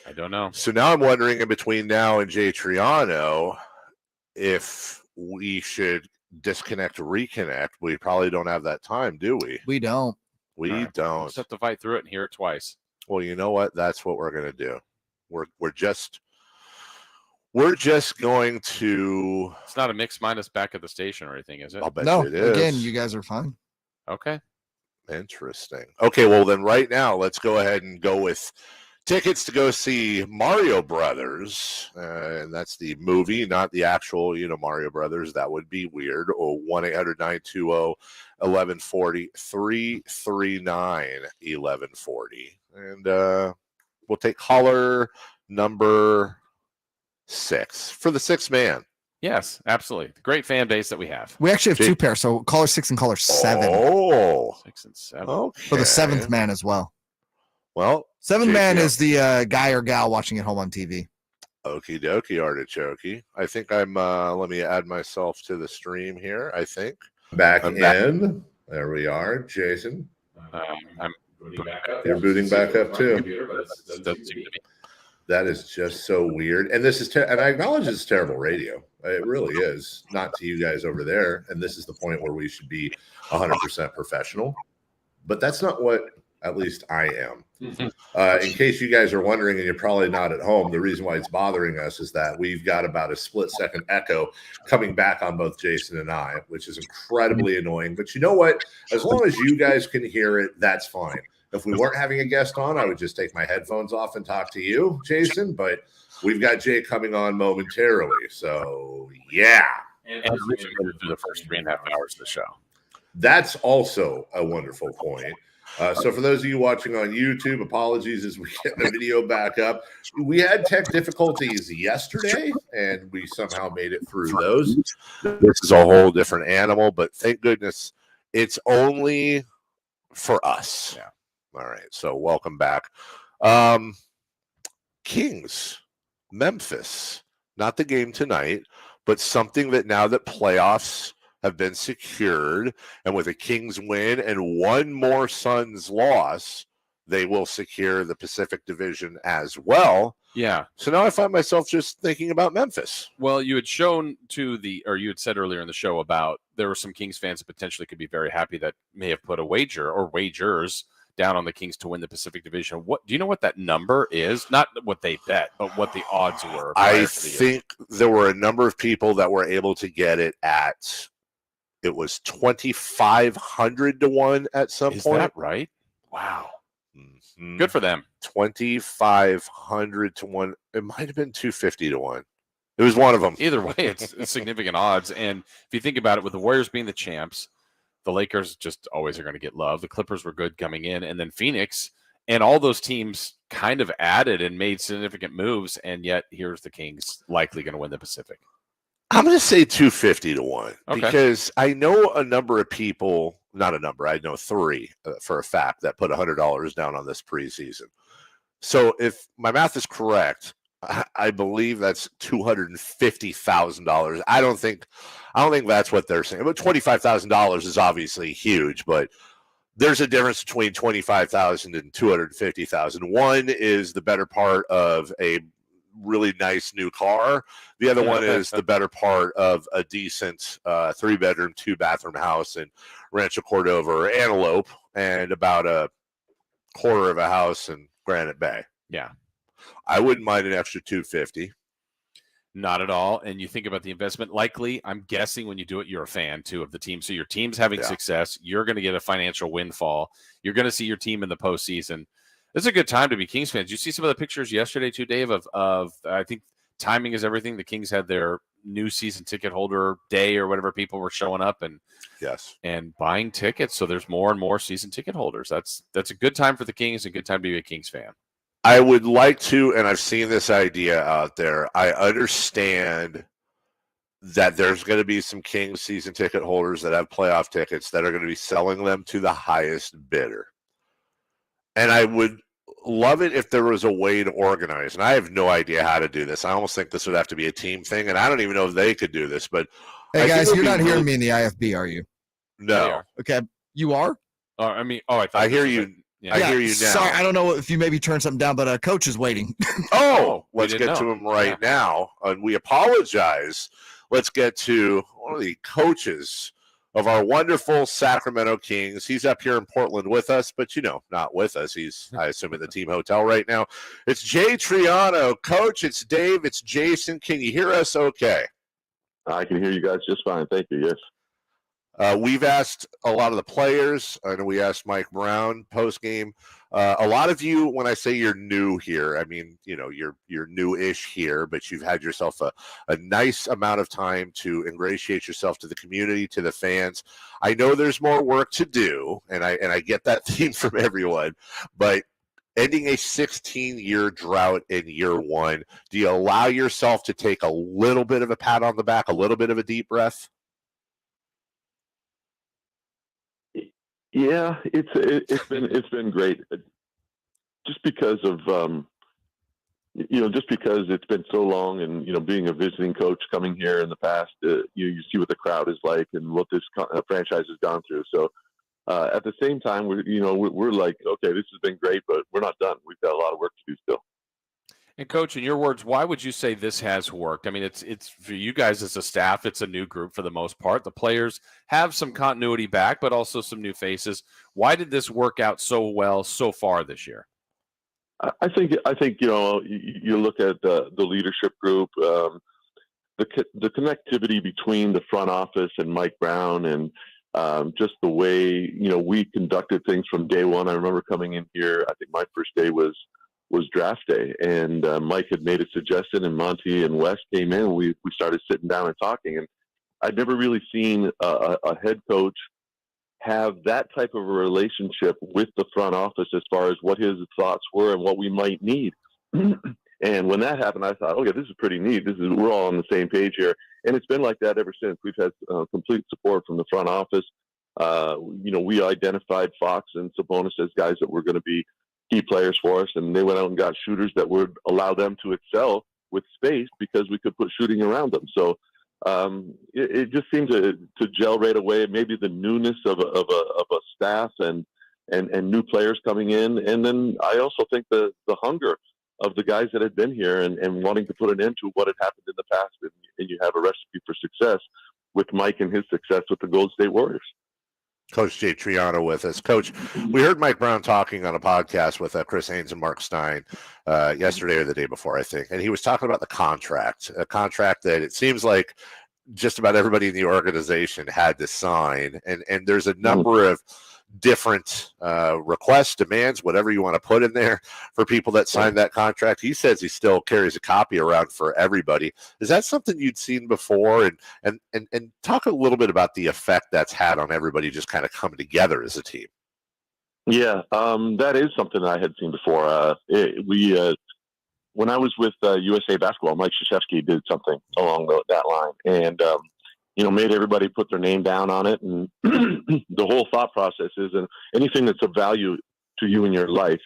I don't know.
So now I'm wondering in between now and Jay Triano if we should disconnect, reconnect. We probably don't have that time, do we?
We don't.
We
We'll
don't.
just have to fight through it and hear it twice.
Well, you know what? That's what we're going to do. We're just going to.
It's not a mix minus back at the station or anything, is it?
I'll bet
No.
you it is.
Again, you guys are fine.
Okay.
Interesting. Okay, well then right now let's go ahead and go with tickets to go see Mario Brothers. And that's the movie, not the actual, Mario Brothers. That would be weird. Oh, 1-800-920-1140, 339-1140. And we'll take caller number 6 for the 6th man.
Yes, absolutely. The great fan base that we have.
We actually have two pairs, so caller 6 and caller 7.
Oh.
6 and 7.
Okay.
For the 7th man as well.
Well,
7th man
JT.
is the guy or gal watching at home on TV.
Okie dokie, artichoke. I think I'm, let me add myself to the stream here, I think. Back in. There we are, Jason.
I'm booting back up.
You're booting back up too.
Computer, but it doesn't seem to be.
That is just so weird. And this is, and I acknowledge it's terrible radio. It really is. Not to you guys over there. And this is the point where we should be 100% professional. But that's not what, at least I am. In case you guys are wondering, and you're probably not at home, the reason why it's bothering us is that we've got about a split-second echo coming back on both Jason and I, which is incredibly annoying. But you know what? As long as you guys can hear it, that's fine. If we weren't having a guest on, I would just take my headphones off and talk to you, Jason. But we've got Jay coming on momentarily. So, yeah.
And through the first 3.5 hours of the show.
That's also a wonderful point. So for those of you watching on YouTube, apologies as we get the video back up. We had tech difficulties yesterday, and we somehow made it through those. This is a whole different animal, but thank goodness it's only for us.
Yeah.
All right, so welcome back. Kings, Memphis, not the game tonight, but something that now that playoffs have been secured, and with a Kings win and one more Suns loss, they will secure the Pacific Division as well.
Yeah.
So now I find myself just thinking about Memphis.
Well, you had shown you had said earlier in the show about there were some Kings fans that potentially could be very happy that may have put a wager or wagers down on the Kings to win the Pacific Division. What do you know what that number is? Not what they bet, but what the odds were.
I think there were a number of people that were able to get it at, it was 2,500 to 1 at some point.
Is that right? Wow. Good for them.
2,500 to 1. It might have been 250 to 1. It was one of them.
Either way, it's significant odds. And if you think about it, with the Warriors being the champs, the Lakers just always are going to get love. The Clippers were good coming in, and then Phoenix and all those teams kind of added and made significant moves, and yet here's the Kings likely going to win the Pacific.
I'm going to say 250 to 1
Okay.
because I know a number of people, not a number, I know 3 for a fact that put $100 down on this preseason. So if my math is correct, I believe that's $250,000. I don't think that's what they're saying. But $25,000 is obviously huge, but there's a difference between $25,000 and $250,000. One is the better part of a really nice new car. The other one is the better part of a decent 3-bedroom, 2-bathroom house in Rancho Cordova or Antelope, and about a quarter of a house in Granite Bay.
Yeah.
I wouldn't mind an extra 250.
Not at all. And you think about the investment, likely, I'm guessing when you do it, you're a fan too of the team. So your team's having success. You're going to get a financial windfall. You're going to see your team in the postseason. It's a good time to be Kings fans. You see some of the pictures yesterday too, Dave, of I think timing is everything. The Kings had their new season ticket holder day or whatever. People were showing up and buying tickets. So there's more and more season ticket holders. That's a good time for the Kings, a good time to be a Kings fan.
I would like to, and I've seen this idea out there. I understand that there's going to be some Kings season ticket holders that have playoff tickets that are going to be selling them to the highest bidder. And I would love it if there was a way to organize. And I have no idea how to do this. I almost think this would have to be a team thing. And I don't even know if they could do this. But
hey, guys, you're not hearing me in the IFB, are you?
No.
Okay. You are?
I hear you. I hear you now.
Sorry, I don't know if you maybe turned something down, but Coach is waiting.
Let's get to him right now. And we apologize. Let's get to one of the coaches of our wonderful Sacramento Kings. He's up here in Portland with us, but, not with us. He's, I assume, in the team hotel right now. It's Jay Triano. Coach, it's Dave. It's Jason. Can you hear us okay?
I can hear you guys just fine. Thank you. Yes.
We've asked a lot of the players. I know we asked Mike Brown post-game. A lot of you, when I say you're new here, I mean, you're new-ish here, but you've had yourself a nice amount of time to ingratiate yourself to the community, to the fans. I know there's more work to do, and I get that theme from everyone, but ending a 16-year drought in year one, do you allow yourself to take a little bit of a pat on the back, a little bit of a deep breath?
Yeah, it's been great, just because of just because it's been so long, and being a visiting coach coming here in the past, you see what the crowd is like and what this franchise has gone through. So at the same time, we're like, okay, this has been great, but we're not done. We've got a lot of work to do still.
And Coach, in your words, why would you say this has worked? I mean, it's for you guys as a staff, it's a new group for the most part. The players have some continuity back, but also some new faces. Why did this work out so well so far this year?
I think you look at the leadership group, the connectivity between the front office and Mike Brown, and just the way we conducted things from day one. I remember coming in here. I think my first day was draft day, and Mike had made a suggestion, and Monty and Wes came in, and we started sitting down and talking. And I'd never really seen a head coach have that type of a relationship with the front office as far as what his thoughts were and what we might need. And when that happened, I thought, okay, this is pretty neat. We're all on the same page here. And it's been like that ever since. We've had complete support from the front office. We identified Fox and Sabonis as guys that were going to be key players for us, and they went out and got shooters that would allow them to excel with space because we could put shooting around them. So it just seemed to gel right away. Maybe the newness of a staff and new players coming in, and then I also think the hunger of the guys that had been here and wanting to put an end to what had happened in the past, and you have a recipe for success with Mike and his success with the Golden State Warriors.
Coach Jay Triano with us. Coach, we heard Mike Brown talking on a podcast with Chris Haynes and Mark Stein yesterday or the day before, I think, and he was talking about a contract that it seems like just about everybody in the organization had to sign, and there's a number of different requests, demands, whatever you want to put in there for people that signed that contract. He says he still carries a copy around for everybody. Is that something you'd seen before? And talk a little bit about the effect that's had on everybody just kind of coming together as a team.
Yeah, that is something I had seen before. when I was with USA Basketball, Mike Krzyzewski did something along that line, and made everybody put their name down on it. And the whole thought process is, and anything that's of value to you in your life,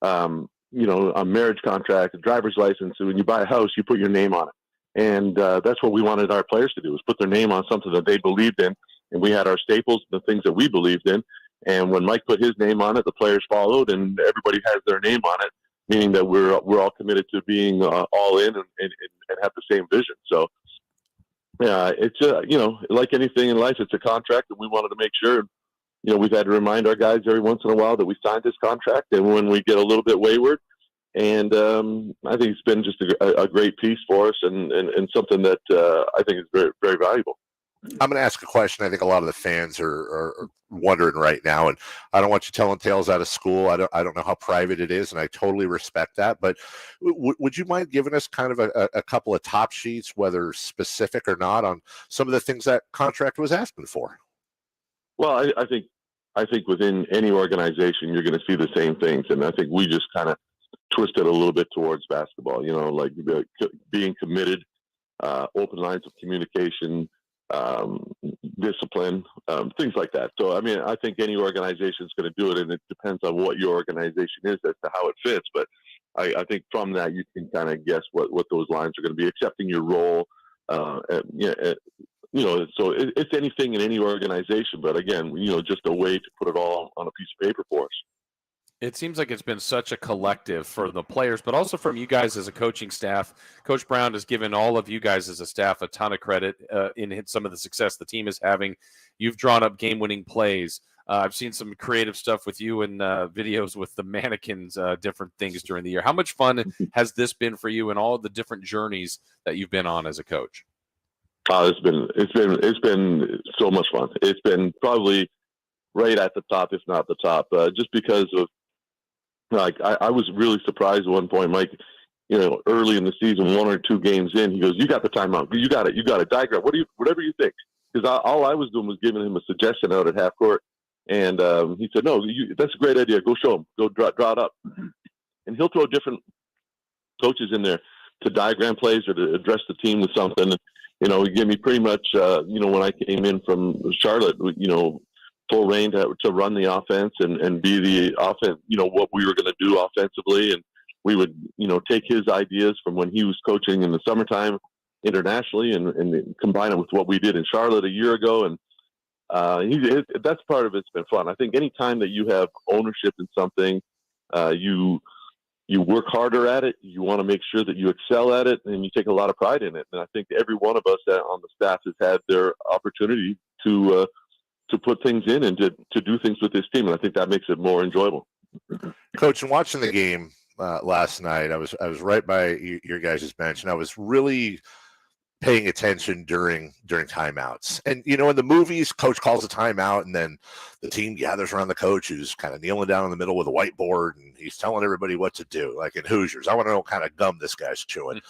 a marriage contract, a driver's license. So when you buy a house, you put your name on it, and that's what we wanted our players to do: is put their name on something that they believed in. And we had our staples, the things that we believed in. And when Mike put his name on it, the players followed, and everybody has their name on it, meaning that we're all committed to being all in and have the same vision. So, it's like anything in life, it's a contract, and we wanted to make sure. We've had to remind our guys every once in a while that we signed this contract, and when we get a little bit wayward, and I think it's been just a great piece for us, and something that I think is very, very valuable.
I'm going to ask a question I think a lot of the fans are wondering right now, and I don't want you telling tales out of school. I don't know how private it is, and I totally respect that. But would you mind giving us kind of a couple of top sheets, whether specific or not, on some of the things that contract was asking for?
Well, I think within any organization, you're going to see the same things, and I think we just kind of twisted a little bit towards basketball. Like being committed, open lines of communication. Discipline, things like that. So, I think any organization is going to do it, and it depends on what your organization is as to how it fits. But I think from that, you can kind of guess what those lines are going to be, accepting your role. So it's anything in any organization. But again, just a way to put it all on a piece of paper for us.
It seems like it's been such a collective for the players, but also from you guys as a coaching staff. Coach Brown has given all of you guys as a staff a ton of credit in some of the success the team is having. You've drawn up game-winning plays. I've seen some creative stuff with you and videos with the mannequins, different things during the year. How much fun has this been for you and all of the different journeys that you've been on as a coach?
It's been so much fun. It's been probably right at the top, if not the top, just because of. I was really surprised at one point, Mike, early in the season, 1 or 2 games in, he goes, "You got the timeout. You got it. You got a diagram. Whatever you think." Because all I was doing was giving him a suggestion out at half court. And he said, "No, that's a great idea. Go show him. Go draw it up." And he'll throw different coaches in there to diagram plays or to address the team with something. He gave me pretty much, when I came in from Charlotte, full reign to run the offense and be the offense, what we were going to do offensively. And we would, take his ideas from when he was coaching in the summertime internationally and combine it with what we did in Charlotte a year ago. And that's part of it's been fun. I think any time that you have ownership in something, you work harder at it. You want to make sure that you excel at it, and you take a lot of pride in it. And I think every one of us on the staff has had their opportunity to put things in and to do things with this team. And I think that makes it more enjoyable.
Coach, in watching the game last night, I was right by your guys' bench, and I was really paying attention during timeouts. And, in the movies, coach calls a timeout, and then the team gathers around the coach who's kind of kneeling down in the middle with a whiteboard, and he's telling everybody what to do. Like in Hoosiers, I want to know what kind of gum this guy's chewing.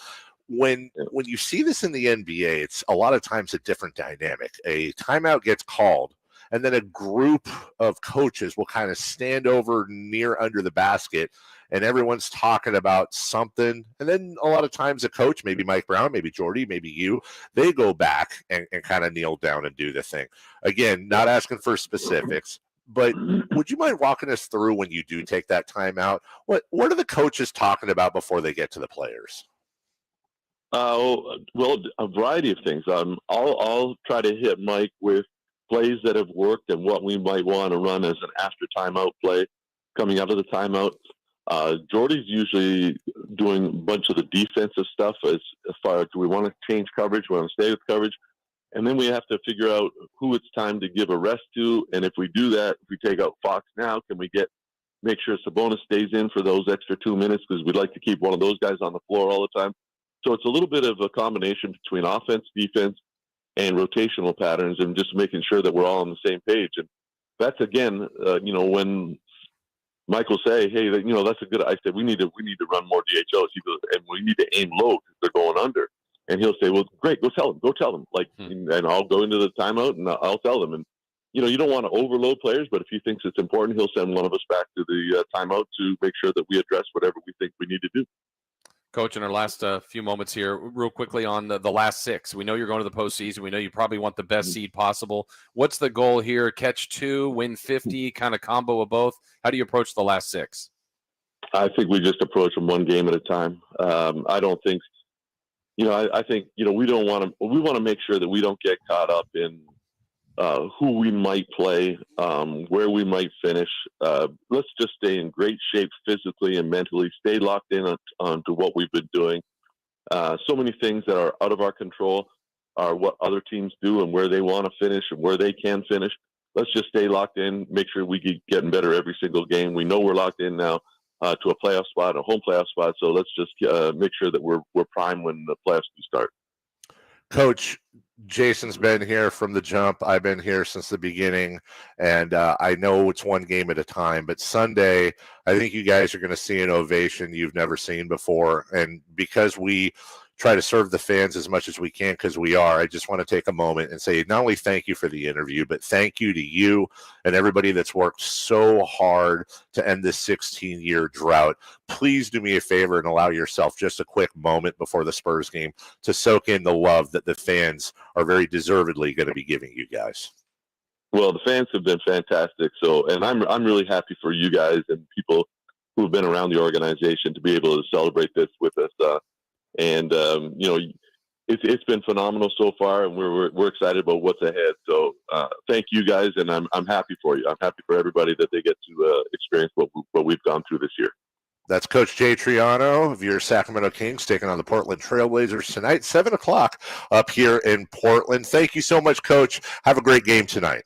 When you see this in the NBA, it's a lot of times a different dynamic. A timeout gets called, and then a group of coaches will kind of stand over near under the basket, and everyone's talking about something. And then a lot of times a coach, maybe Mike Brown, maybe Jordy, maybe you, they go back and kind of kneel down and do the thing. Again, not asking for specifics, but would you mind walking us through when you do take that timeout? What are the coaches talking about before they get to the players?
Well, a variety of things. I'll try to hit Mike with plays that have worked and what we might want to run as an after timeout play coming out of the timeout. Jordy's usually doing a bunch of the defensive stuff as far as do we want to change coverage, we want to stay with coverage. And then we have to figure out who it's time to give a rest to. And if we do that, if we take out Fox now, can we make sure Sabonis stays in for those extra 2 minutes, because we'd like to keep one of those guys on the floor all the time. So it's a little bit of a combination between offense, defense, and rotational patterns, and just making sure that we're all on the same page. And that's, again, when Michael say, "Hey, that's a good," I said, we need to run more DHOs. He goes, and we need to aim low because they're going under. And he'll say, "Well, great, go tell them. And I'll go into the timeout and I'll tell them. And, you don't want to overload players, but if he thinks it's important, he'll send one of us back to the timeout to make sure that we address whatever we think we need to do.
Coach, in our last few moments here, real quickly on the last 6. We know you're going to the postseason. We know you probably want the best seed possible. What's the goal here? Catch 2, win 50, kind of combo of both? How do you approach the last 6?
I think we just approach them one game at a time. I don't think, I think, we want to make sure that we don't get caught up in who we might play, where we might finish. Let's just stay in great shape physically and mentally, stay locked in onto what we've been doing. So many things that are out of our control are what other teams do and where they want to finish and where they can finish. Let's just stay locked in, make sure we keep getting better every single game. We know we're locked in now to a playoff spot, a home playoff spot. So let's just make sure that we're prime when the playoffs do start.
Coach, Jason's been here from the jump. I've been here since the beginning, and I know it's one game at a time. But Sunday, I think you guys are going to see an ovation you've never seen before. And because we try to serve the fans as much as we can, because we are, I just want to take a moment and say not only thank you for the interview, but thank you to you and everybody that's worked so hard to end this 16-year drought. Please do me a favor and allow yourself just a quick moment before the Spurs game to soak in the love that the fans are very deservedly going to be giving you guys.
Well, the fans have been fantastic. So, and I'm really happy for you guys and people who have been around the organization to be able to celebrate this with us. It's been phenomenal so far, and we're excited about what's ahead. So thank you guys, and I'm happy for you. I'm happy for everybody that they get to experience what we've gone through this year.
That's Coach Jay Triano of your Sacramento Kings taking on the Portland Trailblazers tonight, 7:00 up here in Portland. Thank you so much, Coach. Have a great game tonight.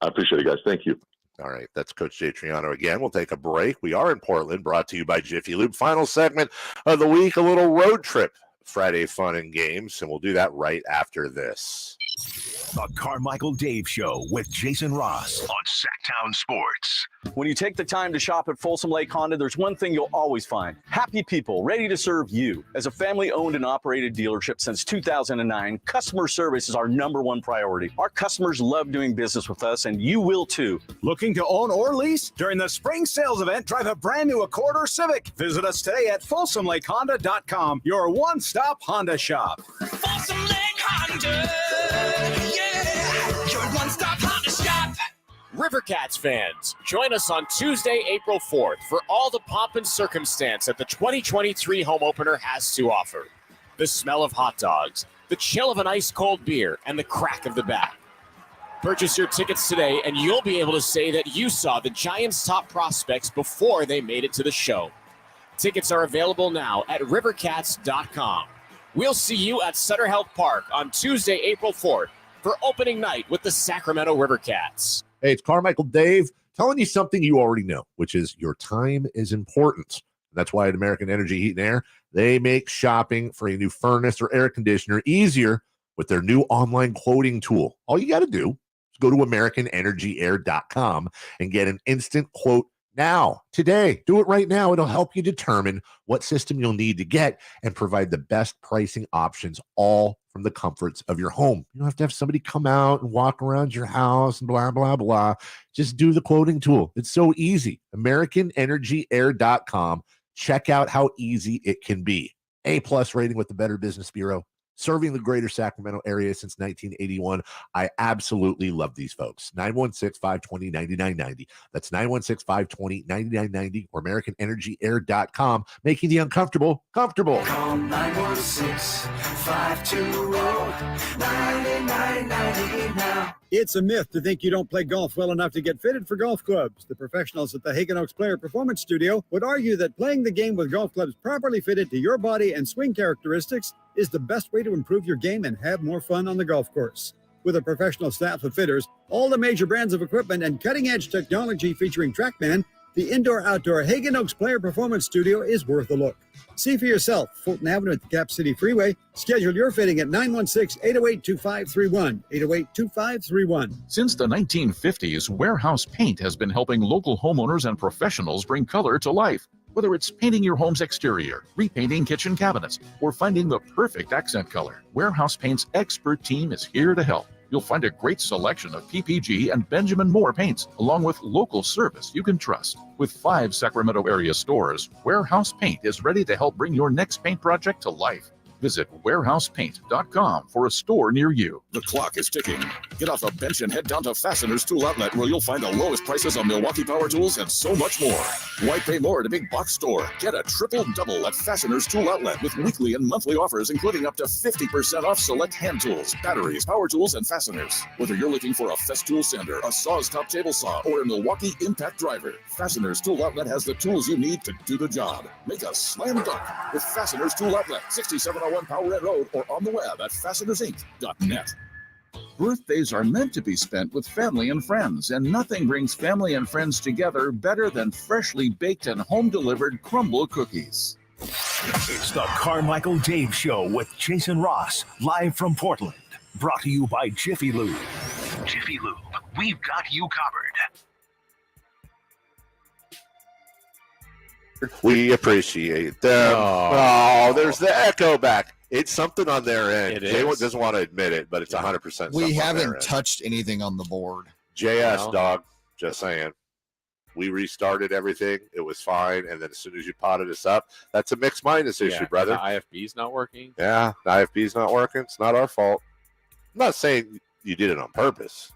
I appreciate it, guys. Thank you.
All right, that's Coach Jay Triano again. We'll take a break. We are in Portland, brought to you by Jiffy Lube. Final segment of the week, a little road trip, Friday fun and games, and we'll do that right after this.
The Carmichael Dave Show with Jason Ross on Sacktown Sports.
When you take the time to shop at Folsom Lake Honda, there's one thing you'll always find. Happy people ready to serve you. As a family-owned and operated dealership since 2009, customer service is our #1 priority. Our customers love doing business with us, and you will too.
Looking to own or lease? During the spring sales event, drive a brand new Accord or Civic. Visit us today at FolsomLakeHonda.com, your one-stop Honda shop.
Folsom Lake Honda, yeah, your one-stop Honda shop.
Rivercats fans, join us on Tuesday, April 4th for all the pomp and circumstance that the 2023 home opener has to offer. The smell of hot dogs, the chill of an ice-cold beer, and the crack of the bat. Purchase your tickets today, and you'll be able to say that you saw the Giants' top prospects before they made it to the show. Tickets are available now at rivercats.com. We'll see you at Sutter Health Park on Tuesday, April 4th for opening night with the Sacramento Rivercats.
Hey, it's Carmichael Dave telling you something you already know, which is your time is important. That's why at American Energy Heat and Air, they make shopping for a new furnace or air conditioner easier with their new online quoting tool. All you got to do is go to AmericanEnergyAir.com and get an instant quote now, today. Do it right now. It'll help you determine what system you'll need to get and provide the best pricing options, all from the comforts of your home. You don't have to have somebody come out and walk around your house and blah, blah, blah. Just do the quoting tool. It's so easy. AmericanEnergyAir.com. Check out how easy it can be. A+ rating with the Better Business Bureau. Serving the greater Sacramento area since 1981. I absolutely love these folks. 916-520-9990. That's 916-520-9990 or AmericanEnergyAir.com, making the uncomfortable comfortable.
Call 916-520-9990 now.
It's a myth to think you don't play golf well enough to get fitted for golf clubs. The professionals at the Hagen Oaks Player Performance Studio would argue that playing the game with golf clubs properly fitted to your body and swing characteristics is the best way to improve your game and have more fun on the golf course. With a professional staff of fitters, all the major brands of equipment, and cutting-edge technology featuring TrackMan, the indoor-outdoor Hagen Oaks Player Performance Studio is worth a look. See for yourself, Fulton Avenue at the Cap City Freeway. Schedule your fitting at 916-808-2531, 808-2531.
Since the 1950s, Warehouse Paint has been helping local homeowners and professionals bring color to life. Whether it's painting your home's exterior, repainting kitchen cabinets, or finding the perfect accent color, Warehouse Paint's expert team is here to help. You'll find a great selection of PPG and Benjamin Moore paints, along with local service you can trust. With 5 Sacramento area stores, Warehouse Paint is ready to help bring your next paint project to life. Visit warehousepaint.com for a store near you.
The clock is ticking. Get off the bench and head down to Fasteners Tool Outlet, where you'll find the lowest prices on Milwaukee power tools and so much more. Why pay more at a big box store? Get a triple-double at Fasteners Tool Outlet with weekly and monthly offers, including up to 50% off select hand tools, batteries, power tools, and fasteners. Whether you're looking for a Festool sander, a Saws top table saw, or a Milwaukee impact driver, Fasteners Tool Outlet has the tools you need to do the job. Make a slam dunk with Fasteners Tool Outlet, 6701 Power Red Road, or on the web at fastenersinc.net.
Birthdays are meant to be spent with family and friends, and nothing brings family and friends together better than freshly baked and home-delivered crumble cookies.
It's the Carmichael Dave Show with Jason Ross, live from Portland. Brought to you by Jiffy Lube. Jiffy Lube, we've got you covered.
We appreciate them. Oh, there's the echo back. It's something on their end. Jay doesn't want to admit it, but it's 100%.
We haven't touched anything on the board.
JS, dog. Just saying. We restarted everything. It was fine. And then as soon as you potted us up, that's a mixed minus issue, brother.
The IFB's not working.
Yeah, the IFB's not working. It's not our fault. I'm not saying you did it on purpose,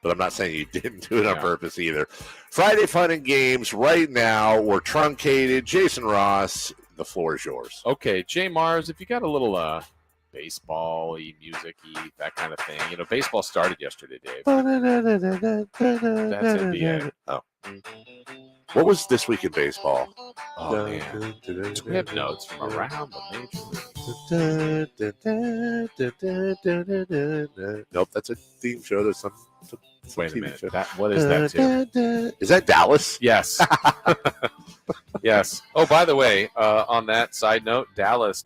but I'm not saying you didn't do it on purpose either. Friday Fun and Games right now. We're truncated. Jason Ross, the floor is yours.
Okay, Jay Mars, if you got a little baseball-y, music-y, that kind of thing. You know, baseball started yesterday, Dave. That's NBA.
Oh. What was this week in baseball?
Oh, man. Do we have notes from around the
major league? Nope, that's a theme show. There's some
Wait a
TV
minute.
show.
What is that, too?
Is that Dallas?
Yes. Yes. Oh, by the way, on that side note, Dallas.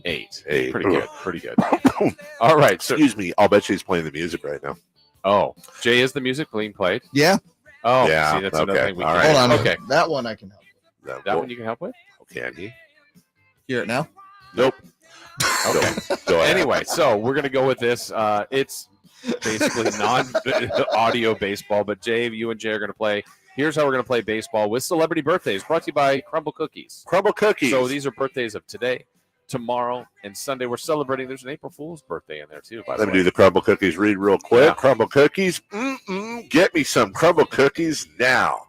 Eight. Pretty good. Pretty good. All right. So,
excuse me. I'll bet she's playing the music right now.
Oh, Jay, is the music being played?
Yeah.
Oh,
yeah.
See, that's another thing we can.
Hold on.
Okay.
That one I can help with.
That one you can help with?
Can he?
Hear it now?
Nope.
Okay.
Go ahead.
Anyway, so we're going to go with this. It's basically non-audio baseball, but Jay, you and Jay are going to play. Here's how we're going to play baseball with celebrity birthdays, brought to you by Crumble Cookies.
Crumble Cookies.
So these are birthdays of today, tomorrow, and Sunday. We're celebrating. There's an April Fool's birthday in there, too.
Let me do the Crumble Cookies read real quick.
Yeah.
Crumble Cookies. Get me some Crumble Cookies now.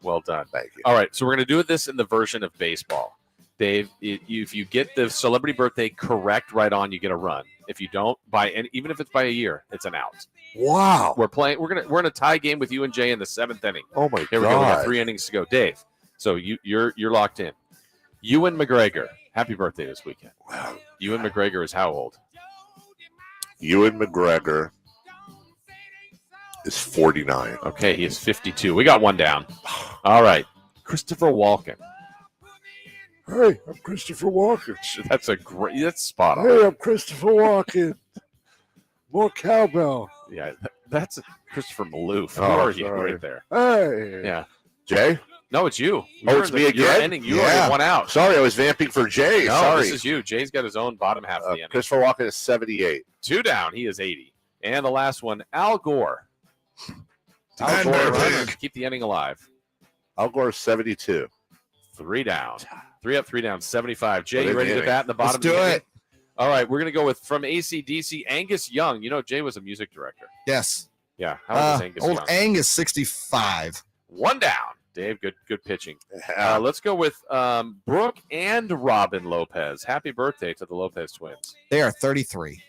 Well done.
Thank you.
All right, so we're going to do this in the version of baseball. Dave, if you get the celebrity birthday correct right on, you get a run. If you don't, even if it's by a year, it's an out.
Wow.
We're in a tie game with you and Jay in the 7th inning.
Oh my
Here we go. We got 3 innings to go. Dave, so you're locked in. Ewan McGregor, happy birthday this weekend.
Wow.
Ewan McGregor is how old?
Ewan McGregor is 49.
Okay, he is 52. We got one down. All right. Christopher Walken.
Hey, I'm Christopher Walken.
That's spot on.
Hey, I'm Christopher Walken. More cowbell.
Yeah, that's Christopher Maloof. Who
Oh,
are you
sorry.
right there?
Hey.
Yeah.
Jay?
No, it's you.
Oh, it's me again?
You already won out.
Sorry, I was vamping for Jay.
No,
Sorry.
this is you. Jay's got his own bottom half of the inning.
Christopher Walken is 78.
2 down. He is 80. And the last one, Al Gore. Al Gore runs to keep the inning alive.
Al Gore is 72.
3 down. 3 up, 3 down, 75. Jay,
What
you
an
ready to
inning.
bat in the bottom
Let's
of the
do
inning?
it.
All right, we're going to go with from AC/DC, Angus Young. You know, Jay was a music director.
Yes.
Yeah. How old is Angus
Old
Young?
Angus, 65.
1 down. Dave, good pitching. Let's go with Brooke and Robin Lopez. Happy birthday to the Lopez twins.
They are 33.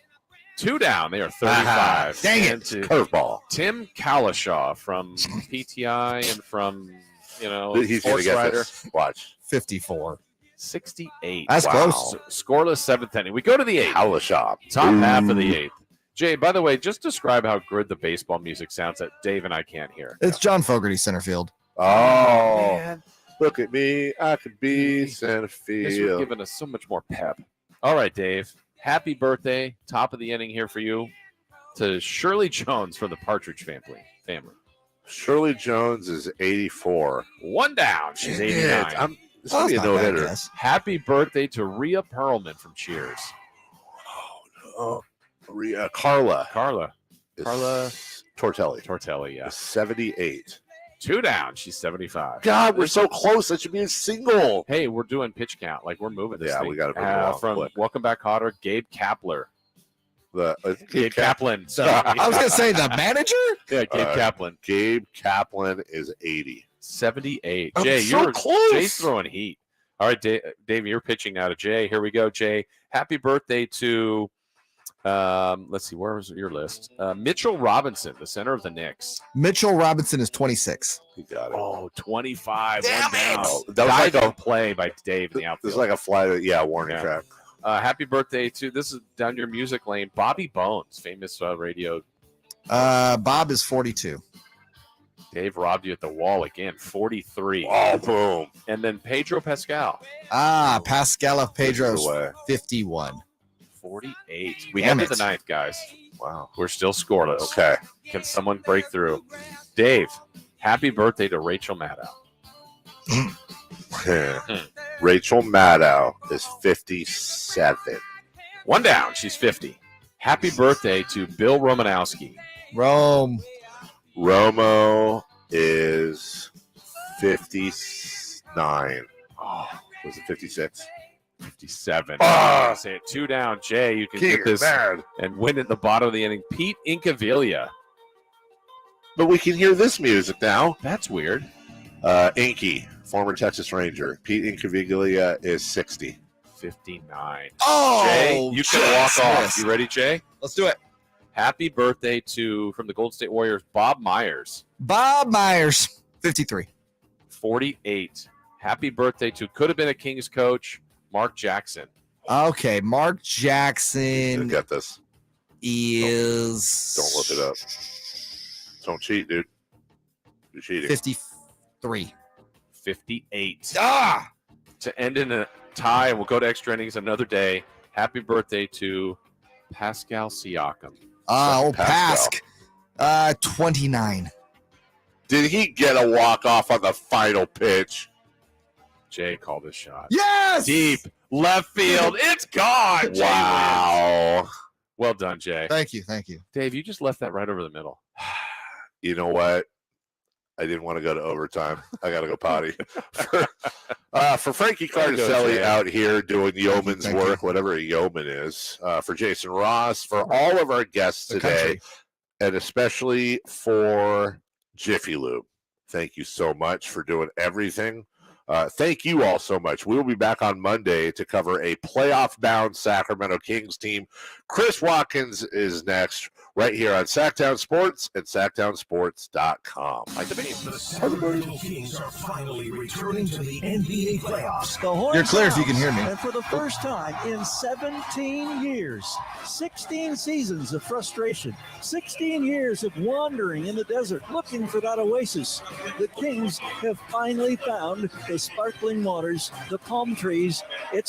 2 down. They are 35.
Dang it.
And to
Curveball.
Tim Kalishaw from PTI and from,
He's going to
Sports
get
Writer.
this. Watch.
54.
68.
That's close.
Scoreless 7th inning. We go to the 8th.
Kalishaw.
Top half of the 8th. Jay, by the way, just describe how good the baseball music sounds that Dave and I can't hear.
It's John Fogerty, center field.
Oh,
man.
Look at me. I could be center
This would
field.
given us so much more pep. All right, Dave. Happy birthday. Top of the inning here for you to Shirley Jones from the Partridge family.
Shirley Jones is 84.
One down. She's 89.
This could be a no-hitter.
Happy birthday to Rhea Perlman from Cheers.
Carla
Tortelli, yeah.
78.
Two down. She's 75.
God, we're so close. That should be a single.
Hey, we're doing pitch count. Like, we're moving this thing.
We got to move
from
quick.
Welcome Back, Cotter, Gabe Kapler.
Gabe
Kaplan.
I was going to say the manager?
Yeah, Gabe Kaplan.
Gabe Kaplan is 80.
78.
I'm
Jay,
so close.
Jay's throwing heat. All right, Dave, you're pitching now to Jay. Here we go, Jay. Happy birthday to, let's see, where was your list? Mitchell Robinson, the center of the Knicks.
Mitchell Robinson is 26.
He got it.
Oh, 25.
Damn
it.
That was like a
play by Dave in the outfield.
This is like a fly. Warning track.
Happy birthday to, this is down your music lane, Bobby Bones, famous radio.
Bob is 42.
Dave robbed you at the wall again, 43.
Oh, boom.
And then Pedro Pascal.
Pascal of Pedro's 51.
48. We head to the ninth, guys.
Wow.
We're still scoreless.
Okay.
Can someone break through? Dave, happy birthday to Rachel Maddow.
Rachel Maddow is 57.
One down. She's 50. Happy birthday to Bill Romanowski.
Romo is 59.
Oh,
was it 56?
57.
Ah!
Say it. Two down. Jay, you can
Keegan
get this
Murray.
and win at the bottom of the inning. Pete Incaviglia.
But we can hear this music now.
That's weird.
Inky, former Texas Ranger. Pete Incaviglia is 60.
59.
Oh,
Jay, you can walk off. You ready, Jay?
Let's do it.
Happy birthday to, from the Golden State Warriors, Bob Myers.
Bob Myers, 53.
48. Happy birthday to, could have been a Kings coach, Mark Jackson.
Okay, Mark Jackson
Get this.
is...
Don't look it up. Don't cheat, dude. You're cheating.
53.
58.
To
end in a tie, and we'll go to extra innings another day. Happy birthday to Pascal Siakam.
Pask. 29.
Did he get a walk-off on the final pitch?
Jay called his shot.
Yes!
Deep left field. It's gone. Jay
Wow.
wins. Well done, Jay.
Thank you.
Dave, you just left that right over the middle.
You know what? I didn't want to go to overtime. I got to go potty. For Frankie Cardicelli out here doing yeoman's work, whatever a yeoman is, for Jason Ross, for all of our guests today, and especially for Jiffy Lube. Thank you so much for doing everything. Thank you all so much. We will be back on Monday to cover a playoff-bound Sacramento Kings team. Chris Watkins is next, right here on Sacktown Sports and SacktownSports.com.
Like the beat.
The Sacramento Kings are finally returning to the NBA playoffs.
You're clear if you can hear me.
And for the first time in 17 years, 16 seasons of frustration, 16 years of wandering in the desert looking for that oasis, the Kings have finally found the sparkling waters, the palm trees. It's